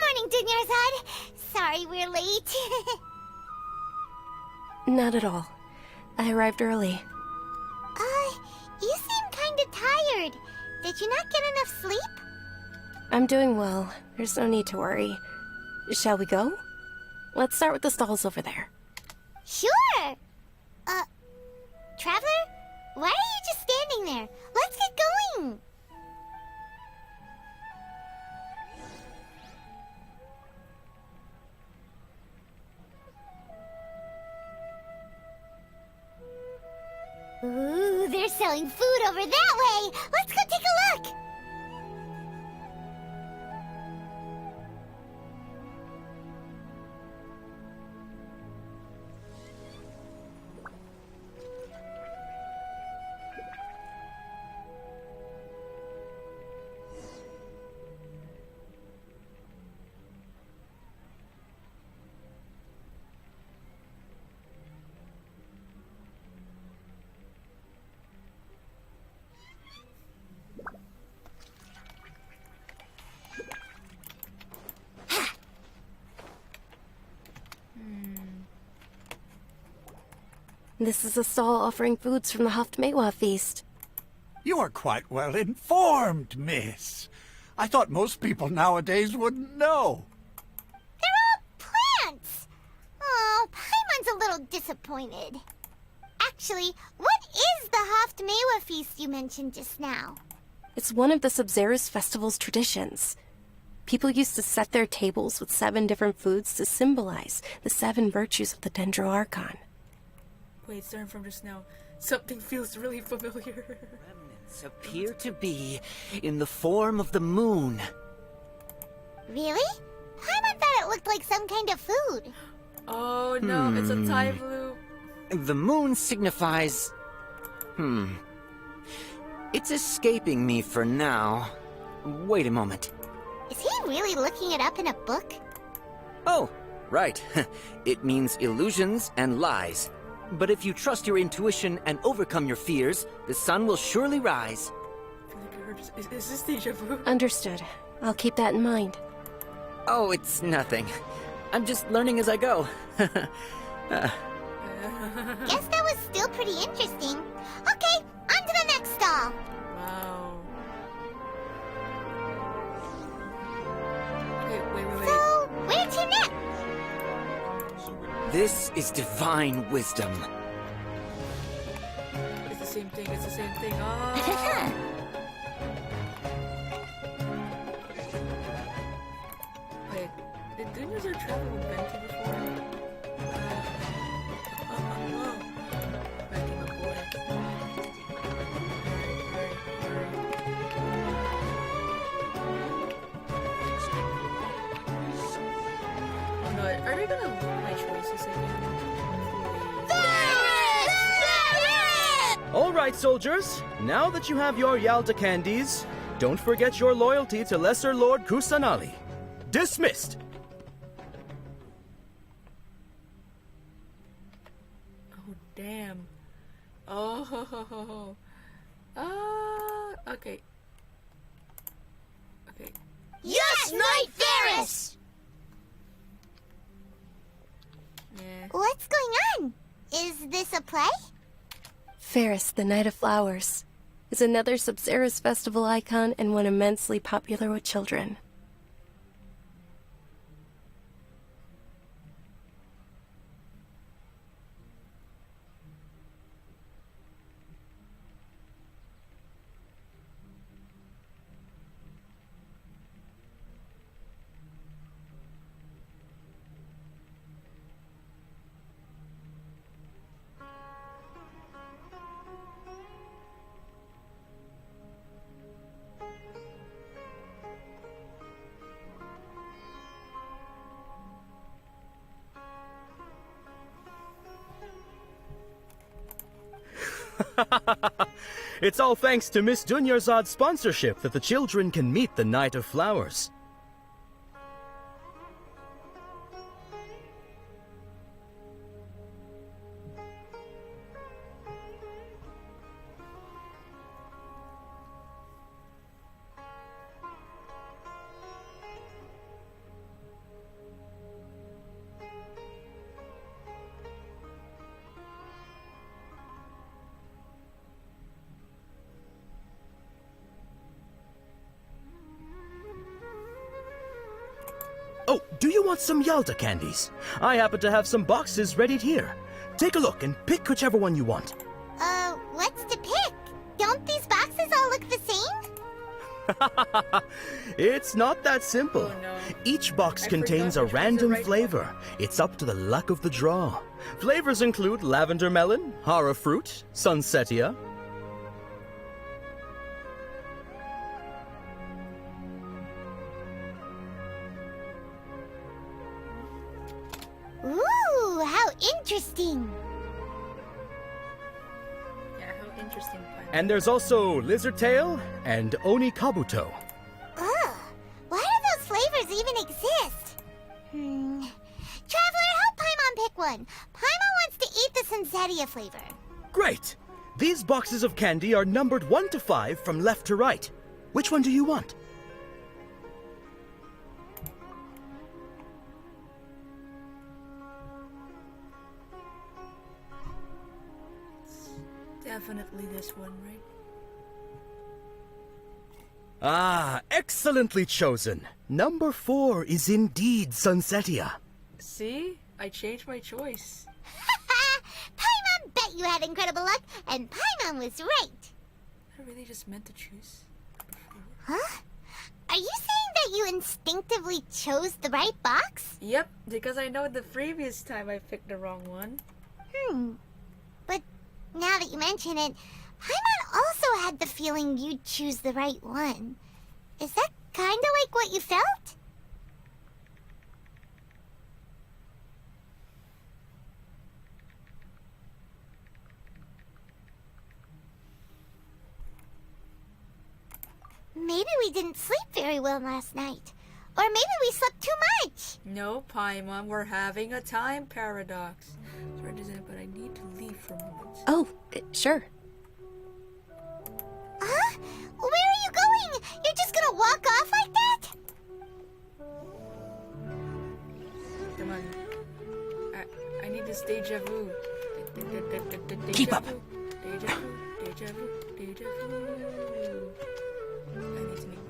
Speaker 2: morning, Dunyarzad. Sorry we're late.
Speaker 18: Not at all. I arrived early.
Speaker 2: You seem kinda tired. Did you not get enough sleep?
Speaker 18: I'm doing well. There's no need to worry. Shall we go? Let's start with the stalls over there.
Speaker 2: Sure! Traveler? Why are you just standing there? Let's get going! they're selling food over that way. Let's go take a look.
Speaker 18: This is a stall offering foods from the Haftmewa feast.
Speaker 4: You are quite well informed, miss. I thought most people nowadays wouldn't know.
Speaker 2: They're all plants. Oh, Paimon's a little disappointed. Actually, what is the Haftmewa feast you mentioned just now?
Speaker 18: It's one of the Sabzerus festival's traditions. People used to set their tables with 7 different foods to symbolize the 7 virtues of the Dendroarchon.
Speaker 1: Wait, starting from just now, something feels really familiar.
Speaker 10: Remnants appear to be in the form of the moon.
Speaker 2: Really? Paimon thought it looked like some kind of food.
Speaker 1: Oh no, it's a time loop.
Speaker 10: The moon signifies... It's escaping me for now. Wait a moment.
Speaker 2: Is he really looking it up in a book?
Speaker 10: Oh, right. It means illusions and lies. But if you trust your intuition and overcome your fears, the sun will surely rise.
Speaker 1: I feel like I heard is this deja vu?
Speaker 18: Understood. I'll keep that in mind.
Speaker 10: Oh, it's nothing. I'm just learning as I go.
Speaker 2: Guess that was still pretty interesting. Okay, on to the next stall.
Speaker 1: Wow. Okay, wait.
Speaker 2: So, where to next?
Speaker 10: This is divine wisdom.
Speaker 1: It's the same thing, Oh. Wait, did Dunya's travel with Venti before? Back in the boy. Oh no, are they gonna look my choices again?
Speaker 22: All right, soldiers. Now that you have your Yalta candies, don't forget your loyalty to Lesser Lord Kusanali. Dismissed!
Speaker 1: Oh, damn. Oh. Okay. Okay.
Speaker 2: Yes, Knight Ferris!
Speaker 1: Yeah.
Speaker 2: What's going on? Is this a play?
Speaker 18: Ferris, the Knight of Flowers, is another Sabzerus festival icon and one immensely popular with children.
Speaker 22: It's all thanks to Miss Dunyarzad's sponsorship that the children can meet the Knight of Flowers. Oh, do you want some Yalta candies? I happen to have some boxes ready here. Take a look and pick whichever one you want.
Speaker 2: What's to pick? Don't these boxes all look the same?
Speaker 22: It's not that simple.
Speaker 1: Oh, no.
Speaker 22: Each box
Speaker 1: I
Speaker 22: contains
Speaker 1: forgot
Speaker 22: a
Speaker 1: which one's the
Speaker 22: random
Speaker 1: right
Speaker 22: flavor. It's up to the luck of the draw. Flavors include lavender melon, hara fruit, sunsetia. And there's also lizard tail and oni kabuto.
Speaker 2: Ugh, why do those flavors even exist? Traveler, help Paimon pick one. Paimon wants to eat the Sunsetia flavor.
Speaker 22: Great! These boxes of candy are numbered 1 to 5 from left to right. Which one do you want?
Speaker 1: Definitely this one, right?
Speaker 22: Ah, excellently chosen. Number 4 is indeed Sunsetia.
Speaker 1: See? I changed my choice.
Speaker 2: Paimon bet you had incredible luck, and Paimon was right.
Speaker 1: I really just meant to choose.
Speaker 2: Huh? Are you saying that you instinctively chose the right box?
Speaker 1: Yep, because I know the previous time I picked the wrong one.
Speaker 2: But now that you mention it, Paimon also had the feeling you'd choose the right one. Is that kinda like what you felt? Maybe we didn't sleep very well last night. Or maybe we slept too much.
Speaker 1: No, Paimon, we're having a time paradox. Sorry to say, but I need to leave for a moment.
Speaker 18: Oh, sure.
Speaker 2: Huh? Where are you going? You're just gonna walk off like that?
Speaker 1: Come on. I need this deja vu.
Speaker 10: Keep up.
Speaker 1: Deja vu, deja vu, deja vu. I need to make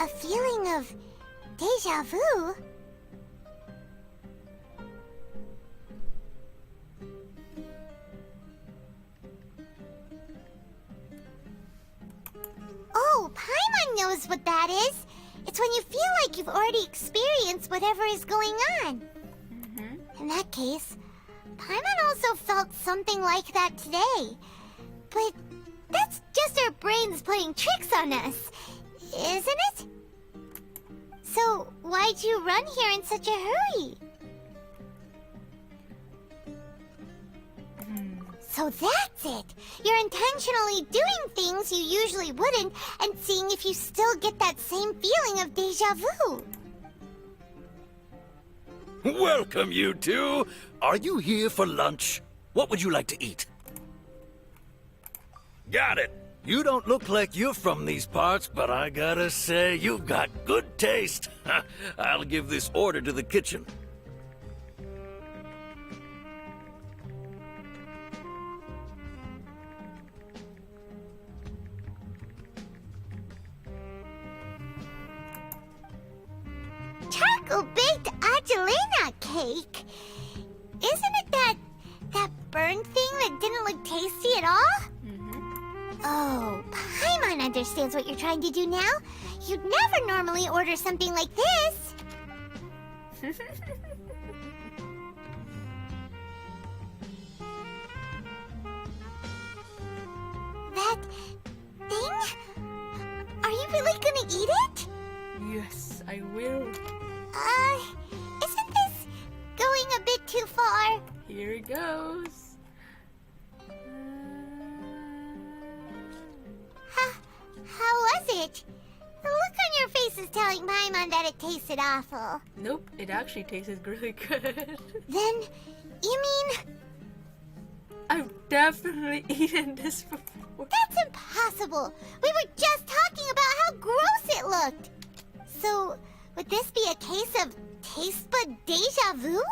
Speaker 2: A feeling of deja vu? Oh, Paimon knows what that is. It's when you feel like you've already experienced whatever is going on. In that case, Paimon also felt something like that today. But that's just our brains playing tricks on us, isn't it? So, why'd you run here in such a hurry? So that's it! You're intentionally doing things you usually wouldn't and seeing if you still get that same feeling of deja vu.
Speaker 15: Welcome, you two. Are you here for lunch? What would you like to eat? Got it. You don't look like you're from these parts, but I gotta say, you've got good taste. I'll give this order to the kitchen.
Speaker 2: Charcoal-baked Angelina cake? Isn't it that burned thing that didn't look tasty at all? Oh, Paimon understands what you're trying to do now. You'd never normally order something like this. That thing? Are you really gonna eat it?
Speaker 1: Yes, I will.
Speaker 2: Isn't this going a bit too far?
Speaker 1: Here it goes.
Speaker 2: How was it? The look on your face is telling Paimon that it tasted awful.
Speaker 1: Nope, it actually tasted really good.
Speaker 2: Then, you mean...
Speaker 1: I've definitely eaten this before.
Speaker 2: That's impossible! We were just talking about how gross it looked! So, would this be a case of taste bud deja vu?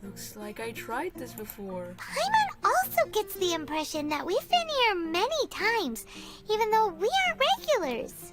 Speaker 1: Looks like I tried this before.
Speaker 2: Paimon also gets the impression that we've been here many times, even though we aren't regulars.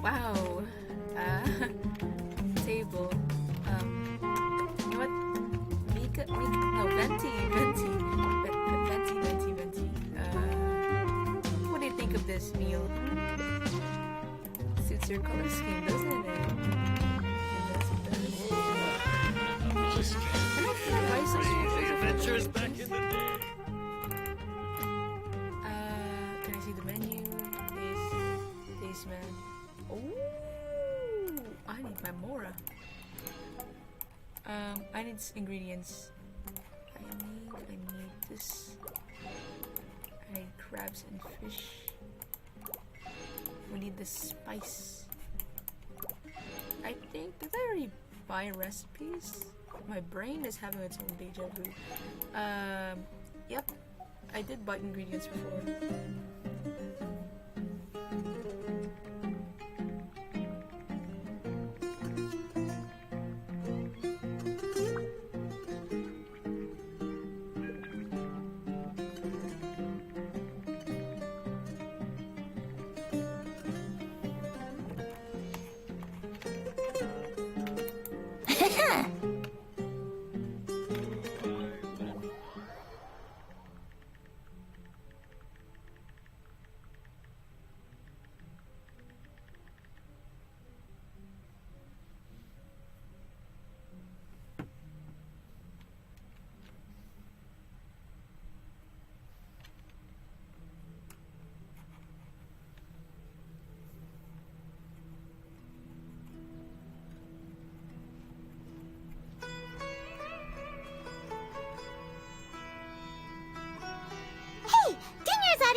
Speaker 1: Wow. Table. You know what? No, Venti. What do you think of this meal? Suits your color scheme, doesn't it?
Speaker 15: Just crazy adventures back in the day.
Speaker 1: Can I see the menu? This man. Oh, I need my Mora. I need ingredients. I need this. I need crabs and fish. We need the spice. I think, did I already buy recipes? My brain is having its own deja vu. Yep. I did buy ingredients before.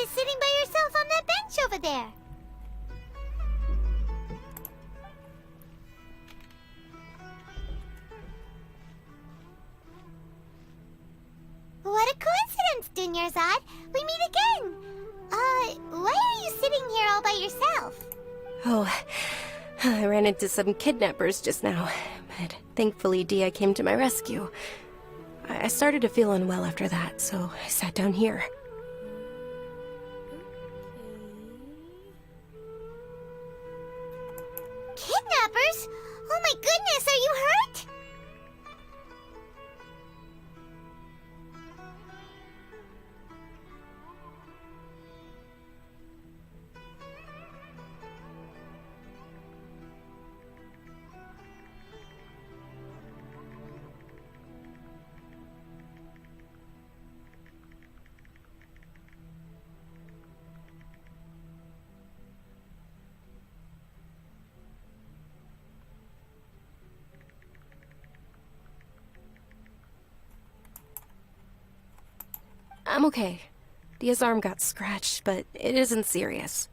Speaker 2: Is sitting by yourself on that bench over there. What a coincidence, Dunyarzad. We meet again. Why are you sitting here all by yourself?
Speaker 18: Oh, I ran into some kidnappers just now, but thankfully Dia came to my rescue. I started to feel unwell after that, so I sat down here.
Speaker 2: Kidnappers? Oh my goodness, are you hurt?
Speaker 18: I'm okay. Dia's arm got scratched, but it isn't serious.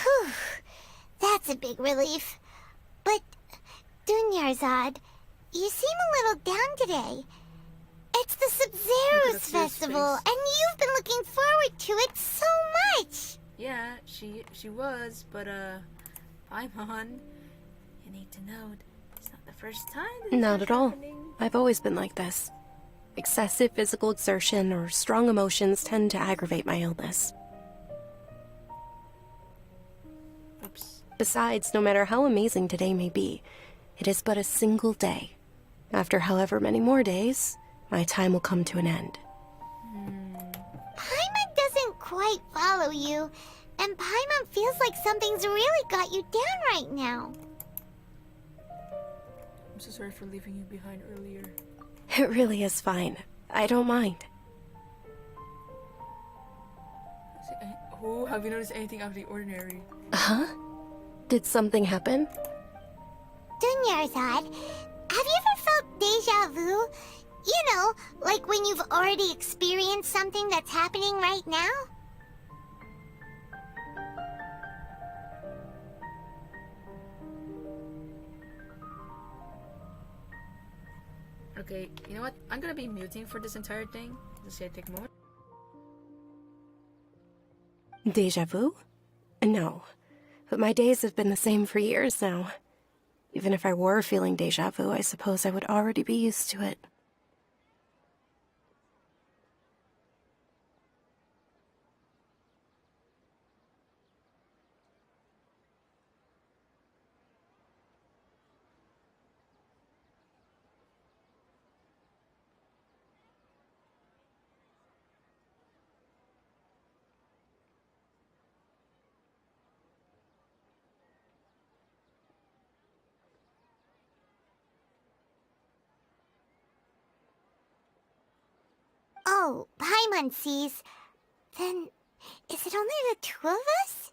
Speaker 2: Whew. That's a big relief. But, Dunyarzad, you seem a little down today. It's the Sub-Zero's festival, and you've been looking forward to it so much!
Speaker 1: Yeah, she was, but, Paimon, you need to know, it's not the first time that
Speaker 18: Not at all.
Speaker 1: happening.
Speaker 18: I've always been like this. Excessive physical exertion or strong emotions tend to aggravate my illness.
Speaker 1: Oops.
Speaker 18: Besides, no matter how amazing today may be, it is but a single day. After however many more days, my time will come to an end.
Speaker 2: Paimon doesn't quite follow you, and Paimon feels like something's really got you down right now.
Speaker 1: I'm so sorry for leaving you behind earlier.
Speaker 18: It really is fine. I don't mind.
Speaker 1: Oh, have you noticed anything out of the ordinary?
Speaker 18: Huh? Did something happen?
Speaker 2: Dunyarzad, have you ever felt deja vu? You know, like when you've already experienced something that's happening right now?
Speaker 1: Okay, you know what? I'm gonna be muting for this entire thing. Just say take more.
Speaker 18: Deja vu? No. But my days have been the same for years now. Even if I were feeling deja vu, I suppose I would already be used to it.
Speaker 2: Oh, Paimon sees. Then, is it only the two of us?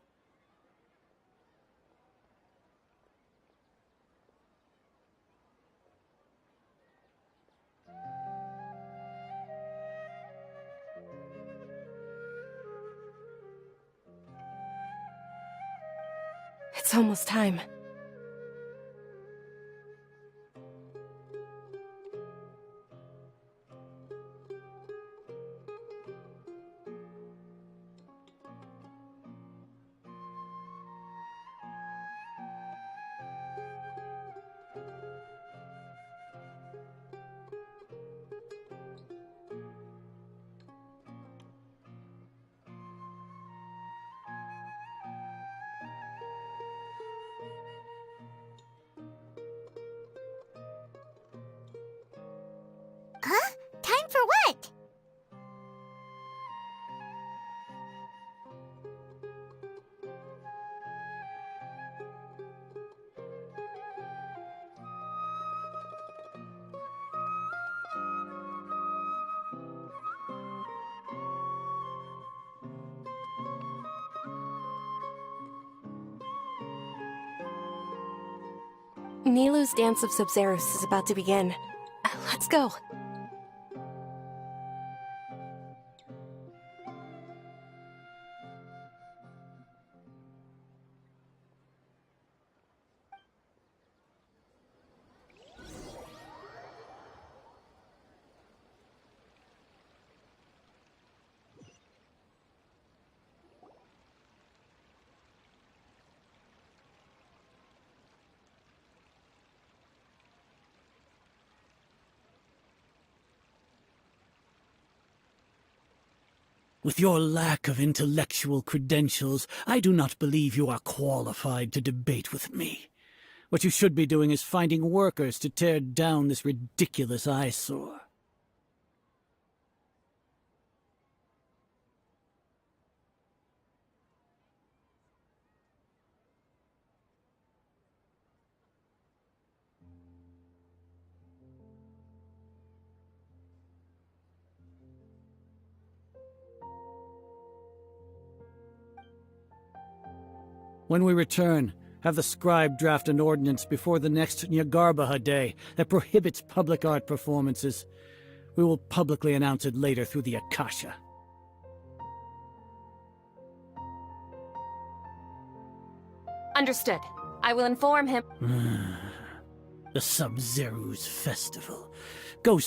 Speaker 18: It's almost time.
Speaker 2: Huh? Time for what?
Speaker 18: Nilu's Dance of Sub-Zerus is about to begin. Let's go.
Speaker 19: With your lack of intellectual credentials, I do not believe you are qualified to debate with me. What you should be doing is finding workers to tear down this ridiculous eyesore. When we return, have the scribe draft an ordinance before the next Nyagarbaha Day that prohibits public art performances. We will publicly announce it later through the Akasha.
Speaker 20: Understood. I will inform him.
Speaker 19: The Sub-Zerus Festival. Go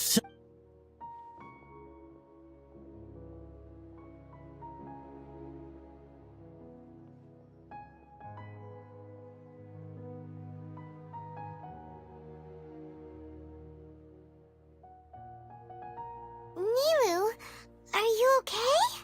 Speaker 2: Nilu, are you okay?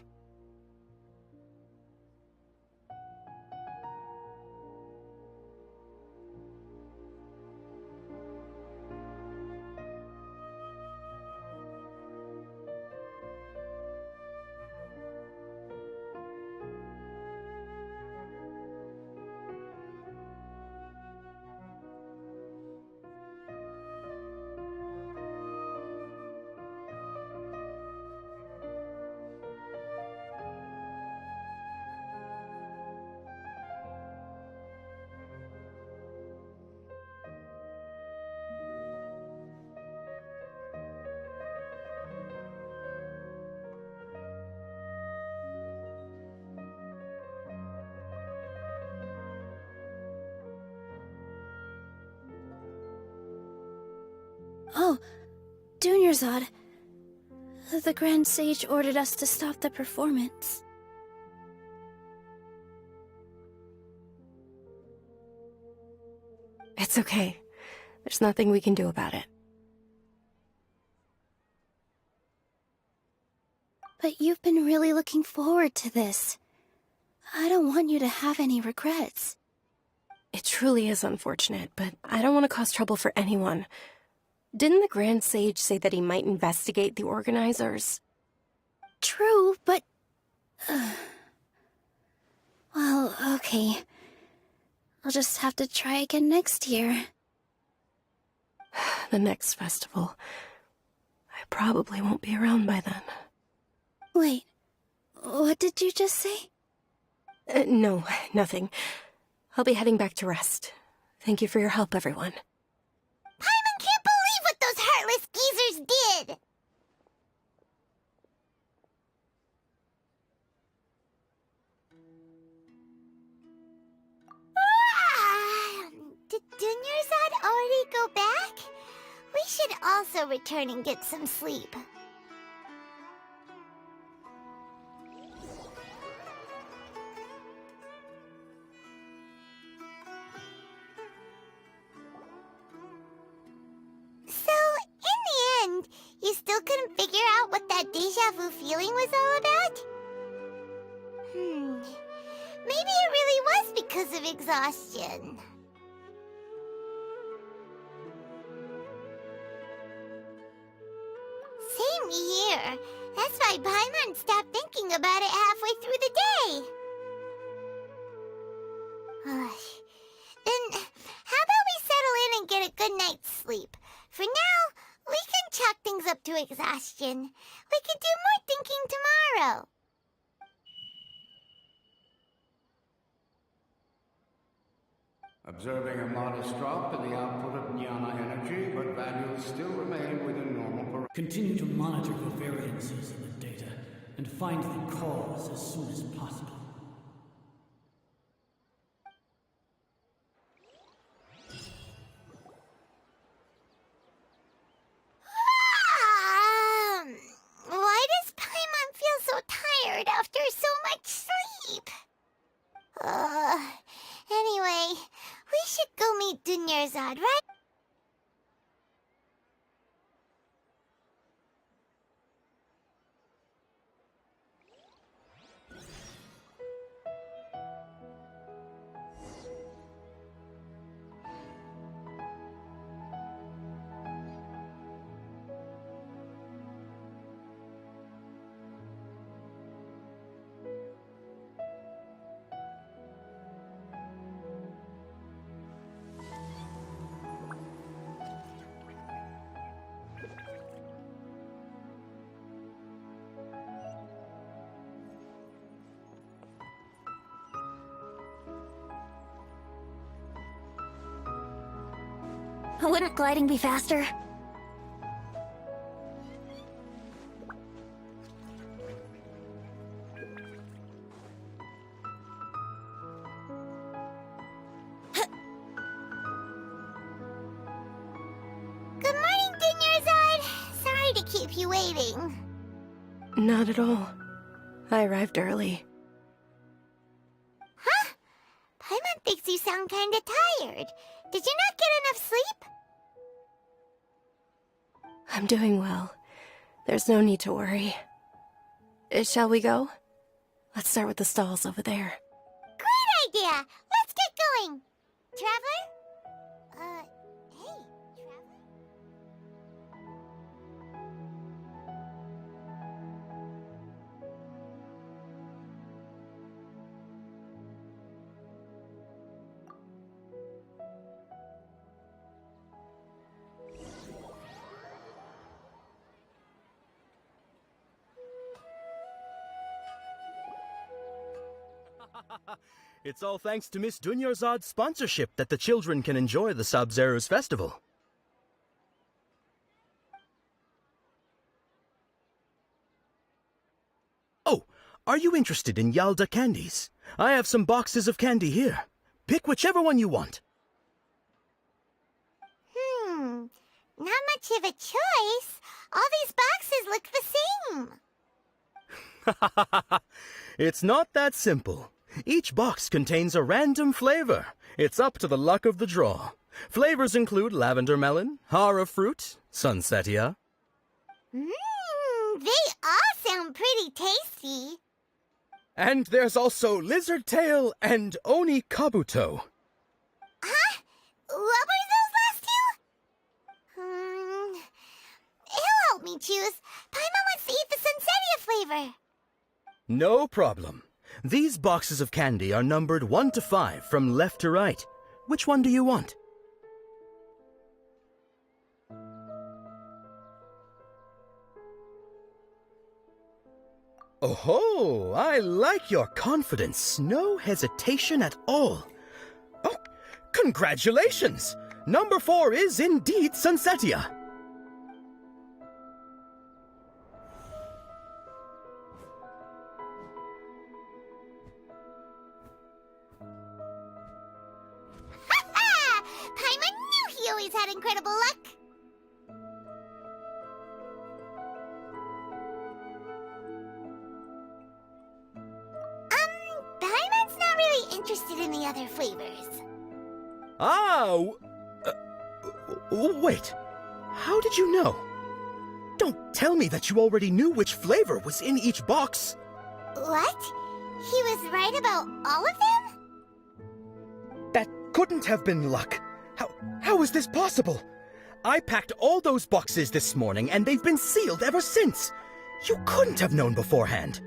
Speaker 7: Oh, Dunyarzad, the Grand Sage ordered us to stop the performance.
Speaker 18: It's okay. There's nothing we can do about it.
Speaker 7: But you've been really looking forward to this. I don't want you to have any regrets.
Speaker 18: It truly is unfortunate, but I don't want to cause trouble for anyone. Didn't the Grand Sage say that he might investigate the organizers?
Speaker 7: True, but... well, okay. I'll just have to try again next year.
Speaker 18: The next festival. I probably won't be around by then.
Speaker 7: Wait, what did you just say?
Speaker 18: No, nothing. I'll be heading back to rest. Thank you for your help, everyone.
Speaker 2: Paimon can't believe what those heartless geezers did! Did Dunyarzad already go back? We should also return and get some sleep. So, in the end, you still couldn't figure out what that deja vu feeling was all about? Maybe it really was because of exhaustion. Same here. That's why Paimon stopped thinking about it halfway through the day. Then, how about we settle in and get a good night's sleep? For now, we can chalk things up to exhaustion. We can do more thinking tomorrow.
Speaker 21: Observing a modest drop in the output of jnana energy, but values still remain within normal parameters.
Speaker 19: Continue to monitor for variances in the data and find the cause as soon as possible.
Speaker 2: Why does Paimon feel so tired after so much sleep? Anyway, we should go meet Dunyarzad, right?
Speaker 7: Wouldn't gliding be faster?
Speaker 2: Good morning, Dunyarzad. Sorry to keep you waiting.
Speaker 18: Not at all. I arrived early.
Speaker 2: Huh? Paimon thinks you sound kinda tired. Did you not get enough sleep?
Speaker 18: I'm doing well. There's no need to worry. Shall we go? Let's start with the stalls over there.
Speaker 2: Great idea! Let's get going! Traveler? Hey, Traveler?
Speaker 22: It's all thanks to Miss Dunyarzad's sponsorship that the children can enjoy the Sub-Zero's festival. Oh, are you interested in Yalda candies? I have some boxes of candy here. Pick whichever one you want.
Speaker 2: Not much of a choice. All these boxes look the same.
Speaker 22: It's not that simple. Each box contains a random flavor. It's up to the luck of the draw. Flavors include lavender melon, hara fruit, sunsetia.
Speaker 2: They all sound pretty tasty.
Speaker 22: And there's also lizard tail and oni kabuto.
Speaker 2: Huh? What were those last two? He'll help me choose. Paimon wants to eat the sunsetia flavor.
Speaker 22: No problem. These boxes of candy are numbered 1 to 5 from left to right. Which one do you want? Oh, I like your confidence. No hesitation at all. Oh, congratulations! Number 4 is indeed Sunsetia.
Speaker 2: Paimon knew he always had incredible luck. Paimon's not really interested in the other flavors.
Speaker 22: Wait. How did you know? Don't tell me that you already knew which flavor was in each box.
Speaker 2: What? He was right about all of them?
Speaker 22: That couldn't have been luck. How is this possible? I packed all those boxes this morning and they've been sealed ever since. You couldn't have known beforehand.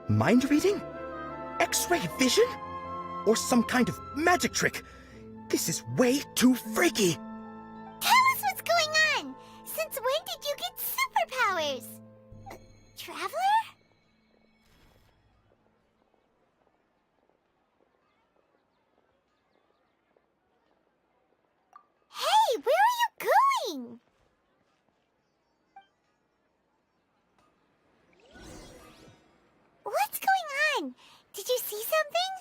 Speaker 22: Mind reading? X-ray vision? Or some kind of magic trick? This is way too freaky.
Speaker 2: Tell us what's going on. Since when did you get superpowers? Traveler? Hey, where are you going? What's going on? Did you see something?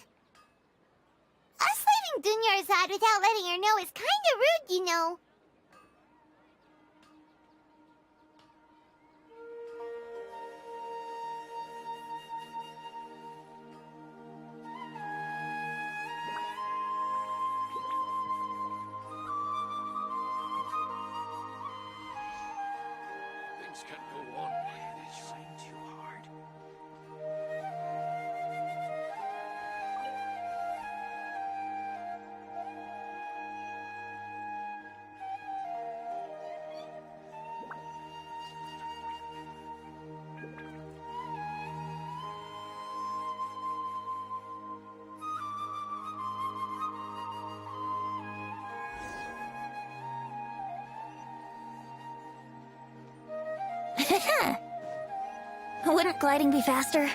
Speaker 2: Us leaving Dunyarzad without letting her know is kinda rude, you know.
Speaker 15: Things can't go on like this. Trying too hard.
Speaker 7: Wouldn't gliding be faster?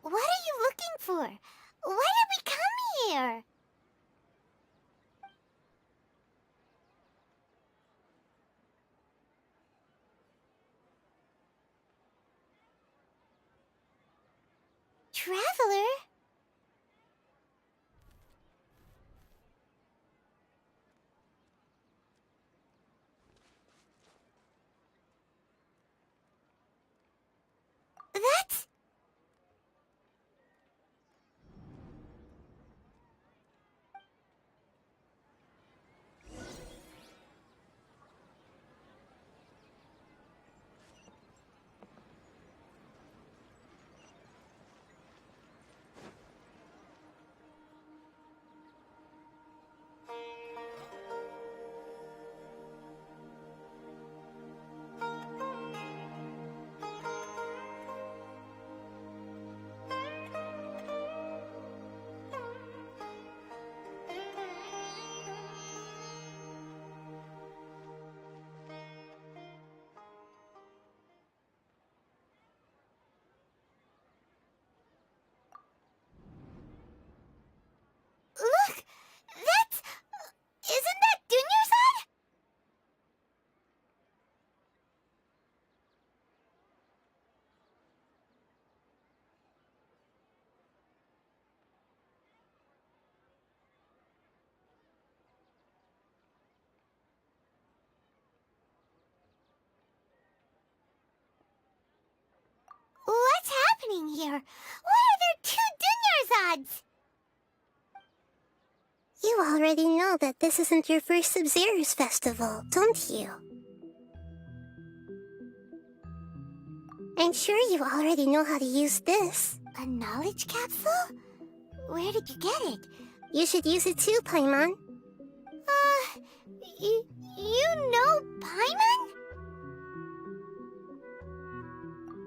Speaker 2: What are you looking for? Why did we come here? Traveler? That's... that this isn't your first Sub-Zero's festival, don't you? I'm sure you already know how to use this. A knowledge capsule? Where did you get it? You should use it too, Paimon. You know Paimon?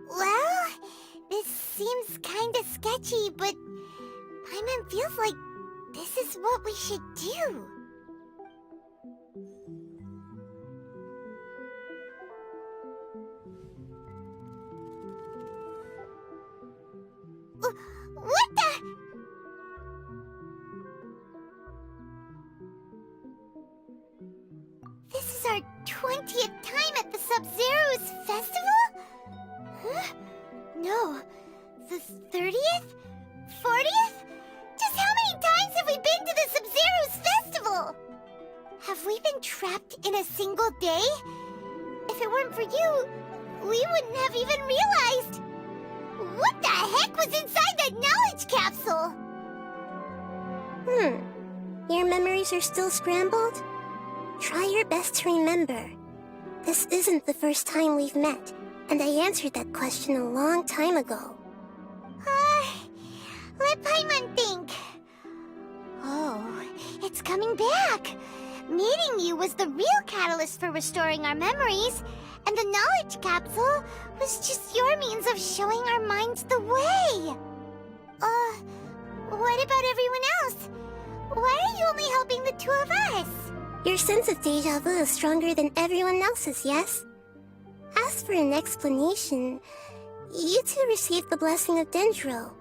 Speaker 2: Well, this seems kinda sketchy, but Paimon feels like this is what we should do. What the? This is our 20th time at the Sub-Zero's festival? Huh? No. The 30th? 40th? Just how many times have we been to the Sub-Zero's festival? Have we been trapped in a single day? If it weren't for you, we wouldn't have even realized. What the heck was inside that knowledge capsule? Your memories are still scrambled? Try your best to remember. This isn't the first time we've met, and I answered that question a long time ago. Let Paimon think. Oh, it's coming back. Meeting you was the real catalyst for restoring our memories, and the knowledge capsule was just your means of showing our minds the way. What about everyone else? Why are you only helping the two of us? Your sense of deja vu is stronger than everyone else's, yes? As for an explanation, you two received the blessing of Dendro,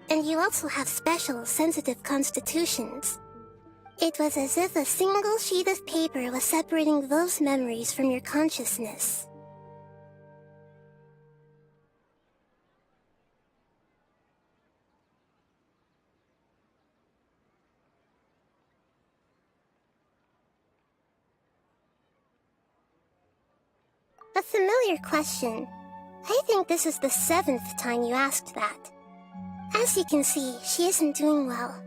Speaker 2: and you also have special, sensitive constitutions. It was as if a single sheet of paper was separating those memories from your consciousness. A familiar question. I think this is the 7th time you asked that. As you can see, she isn't doing well.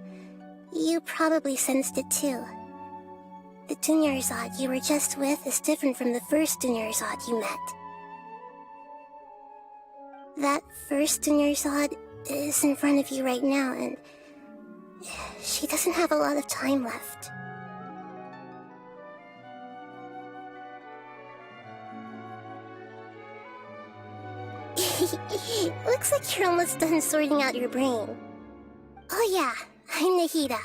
Speaker 2: You probably sensed it too. The Dunyarzad you were just with is different from the first Dunyarzad you met. That first Dunyarzad is in front of you right now, and she doesn't have a lot of time left. Looks like you're almost done sorting out your brain. Oh yeah, I'm Nahida.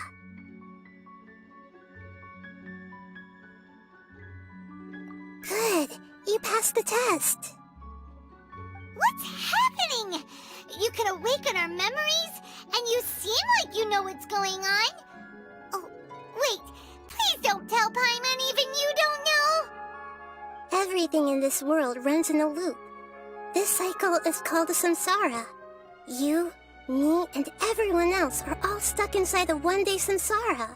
Speaker 2: Good, you passed the test. What's happening? You can awaken our memories, and you seem like you know what's going on. Oh, wait, please don't tell Paimon even you don't know. Everything in this world runs in a loop. This cycle is called a samsara. You, me, and everyone else are all stuck inside a one-day samsara.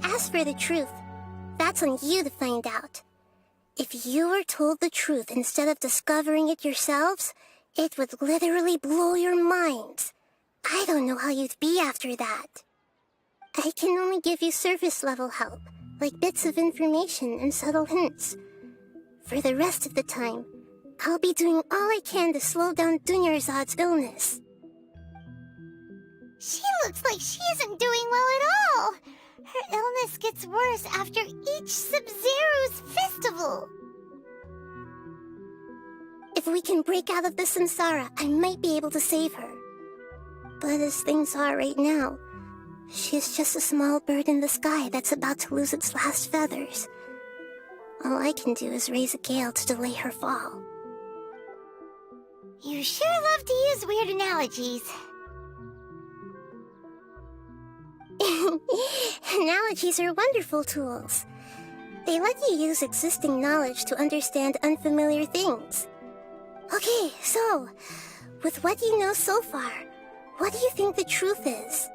Speaker 2: As for the truth, that's on you to find out. If you were told the truth instead of discovering it yourselves, it would literally blow your minds. I don't know how you'd be after that. I can only give you surface-level help, like bits of information and subtle hints. For the rest of the time, I'll be doing all I can to slow down Dunyarzad's illness. She looks like she isn't doing well at all. Her illness gets worse after each Sub-Zero's festival. If we can break out of the samsara, I might be able to save her. But as things are right now, she's just a small bird in the sky that's about to lose its last feathers. All I can do is raise a gale to delay her fall. You sure love to use weird analogies. Analogies are wonderful tools. They let you use existing knowledge to understand unfamiliar things. Okay, so, with what you know so far, what do you think the truth is?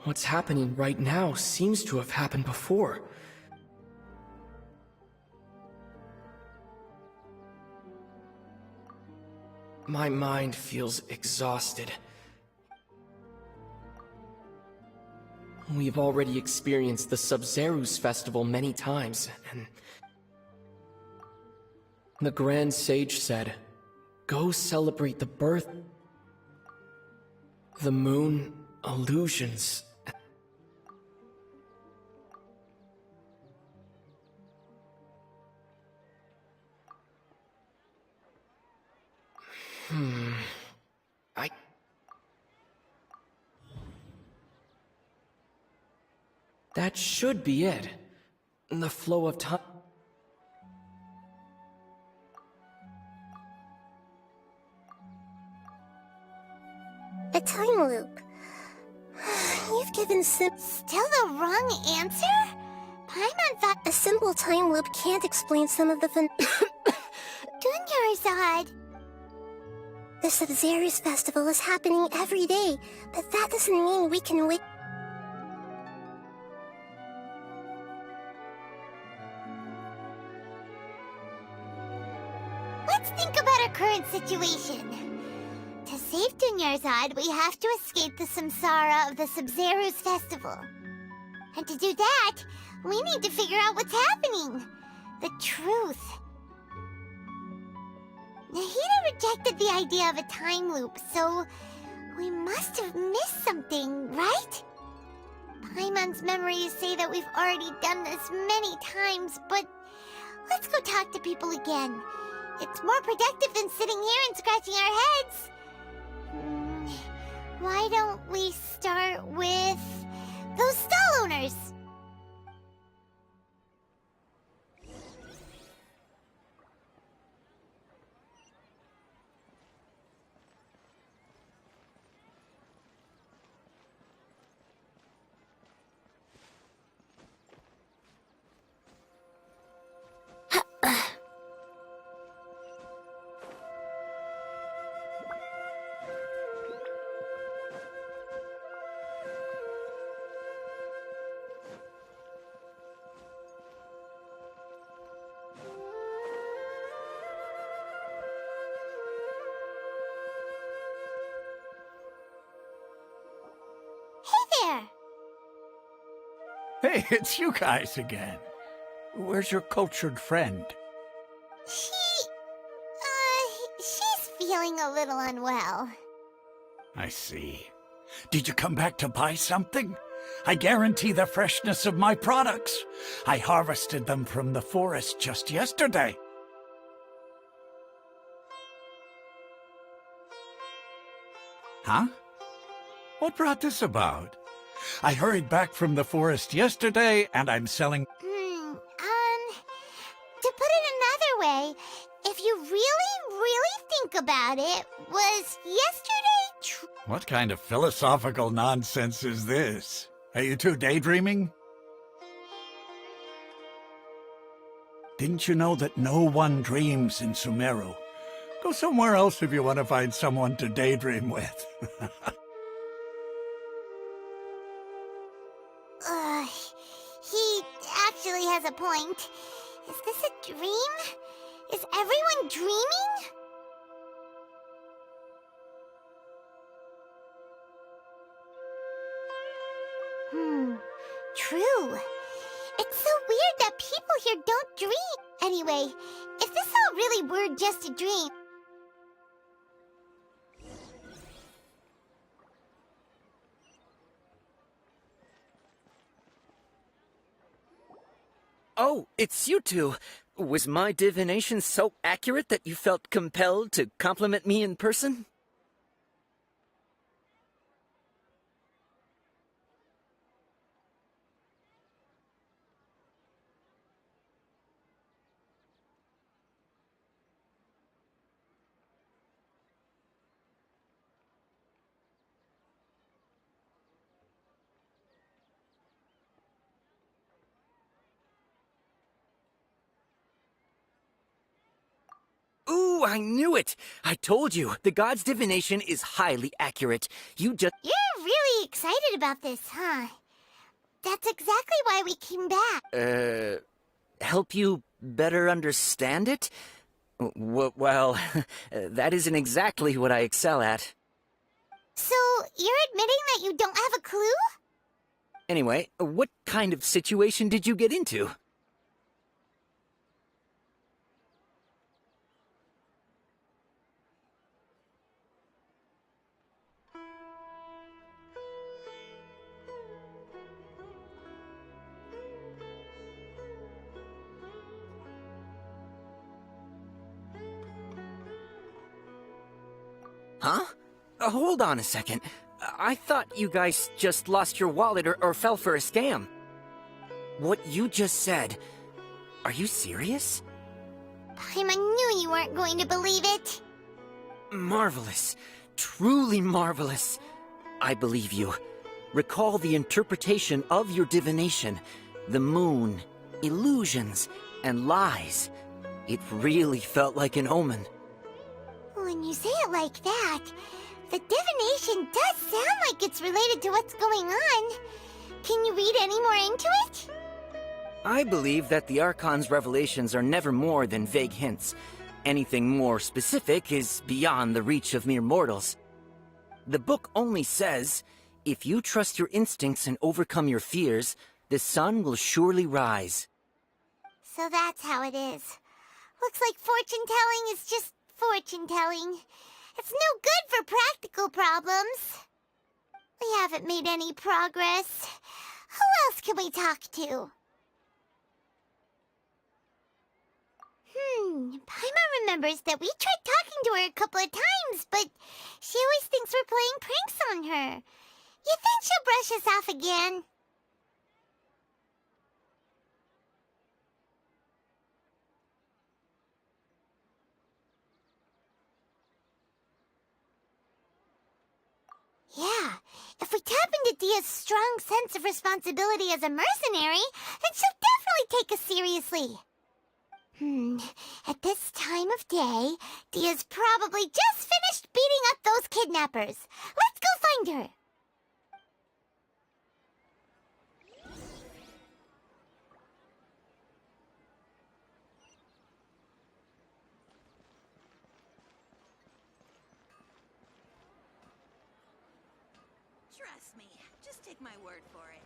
Speaker 3: What's happening right now seems to have happened before. My mind feels exhausted. We've already experienced the Sub-Zerus festival many times, and the Grand Sage said, "Go celebrate the birth, the moon, illusions." That should be it. The flow of time.
Speaker 2: A time loop. You've given Still the wrong answer? Paimon thought a simple time loop can't explain some of the Dunyarzad. The Sub-Zerus festival is happening every day, but that doesn't mean we can wait. Let's think about our current situation. To save Dunyarzad, we have to escape the samsara of the Sub-Zerus festival. And to do that, we need to figure out what's happening. The truth. Nahida rejected the idea of a time loop, so we must have missed something, right? Paimon's memories say that we've already done this many times, but let's go talk to people again. It's more productive than sitting here and scratching our heads. Why don't we start with those stall owners?
Speaker 4: Hey, it's you guys again. Where's your cultured friend?
Speaker 2: She's feeling a little unwell.
Speaker 4: I see. Did you come back to buy something? I guarantee the freshness of my products. I harvested them from the forest just yesterday. Huh? What brought this about? I hurried back from the forest yesterday, and I'm selling...
Speaker 2: To put it another way, if you really think about it, was yesterday
Speaker 4: What kind of philosophical nonsense is this? Are you two daydreaming? Didn't you know that no one dreams in Sumeru? Go somewhere else if you want to find someone to daydream with.
Speaker 2: He actually has a point. Is this a dream? Is everyone dreaming? True. It's so weird that people here don't dream. Anyway, if this all really were just a dream...
Speaker 10: Oh, it's you two. Was my divination so accurate that you felt compelled to compliment me in person? Ooh, I knew it! I told you, the god's divination is highly accurate. You just...
Speaker 2: You're really excited about this, huh? That's exactly why we came back.
Speaker 10: Help you better understand it? Well, that isn't exactly what I excel at.
Speaker 2: So, you're admitting that you don't have a clue?
Speaker 10: Anyway, what kind of situation did you get into? Huh? Hold on a second. I thought you guys just lost your wallet or fell for a scam. What you just said, are you serious?
Speaker 2: Paimon knew you weren't going to believe it.
Speaker 10: Marvelous. Truly marvelous. I believe you. Recall the interpretation of your divination. The moon, illusions, and lies. It really felt like an omen.
Speaker 2: When you say it like that, the divination does sound like it's related to what's going on. Can you read any more into it?
Speaker 10: I believe that the Archon's revelations are never more than vague hints. Anything more specific is beyond the reach of mere mortals. The book only says, if you trust your instincts and overcome your fears, the sun will surely rise.
Speaker 2: So that's how it is. Looks like fortune-telling is just fortune-telling. It's no good for practical problems. We haven't made any progress. Who else can we talk to? Paimon remembers that we tried talking to her a couple of times, but she always thinks we're playing pranks on her. You think she'll brush us off again? Yeah, if we tap into Dia's strong sense of responsibility as a mercenary, then she'll definitely take us seriously. At this time of day, Dia's probably just finished beating up those kidnappers. Let's go find her.
Speaker 5: Trust me, just take my word for it.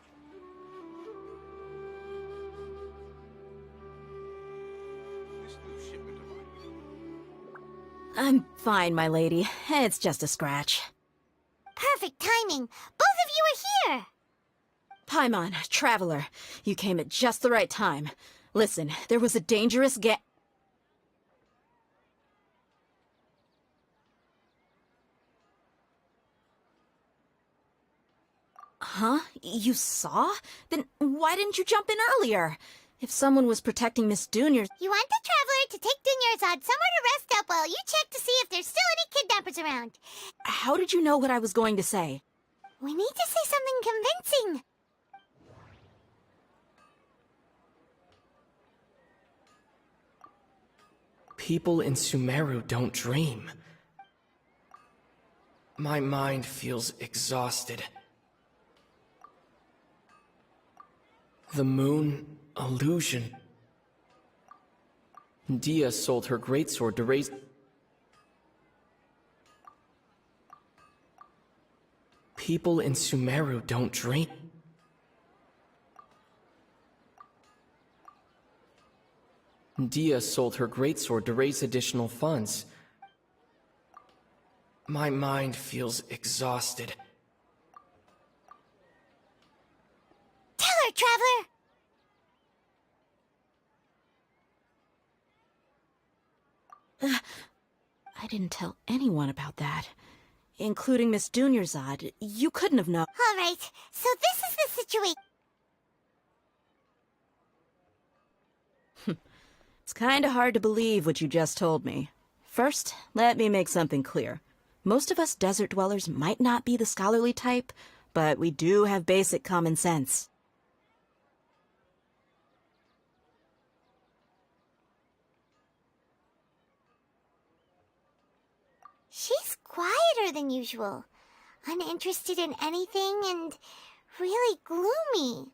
Speaker 17: I'm fine, my lady. It's just a scratch.
Speaker 2: Perfect timing. Both of you are here.
Speaker 17: Paimon, Traveler, you came at just the right time. Listen, there was a dangerous Huh? You saw? Then why didn't you jump in earlier? If someone was protecting Miss Dunyar...
Speaker 2: You want the Traveler to take Dunyarzad somewhere to rest up while you check to see if there's still any kidnappers around.
Speaker 17: How did you know what I was going to say?
Speaker 2: We need to say something convincing.
Speaker 3: People in Sumeru don't dream. My mind feels exhausted. The moon, illusion. Dia sold her greatsword to raise... People in Sumeru don't dream. Dia sold her greatsword to raise additional funds. My mind feels exhausted.
Speaker 2: Tell her, Traveler!
Speaker 17: I didn't tell anyone about that. Including Miss Dunyarzad. You couldn't have known.
Speaker 2: All right, so this is the situation.
Speaker 17: It's kinda hard to believe what you just told me. First, let me make something clear. Most of us desert dwellers might not be the scholarly type, but we do have basic common sense.
Speaker 2: She's quieter than usual. uninterested in anything and really gloomy.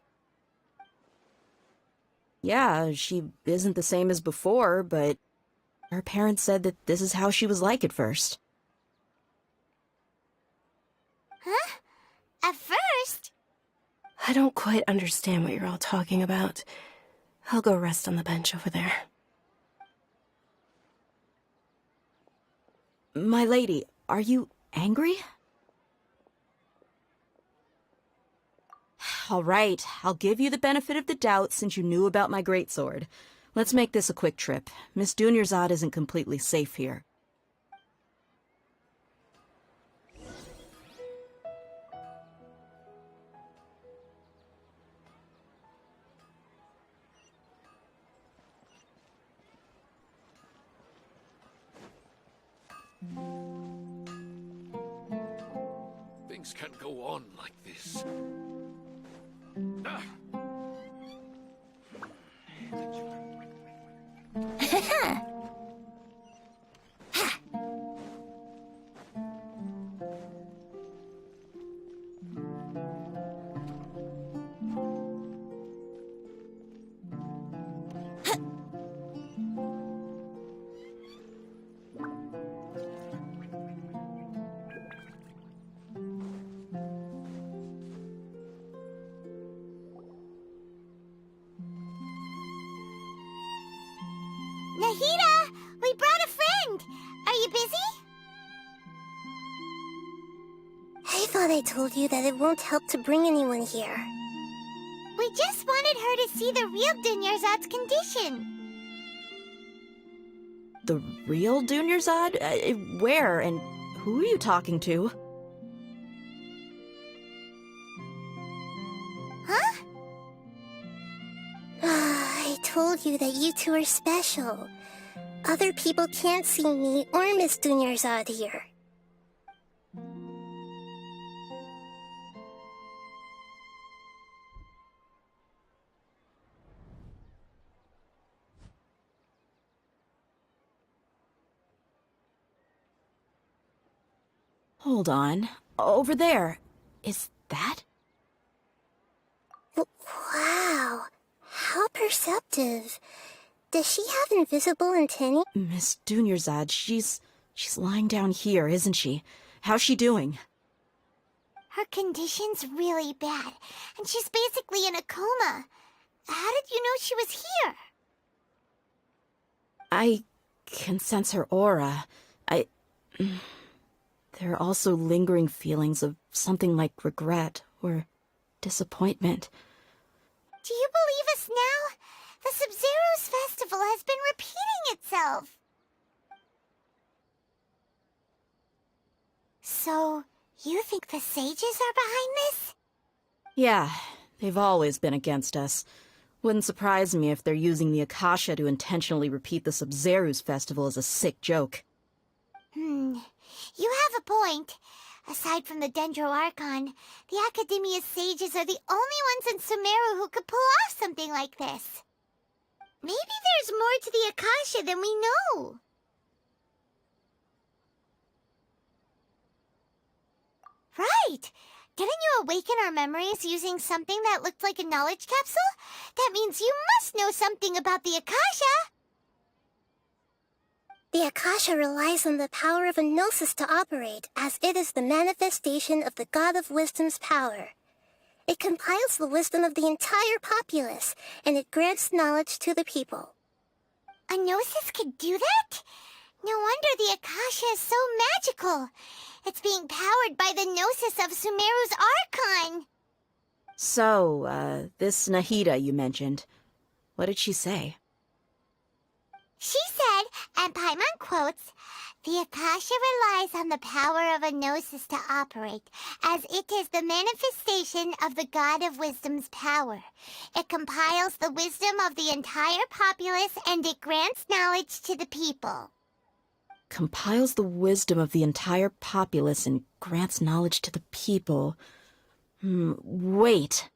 Speaker 17: Yeah, she isn't the same as before, but her parents said that this is how she was like at first.
Speaker 2: Huh? At first?
Speaker 18: I don't quite understand what you're all talking about. I'll go rest on the bench over there.
Speaker 17: My lady, are you angry? All right, I'll give you the benefit of the doubt since you knew about my greatsword. Let's make this a quick trip. Miss Dunyarzad isn't completely safe here.
Speaker 16: Things can't go on like this. Ah!
Speaker 2: Nahida! We brought a friend! Are you busy?
Speaker 6: I thought I told you that it won't help to bring anyone here.
Speaker 2: We just wanted her to see the real Dunyarzad's condition.
Speaker 17: The real Dunyarzad? Where and who are you talking to?
Speaker 2: Huh?
Speaker 6: I told you that you two are special. Other people can't see me or Miss Dunyarzad here.
Speaker 17: Hold on. Over there. Is that?
Speaker 6: Wow. How perceptive. Does she have invisible antennae?
Speaker 17: Miss Dunyarzad, she's lying down here, isn't she? How's she doing?
Speaker 2: Her condition's really bad, and she's basically in a coma. How did you know she was here?
Speaker 17: I can sense her aura. There are also lingering feelings of something like regret or disappointment.
Speaker 2: Do you believe us now? The Sub-Zero's festival has been repeating itself. So, you think the sages are behind this?
Speaker 17: Yeah, they've always been against us. Wouldn't surprise me if they're using the Akasha to intentionally repeat the Sub-Zero's festival as a sick joke.
Speaker 2: You have a point. Aside from the Dendro Archon, the Academia's sages are the only ones in Sumeru who could pull off something like this. Maybe there's more to the Akasha than we know. Right! Didn't you awaken our memories using something that looked like a knowledge capsule? That means you must know something about the Akasha!
Speaker 6: The Akasha relies on the power of a gnosis to operate, as it is the manifestation of the God of Wisdom's power. It compiles the wisdom of the entire populace, and it grants knowledge to the people.
Speaker 2: A gnosis could do that? No wonder the Akasha is so magical. It's being powered by the gnosis of Sumeru's Archon.
Speaker 17: So, this Nahida you mentioned, what did she say?
Speaker 2: She said, and Paimon quotes, "The Akasha relies on the power of a gnosis to operate, as it is the manifestation of the God of Wisdom's power. It compiles the wisdom of the entire populace, and it grants knowledge to the people."
Speaker 17: Compiles the wisdom of the entire populace and grants knowledge to the people. Wait.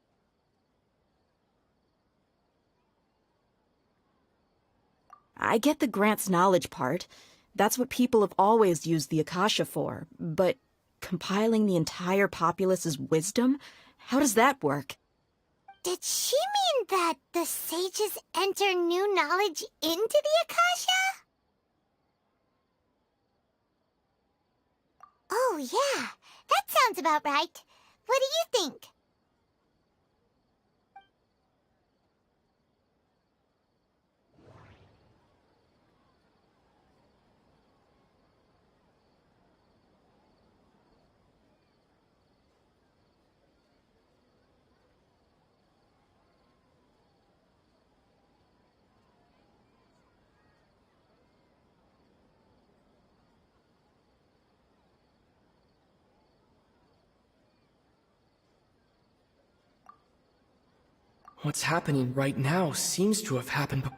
Speaker 17: I get the grants knowledge part. That's what people have always used the Akasha for. But Compiling the entire populace's wisdom? How does that work?
Speaker 2: Did she mean that the sages enter new knowledge into the Akasha? Oh, yeah. That sounds about right. What do you think?
Speaker 3: What's happening right now seems to have happened.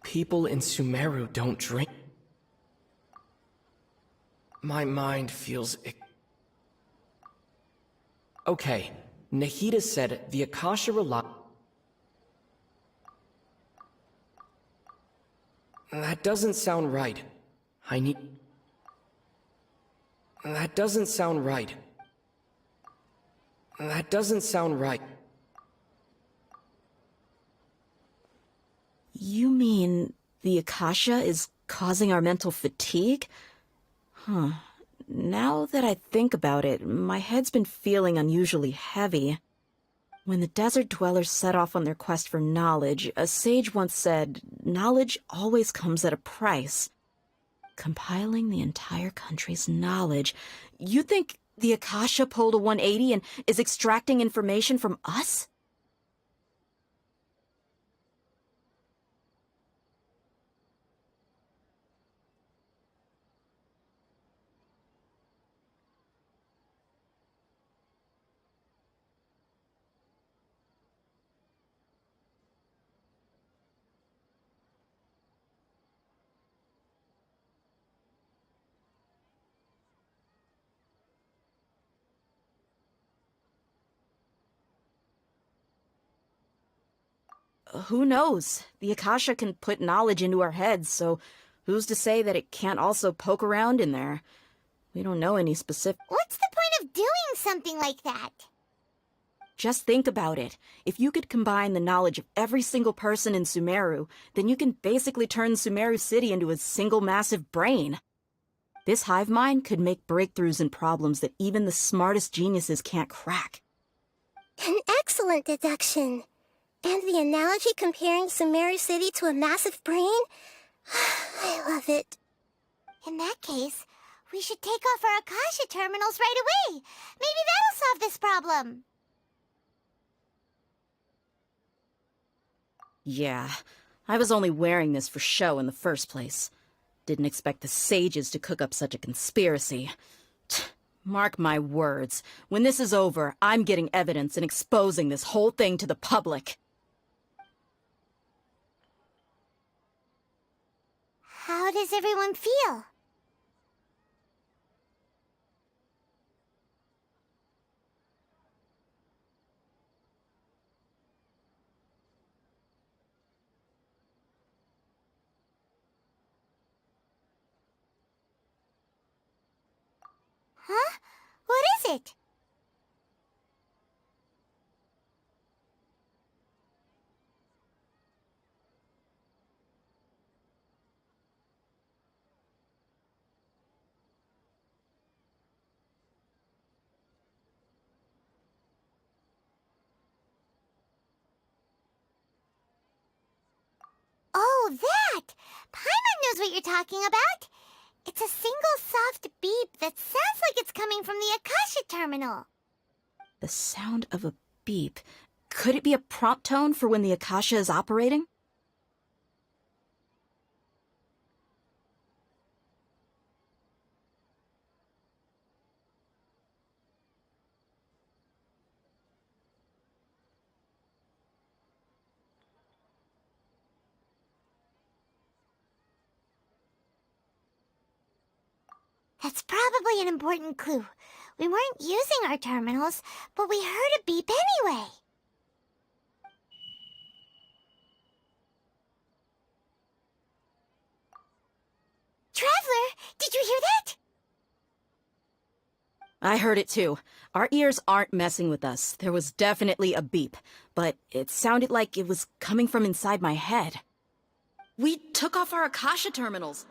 Speaker 3: People in Sumeru don't drink. My mind feels... Okay, Nahida said the Akasha rely... That doesn't sound right. I need... That doesn't sound right. That doesn't sound right.
Speaker 17: You mean the Akasha is causing our mental fatigue? Huh. Now that I think about it, my head's been feeling unusually heavy. When the desert dwellers set off on their quest for knowledge, a sage once said, knowledge always comes at a price. Compiling the entire country's knowledge. You think the Akasha pulled a 180 and is extracting information from us? Who knows? The Akasha can put knowledge into our heads, so who's to say that it can't also poke around in there? We don't know any specific...
Speaker 2: What's the point of doing something like that?
Speaker 17: Just think about it. If you could combine the knowledge of every single person in Sumeru, then you can basically turn Sumeru City into a single massive brain. This hive mind could make breakthroughs in problems that even the smartest geniuses can't crack.
Speaker 6: An excellent deduction. And the analogy comparing Sumeru City to a massive brain? I love it.
Speaker 2: In that case, we should take off our Akasha terminals right away. Maybe that'll solve this problem.
Speaker 17: Yeah, I was only wearing this for show in the first place. Didn't expect the sages to cook up such a conspiracy. Mark my words, when this is over, I'm getting evidence and exposing this whole thing to the public.
Speaker 2: How does everyone feel? Huh? What is it? Oh, that! Paimon knows what you're talking about. It's a single soft beep that sounds like it's coming from the Akasha terminal.
Speaker 17: The sound of a beep. Could it be a prompt tone for when the Akasha is operating?
Speaker 2: That's probably an important clue. We weren't using our terminals, but we heard a beep anyway. Traveler, did you hear that?
Speaker 17: I heard it too. Our ears aren't messing with us. There was definitely a beep, but it sounded like it was coming from inside my head. We took off our Akasha terminals.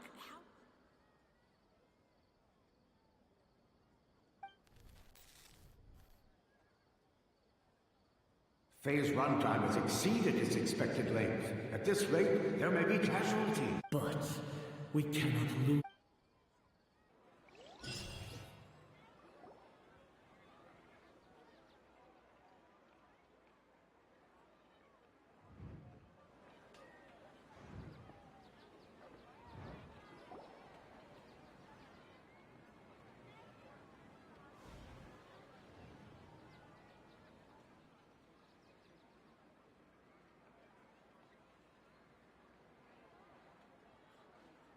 Speaker 21: Phase runtime has exceeded its expected length. At this rate, there may be casualty. But we cannot lose.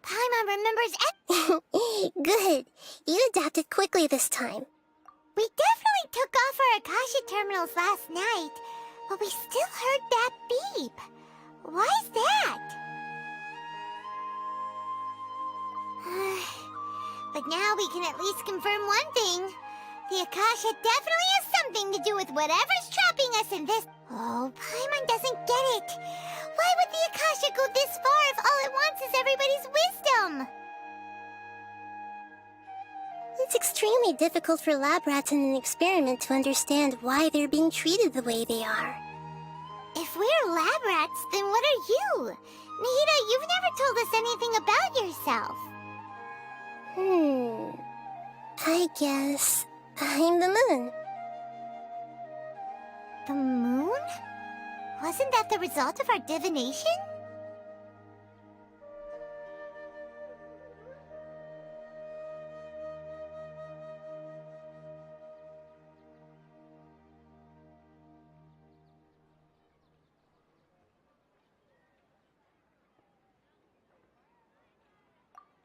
Speaker 2: Paimon remembers
Speaker 6: Good. You adapted quickly this time.
Speaker 2: We definitely took off our Akasha terminals last night, but we still heard that beep. Why is that? But now we can at least confirm one thing. The Akasha definitely has something to do with whatever's trapping us in this. Oh, Paimon doesn't get it. Why would the Akasha go this far if all it wants is everybody's wisdom?
Speaker 6: It's extremely difficult for lab rats in an experiment to understand why they're being treated the way they are.
Speaker 2: If we're lab rats, then what are you? Nahida, you've never told us anything about yourself.
Speaker 6: I guess I'm the moon.
Speaker 2: The moon? Wasn't that the result of our divination?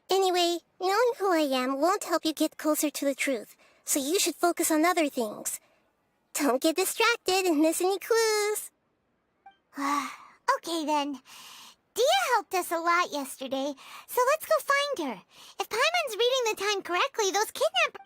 Speaker 6: Anyway, knowing who I am won't help you get closer to the truth, so you should focus on other things. Don't get distracted and miss any clues.
Speaker 2: Okay then. Dia helped us a lot yesterday, so let's go find her. If Paimon's reading the time correctly, those kidnappers...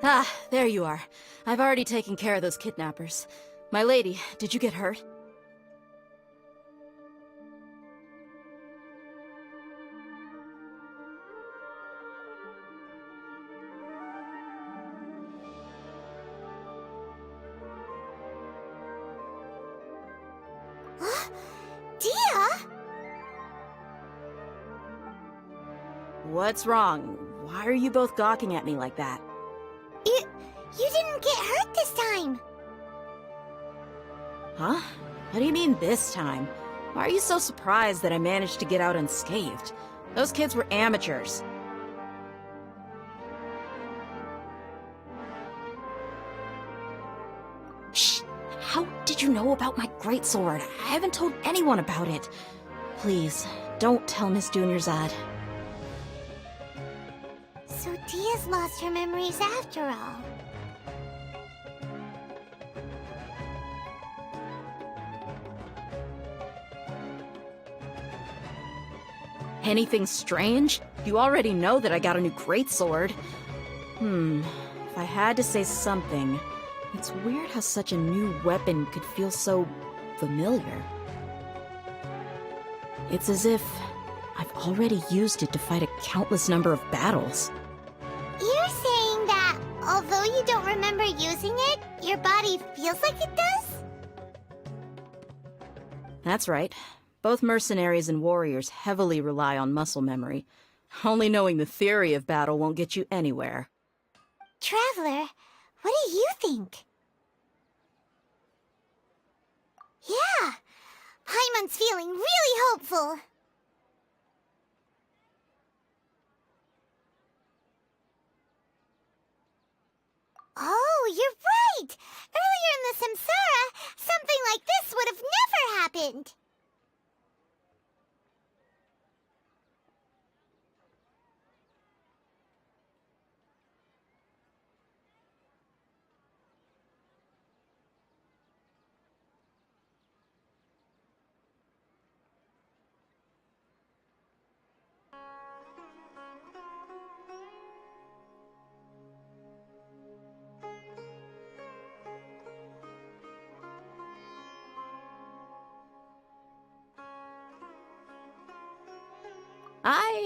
Speaker 17: Ah, there you are. I've already taken care of those kidnappers. My lady, did you get hurt?
Speaker 2: Dia?
Speaker 17: What's wrong? Why are you both gawking at me like that?
Speaker 2: You didn't get hurt this time.
Speaker 17: Huh? What do you mean this time? Why are you so surprised that I managed to get out unscathed? Those kids were amateurs. Shh! How did you know about my greatsword? I haven't told anyone about it. Please, don't tell Miss Dunyarzad.
Speaker 2: So Dia's lost her memories after all.
Speaker 17: Anything strange? You already know that I got a new greatsword. If I had to say something, it's weird how such a new weapon could feel so familiar. It's as if I've already used it to fight a countless number of battles.
Speaker 2: You're saying that, although you don't remember using it, your body feels like it does?
Speaker 17: That's right. Both mercenaries and warriors heavily rely on muscle memory. Only knowing the theory of battle won't get you anywhere.
Speaker 2: Traveler, what do you think? Yeah, Paimon's feeling really hopeful. Oh, you're right! Earlier in the Samsara, something like this would have never happened!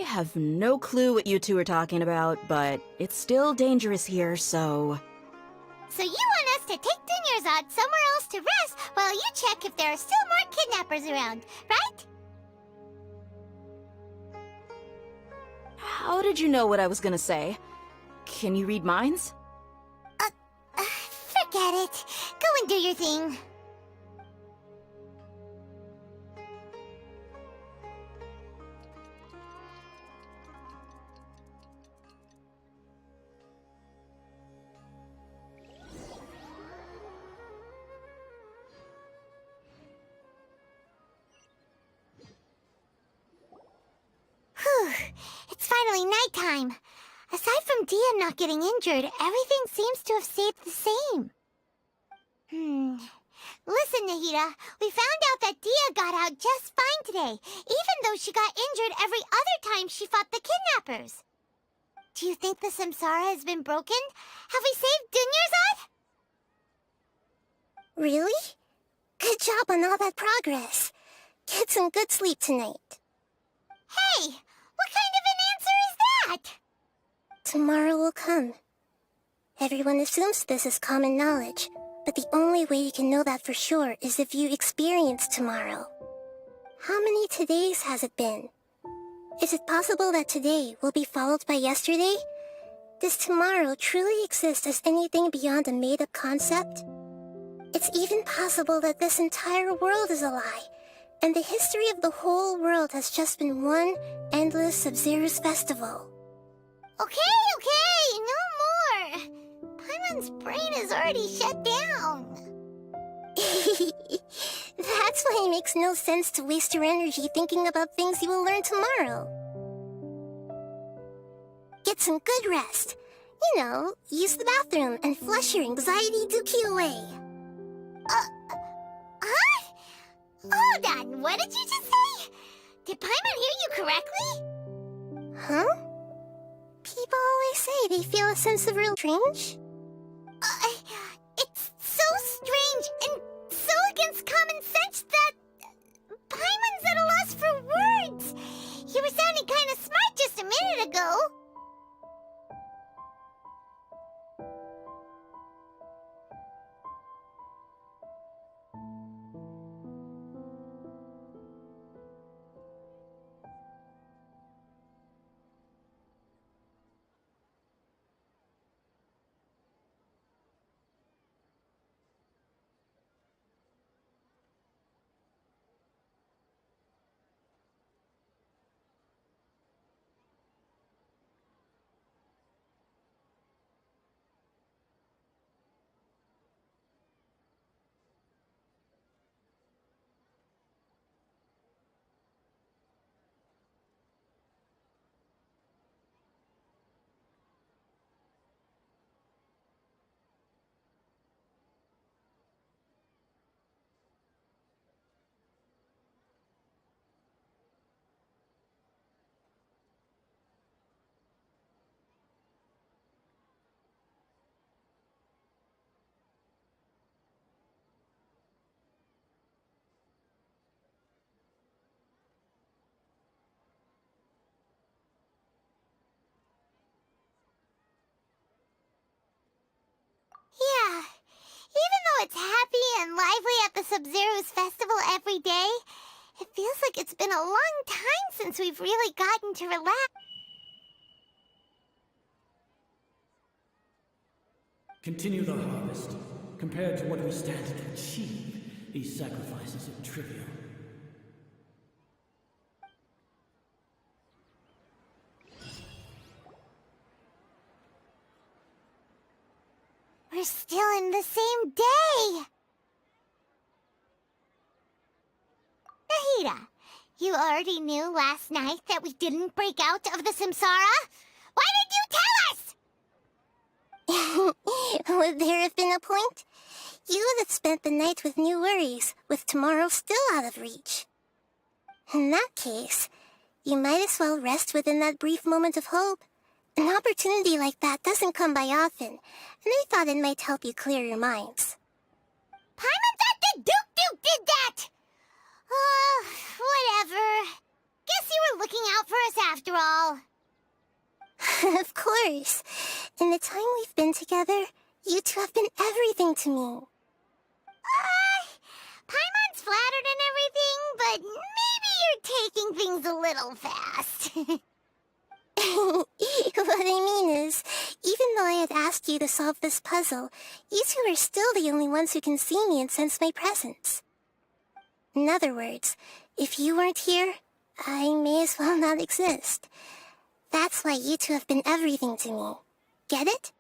Speaker 17: have no clue what you two are talking about, but it's still dangerous here, so...
Speaker 2: So you want us to take Dunyarzad somewhere else to rest while you check if there are still more kidnappers around, right?
Speaker 17: How did you know what I was gonna say? Can you read minds?
Speaker 2: Forget it. Go and do your thing. Whew. It's finally nighttime. Aside from Dia not getting injured, everything seems to have stayed the same. Listen, Nahida, we found out that Dia got out just fine today, even though she got injured every other time she fought the kidnappers. Do you think the Samsara has been broken? Have we saved Dunyarzad?
Speaker 6: Really? Good job on all that progress. Get some good sleep tonight.
Speaker 2: Hey, what kind of an answer is that?
Speaker 6: Tomorrow will come. Everyone assumes this is common knowledge, but the only way you can know that for sure is if you experience tomorrow. How many todays has it been? Is it possible that today will be followed by yesterday? Does tomorrow truly exist as anything beyond a made-up concept? It's even possible that this entire world is a lie, and the history of the whole world has just been one endless Sub-Zero's festival.
Speaker 2: Okay, no more. Paimon's brain is already shut down.
Speaker 6: That's why it makes no sense to waste your energy thinking about things you will learn tomorrow. Get some good rest. You know, use the bathroom and flush your anxiety dookie away.
Speaker 2: Huh? Hold on, what did you just say? Did Paimon hear you correctly?
Speaker 6: Huh? People always say they feel a sense of real strange.
Speaker 2: It's so strange and so against common sense that Paimon's at a loss for words. You were sounding kind of smart just a minute ago. Yeah, even though it's happy and lively at the Sub-Zero's festival every day, it feels like it's been a long time since we've really gotten to relax.
Speaker 21: Continue the harvest. Compared to what we stand to achieve, these sacrifices are trivial.
Speaker 2: We're still in the same day! Nahida, you already knew last night that we didn't break out of the Samsara? Why did you tell us?
Speaker 6: Would there have been a point? You would have spent the night with new worries, with tomorrow still out of reach. In that case, you might as well rest within that brief moment of hope. An opportunity like that doesn't come by often, and I thought it might help you clear your minds.
Speaker 2: Paimon thought that Duke did that! Oh, whatever. Guess you were looking out for us after all.
Speaker 6: Of course. In the time we've been together, you two have been everything to me.
Speaker 2: Paimon's flattered and everything, but maybe you're taking things a little fast.
Speaker 6: What I mean is, even though I had asked you to solve this puzzle, you two are still the only ones who can see me and sense my presence. In other words, if you weren't here, I may as well not exist. That's why you two have been everything to me. Get it?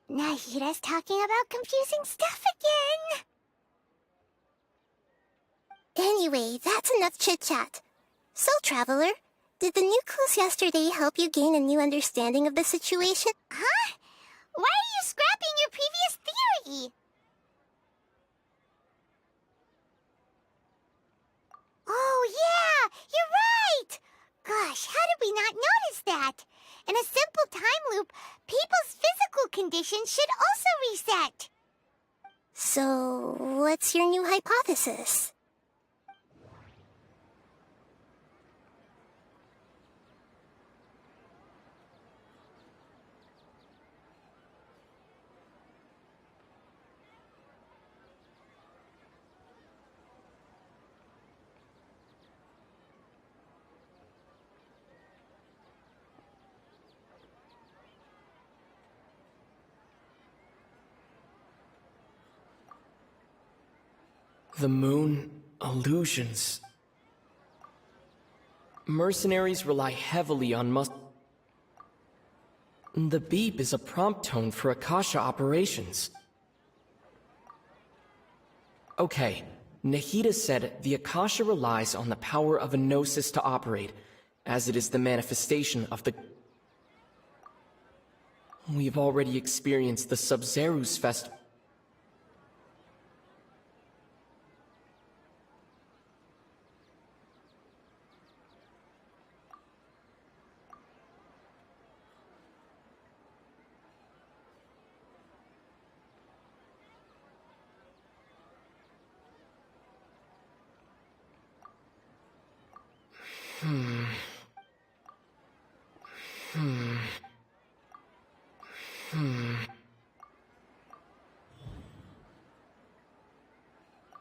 Speaker 2: Nahita's talking about confusing stuff again.
Speaker 6: Anyway, that's enough chit-chat. So, Traveler, did the new clues yesterday help you gain a new understanding of the situation?
Speaker 2: Huh? Why are you scrapping your previous theory? Oh, yeah! You're right! Gosh, how did we not notice that? In a simple time loop, people's physical conditions should also reset.
Speaker 6: So, what's your new hypothesis?
Speaker 3: The moon, illusions. Mercenaries rely heavily on The beep is a prompt tone for Akasha operations. Okay, Nahida said the Akasha relies on the power of a gnosis to operate, as it is the manifestation of the... We've already experienced the Sub-Zeru's festival.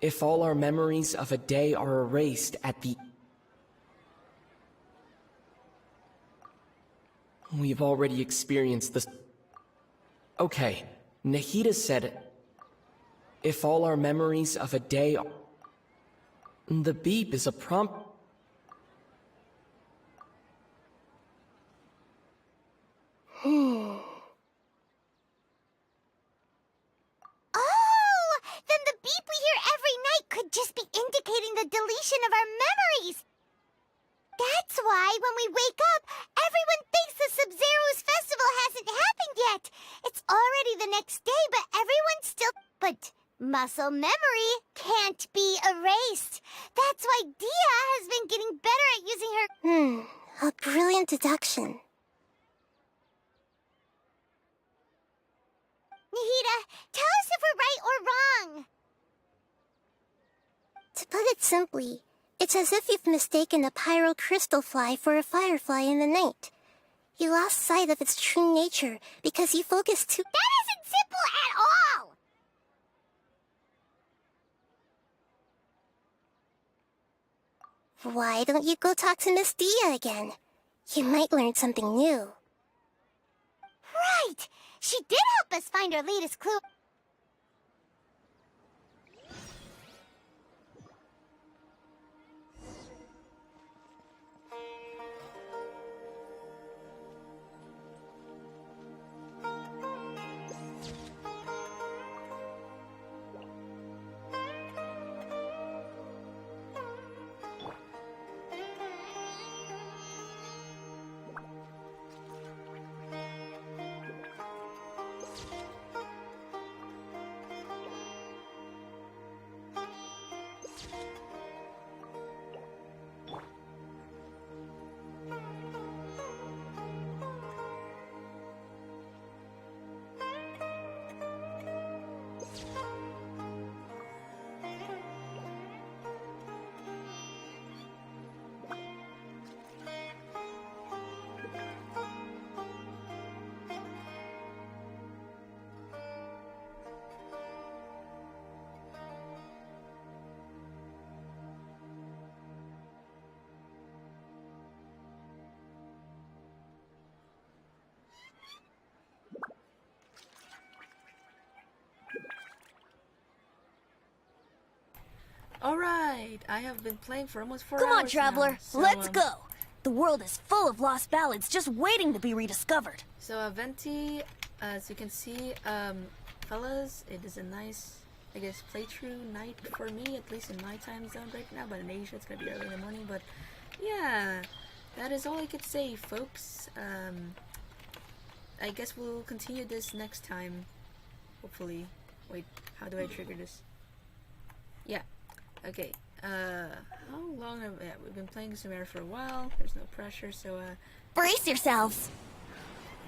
Speaker 3: If all our memories of a day are erased at the... We've already experienced this... Okay, Nahida said... If all our memories of a day are... The beep is a prompt...
Speaker 2: Oh! Then the beep we hear every night could just be indicating the deletion of our memories! That's why, when we wake up, everyone thinks the Sub-Zeru's festival hasn't happened yet! It's already the next day, but everyone's still... But muscle memory can't be erased! That's why Dia has been getting better at using her...
Speaker 6: A brilliant deduction.
Speaker 2: Nahida, tell us if we're right or wrong!
Speaker 6: To put it simply, it's as if you've mistaken a pyro crystal fly for a firefly in the night. You lost sight of its true nature because you focused too—
Speaker 2: That isn't simple at all!
Speaker 6: Why don't you go talk to Miss Dia again? You might learn something new.
Speaker 2: Right! She did help us find our latest clue.
Speaker 1: Alright, I have been playing for almost 4
Speaker 7: Come
Speaker 1: hours
Speaker 7: on, traveler,
Speaker 1: now, so,
Speaker 7: let's go. The world is full of lost ballads just waiting to be rediscovered.
Speaker 1: So, Venti, as you can see, fellas, it is a nice, I guess, playthrough night for me, at least in my time zone right now, but in Asia it's gonna be early in the morning, but yeah, that is all I could say, folks. I guess we'll continue this next time, hopefully. Wait, how do I trigger this? Yeah, okay, how long have we've been playing Sumeru for a while, there's no pressure, so,
Speaker 7: Brace yourselves!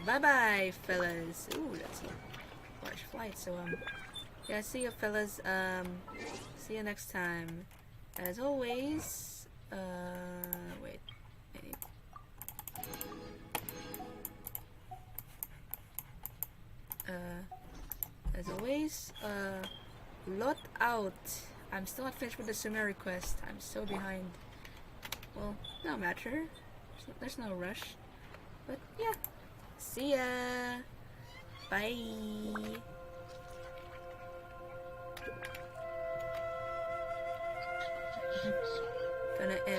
Speaker 1: bye-bye, fellas. Ooh, that's a large flight, so, yeah, see you, fellas, see you next time. As always, wait, I need... as always, lot out. I'm still not finished with the Sumeru quest. I'm so behind. Well, no matter. There's no rush. But yeah. See ya. Bye. Gonna end.